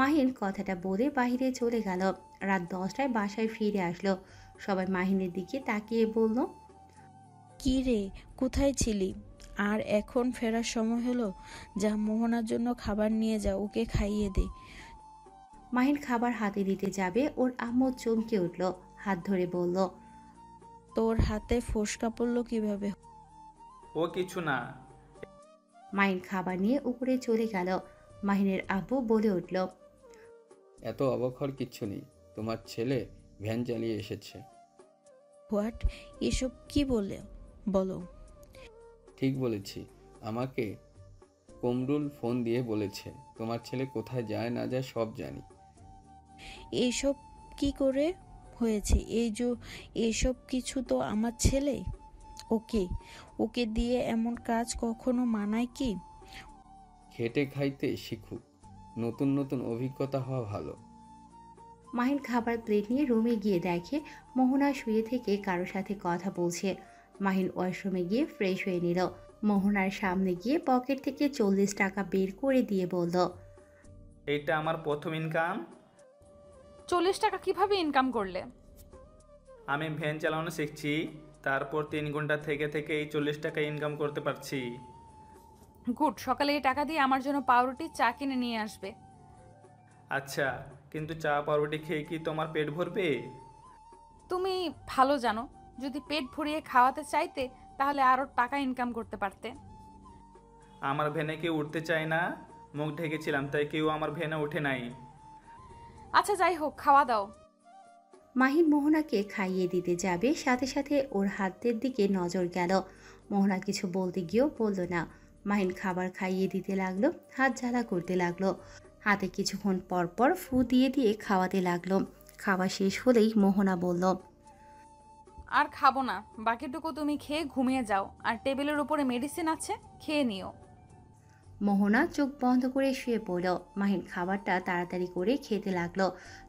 মাহিন কথাটা বলে বাইরে চলে গেল। রাত 10টায় বাসায় ফিরে আসলো। সবাই মাহিনের দিকে তাকিয়ে বলল, কি রে, কোথায় ছিলি? আর এখন ফেরার সময় হলো, যা মোহনার জন্য খাবার নিয়ে যা, ওকে খাইয়ে দে। মাহিন খাবার হাতে দিতে যাবে, ওর আম্মু চমকে উঠল, হাত ধরে বলল, তোর হাতে ফোসকা পড়লো কিভাবে? ও কিছু না। মাহিন খাবার নিয়ে উপরে চলে গেল। মাহিনের আব্বু বলে উঠল, এত অবাক হওয়ার কিচ্ছু নেই, তোমার ছেলে ভ্যান চালিয়ে এসেছে। হোয়াট? এসব কি বলো? ঠিক বলেছি, আমাকে কমরুল ফোন দিয়ে বলেছে তোমার ছেলে কোথায় যায় না যায় সব জানি। এইসব কি করে হয়েছে? এইসব কিছু তো আমার ছেলে। ওকে দিয়ে এমন কাজ কখনো মানায় কি? খেটে খাইতে শিখুক, নতুন নতুন অভিজ্ঞতা হওয়া ভালো। মাহিন খাবার প্লেট নিয়ে রুমে গিয়ে দেখে মোহনা শুয়ে থেকে কারোর সাথে কথা বলছে। মাহিন ওয়াশরুমে গিয়ে ফ্রেশ হয়ে নিল। মোহনার সামনে গিয়ে পকেট থেকে 40 টাকা বের করে দিয়ে বলল, এইটা আমার প্রথম ইনকাম। 40 টাকা কিভাবে ইনকাম করলে? আমি ভ্যান চালানো শিখছি, তারপর 3 ঘন্টা থেকে থেকে এই 40 টাকা ইনকাম করতে পারছি। গুড, সকালে এই টাকা দিয়ে আমার জন্য পাউরুটি চা কিনে নিয়ে আসবে। আচ্ছা, কিন্তু চা পাউরুটি খেয়ে কি তোমার পেট ভরবে? তুমি ভালো জানো, যদি পেট ভরিয়ে খাওয়াতে চাইতে তাহলে আরো টাকা ইনকাম করতে পারতে। আমার ভ্যানে কেউ উঠতে চায় না, মুখ ঢেকেছিলাম তাই কেউ আমার ভ্যানে ওঠে নাই। আচ্ছা যাই হোক, খাওয়া দাও। মাহিন মোহনাকে খাইয়ে দিতে যাবে, সাথে সাথে ওর হাতের দিকে নজর গেল। মোহনা কিছু বলতে গিয়েও বলল না। মাহিন খাবার খাইয়ে দিতে লাগলো, হাত জ্বালা করতে লাগলো। হাতে কিছুক্ষণ পর পর ফু দিয়ে দিয়ে খাওয়াতে লাগলো। খাওয়া শেষ হলেই মোহনা বলল, আর খাবো না, বাকিটুকু তুমি খেয়ে ঘুমিয়ে যাও, আর টেবিলের উপরে মেডিসিন আছে, খেয়ে নিও। মোহনা চোখ বন্ধ করে শুয়ে পড়ল। মাহিন খাবারটা তাড়াতাড়ি করে খেতে লাগলো।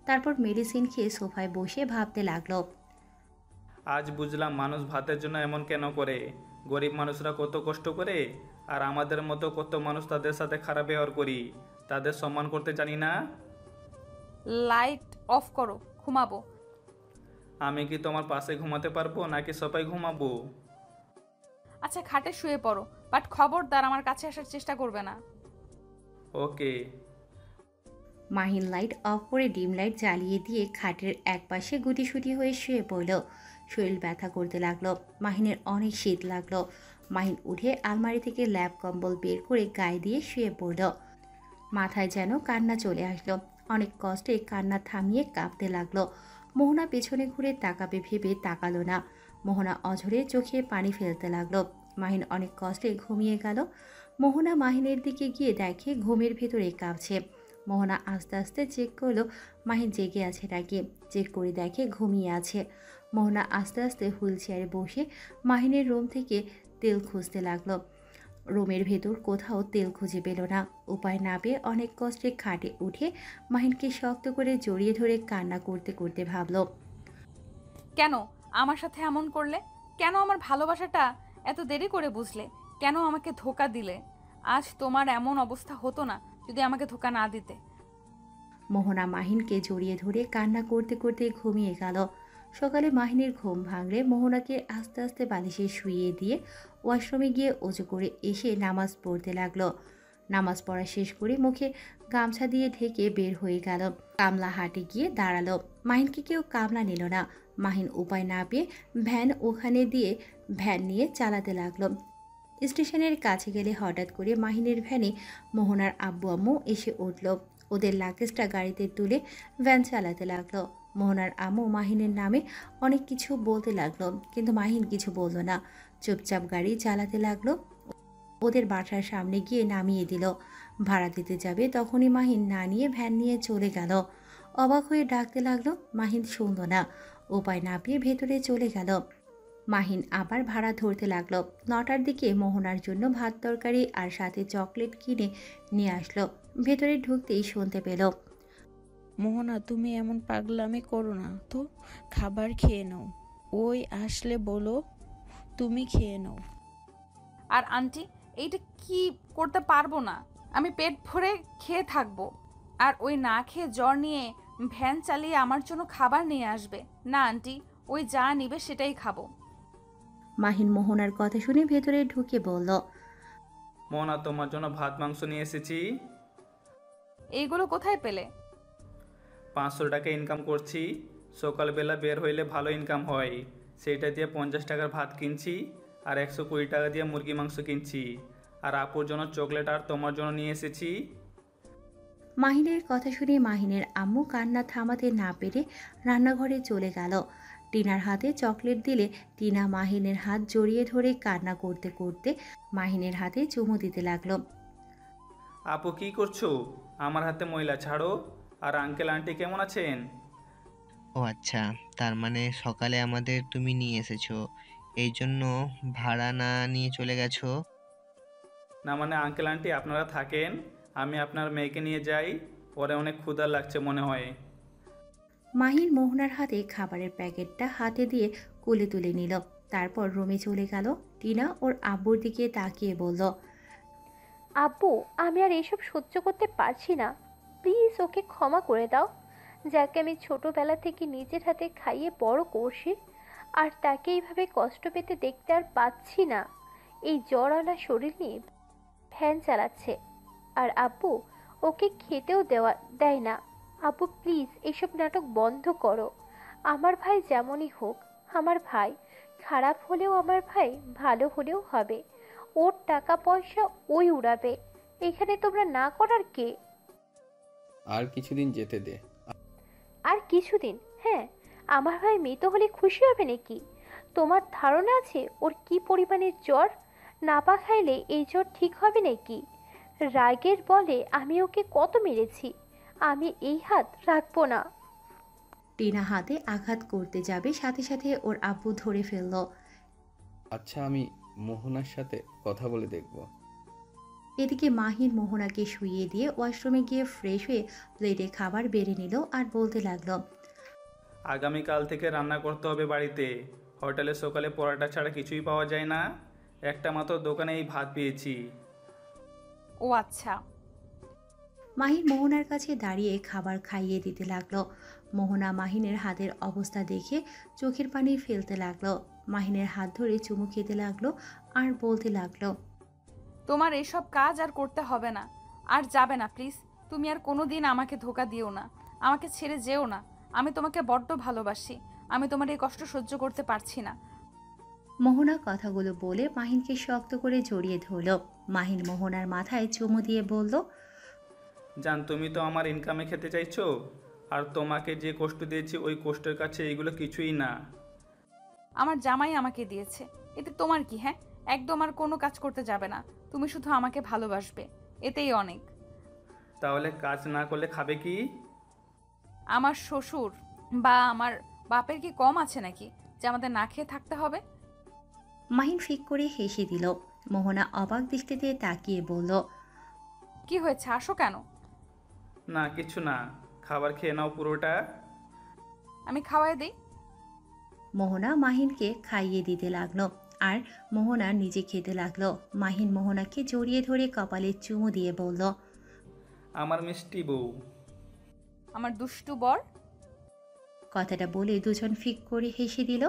তারপর মেডিসিন খেয়ে সোফায় বসে ভাবতে লাগলো। আজ বুঝলাম মানুষ ভাতের জন্য এমন কেন করে। গরিব মানুষরা কত কষ্ট করে, আর আমাদের মতো কত মানুষ তাদের সাথে খারাপ ব্যবহার করি, তাদের সম্মান করতে জানি না। লাইট অফ করো, ঘুমাবো। আমি কি তোমার পাশে ঘুমাতে পারবো নাকি সবাই ঘুমাবো? আচ্ছা খাটে শুয়ে পড়ো, বাট খবরদার আমার কাছে আসার চেষ্টা করবে না। ওকে। মাহিন লাইট অফ করে ডিম লাইট জ্বালিয়ে দিয়ে খাটের একপাশে গুটিসুটি হয়ে শুয়ে পড়ল। শরীর ব্যথা করতে লাগলো। মাহিনের অনেক শীত লাগলো। মাহিন উঠে আলমারি থেকে ল্যাপ কম্বল বের করে গায়ে দিয়ে শুয়ে পড়ল। মাথায় যেন কান্না চলে আসলো। অনেক কষ্টে কান্না থামিয়ে কাঁপতে লাগলো। মোহনা পেছনে ঘুরে তাকাবে ভেবে তাকালো না। মোহনা অঝরে চোখে পানি ফেলতে লাগলো। মাহিন অনেক কষ্টে ঘুমিয়ে গেল। মোহনা মাহিনের দিকে গিয়ে দেখে ঘুমের ভেতরে কাঁপছে। মোহনা আস্তে আস্তে চেক করলো মাহিন জেগে আছে নাকি। চেক করে দেখে ঘুমিয়ে আছে। মোহনা আস্তে আস্তে হুইল চেয়ারে বসে মাহিনের রুম থেকে তেল খুঁজতে লাগলো। রুমের ভেতর কোথাও তেল খুঁজে পেল না। উপায় না পেয়ে অনেক কষ্টে খাটে উঠে মাহিনকে শক্ত করে জড়িয়ে ধরে কান্না করতে করতে ভাবল, কেন আমার সাথে এমন করলে? কেন আমার ভালোবাসাটা এত দেরি করে বুঝলে? কেন আমাকে ধোকা দিলে? আজ তোমার এমন অবস্থা হতো না যদি আমাকে ধোকা না দিতে। মোহনা মাহিনকে জড়িয়ে ধরে কান্না করতে করতে ঘুমিয়ে গেল। সকালে মাহিনের ঘুম ভাঙলে মোহনাকে আস্তে আস্তে বালিশে শুইয়ে দিয়ে ওয়াশরুমে গিয়ে অজু করে এসে নামাজ পড়তে লাগলো। নামাজ পড়া শেষ করে মুখে গামছা দিয়ে ঢেকে বের হয়ে গেল। কামলা হাটে গিয়ে দাঁড়ালো। মাহিনকে কেউ কামলা নিল না। মাহিন উপায় না পেয়ে ভ্যান ওখানে দিয়ে ভ্যান নিয়ে চালাতে লাগলো। স্টেশনের কাছে গেলে হঠাৎ করে মাহিনের ভ্যানে মোহনার আব্বু আম্মু এসে উঠল। ওদের লাগেজটা গাড়িতে তুলে ভ্যান চালাতে লাগলো। মোহনার আম্মু মাহিনের নামে অনেক কিছু বলতে লাগলো, কিন্তু মাহিন কিছু বলল না। চুপচাপ গাড়ি চালাতে লাগলো। ওদের বাসার সামনে গিয়ে নামিয়ে দিল। ভাড়া দিতে যাবে তখনই মাহিন না নিয়ে ভ্যান নিয়ে চলে গেল। অবাক হয়ে ডাকতে লাগলো, মাহিন শুনল না। উপায় না পেয়ে ভেতরে চলে গেল। মাহিন আবার ভাড়া ধরতে লাগলো। 9টার দিকে মোহনার জন্য ভাত তরকারি আর সাথে চকলেট কিনে নিয়ে আসলো। ভেতরে ঢুকতেই শুনতে পেল, মোহনা তুমি এমন পাগলামি করো না তো, খাবার খেয়ে নাও। ওই আসলে বলো, তুমি খেয়ে নাও। আর আন্টি, এইটা কি করতে পারবো না। আমি পেট ভরে খেয়ে থাকবো, আর ওই না খেয়ে জ্বর নিয়ে ভ্যান চালিয়ে আমার জন্য খাবার নিয়ে আসবে না। আন্টি, ওই যা নিবে সেটাই খাবো। মাহিন মোহনার কথা শুনে ভেতরে ঢুকে বলল, মোহনা, তোমার জন্য ভাত মাংস নিয়ে এসেছি। এইগুলো কোথায় পেলে? 500 টাকা ইনকাম করছি। সকালবেলা বের হইলে ভালো ইনকাম হয়। সেইটা দিয়ে 50 টাকার ভাত কিনছি, আর 120 টাকা দিয়ে মুরগি মাংস কিনছি। আর আপুর জন্য চকলেট আর তোমার জন্য নিয়ে এসেছি। মাহিনের কথা শুনে মাহিনের আম্মু কান্না থামাতে না পেরে রান্নাঘরে চলে গেল। টিনার হাতে চকলেট দিলে টিনা মাহিনের হাত জড়িয়ে ধরে কান্না করতে করতে মাহিনের হাতে চুমু দিতে লাগলো। আপু কি করছো? আমার হাতে ময়লা ছাড়ো। আর আঙ্কেল আন্টি কেমন আছেন? ও আচ্ছা, তার মানে সকালে আমাদের তুমি নিয়ে এসেছো, এই জন্য ভাড়া না নিয়ে চলে গেছো? না মানে আঙ্কেল আন্টি আপনারা থাকেন, আমি আপনার মেয়েকে নিয়ে যাই। পরে অনেক ক্ষুধা লাগছে মনে হয়। মাহিন মোহনার হাতে খাবারের প্যাকেটটা হাতে দিয়ে কোলে তুলে নিল। তারপর রুমে চলে গেল। টিনা ওর আব্বুর দিকে তাকিয়ে বলল, আব্বু, আমি আর এসব সহ্য করতে পারছি না, প্লিজ ওকে ক্ষমা করে দাও। যাকে আমি ছোটবেলা থেকে নিজের হাতে খাইয়ে বড় করছি, আর তাকে এইভাবে কষ্ট পেতে দেখতে আর পাচ্ছি না। এই জ্বরওয়ালা শরীর নিয়ে ফ্যান চালাচ্ছে, আর আব্বু ওকে খেতেও দেয় না। আব্বু প্লিজ এইসব নাটক বন্ধ করো। আমার ভাই যেমনই হোক আমার ভাই, খারাপ হলেও আমার ভাই, ভালো হলেও হবে। ওর টাকা পয়সা ওই উড়াবে, এখানে তোমরা না করার কে? আর কিছুদিন যেতে দে। আর কিছুদিন? হ্যাঁ, আমার ভাই মৃত হলে খুশি হবে নাকি? তোমার ধারণা আছে ওর কি পরিমাণের জ্বর? নাপা খাইলে এই জ্বর ঠিক হবে নাকি? রাগের বলে আমি ওকে কত মেরেছি, আমি এই হাত রাখবো না। টিনা হাতে আঘাত করতে যাবে, সাথে সাথে ওর আব্বু ধরে ফেলল। আচ্ছা, আমি মোহনার সাথে কথা বলে দেখব। এদিকে মাহিন মোহনাকে শুইয়ে দিয়ে ওয়াশরুমে গিয়ে ফ্রেশ হয়ে প্লেটে খাবার বেড়ে নিল আর বলতে লাগলো, আগামীকাল থেকে রান্না করতে হবে বাড়িতে। হোটেলে সকালে পরোটা ছাড়া কিছুই পাওয়া যায় না। একটা মাত্র দোকানে এই ভাত পেয়েছি। ও আচ্ছা। মাহিন মোহনার কাছে দাঁড়িয়ে খাবার খাইয়ে দিতে লাগলো। মোহনা মাহিনের হাতের অবস্থা দেখে চোখের পানি ফেলতে লাগলো। মাহিনের হাত ধরে চুমু খেতে লাগলো আর বলতে লাগলো, তোমার এসব কাজ আর করতে হবে না, আর যাবে না প্লিজ। তুমি আর কোনো দিন আমাকে ধোকা দিও না, আমাকে ছেড়ে যেও না। আমি তোমাকে বড্ড ভালোবাসি। আমি তোমার এই কষ্ট সহ্য করতে পারছি না। মোহনা কথাগুলো বলে মাহিনকে শক্ত করে জড়িয়ে ধরল। মাহিন মোহনার মাথায় চুমু দিয়ে বলল, জান তুমি তো আমার ইনকামে খেতে চাইছো, আর তোমাকে যে কষ্ট দিয়েছি ওই কষ্টের কাছে এগুলো কিছুই না। আমার জামাই আমাকে দিয়েছে, এতে তোমার কি? হ্যাঁ, একদম আর কোনো কাজ করতে যাবে না, তুমি শুধু আমাকে ভালোবাসবে, এতেই অনেক। তাহলে কাজ না করলে খাবে কি? আমার শ্বশুর বা আমার বাপের কি কম আছে নাকি যে আমাদের না খেয়ে থাকতে হবে? মাহিন ফিক করে হেসে দিল। মোহনা অবাক দৃষ্টিতে তাকিয়ে বলল, কি হয়েছে, আসো কেন? না কিছু না, খাবার খেয়ে নাও পুরোটা। আমি খাওয়াই দিই। মোহনা মাহিনকে খাইয়ে দিতে লাগলো আর মোহনা নিজে খেতে লাগলো। মাহিন মোহনাকে জড়িয়ে ধরে কপালে চুমু দিয়ে বলল, আমার মিষ্টি বউ। আমার দুষ্টু বর। কথাটা বলে দুজন ফিক করে হেসে দিল।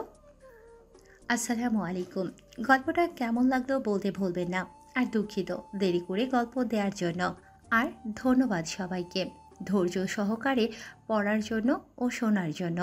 আসসালামু আলাইকুম। গল্পটা কেমন লাগলো বলতে ভুলবেন না। আর দুঃখিত দেরি করে গল্প দেওয়ার জন্য। আর ধন্যবাদ সবাইকে ধৈর্য সহকারে পড়ার জন্য ও শোনার জন্য।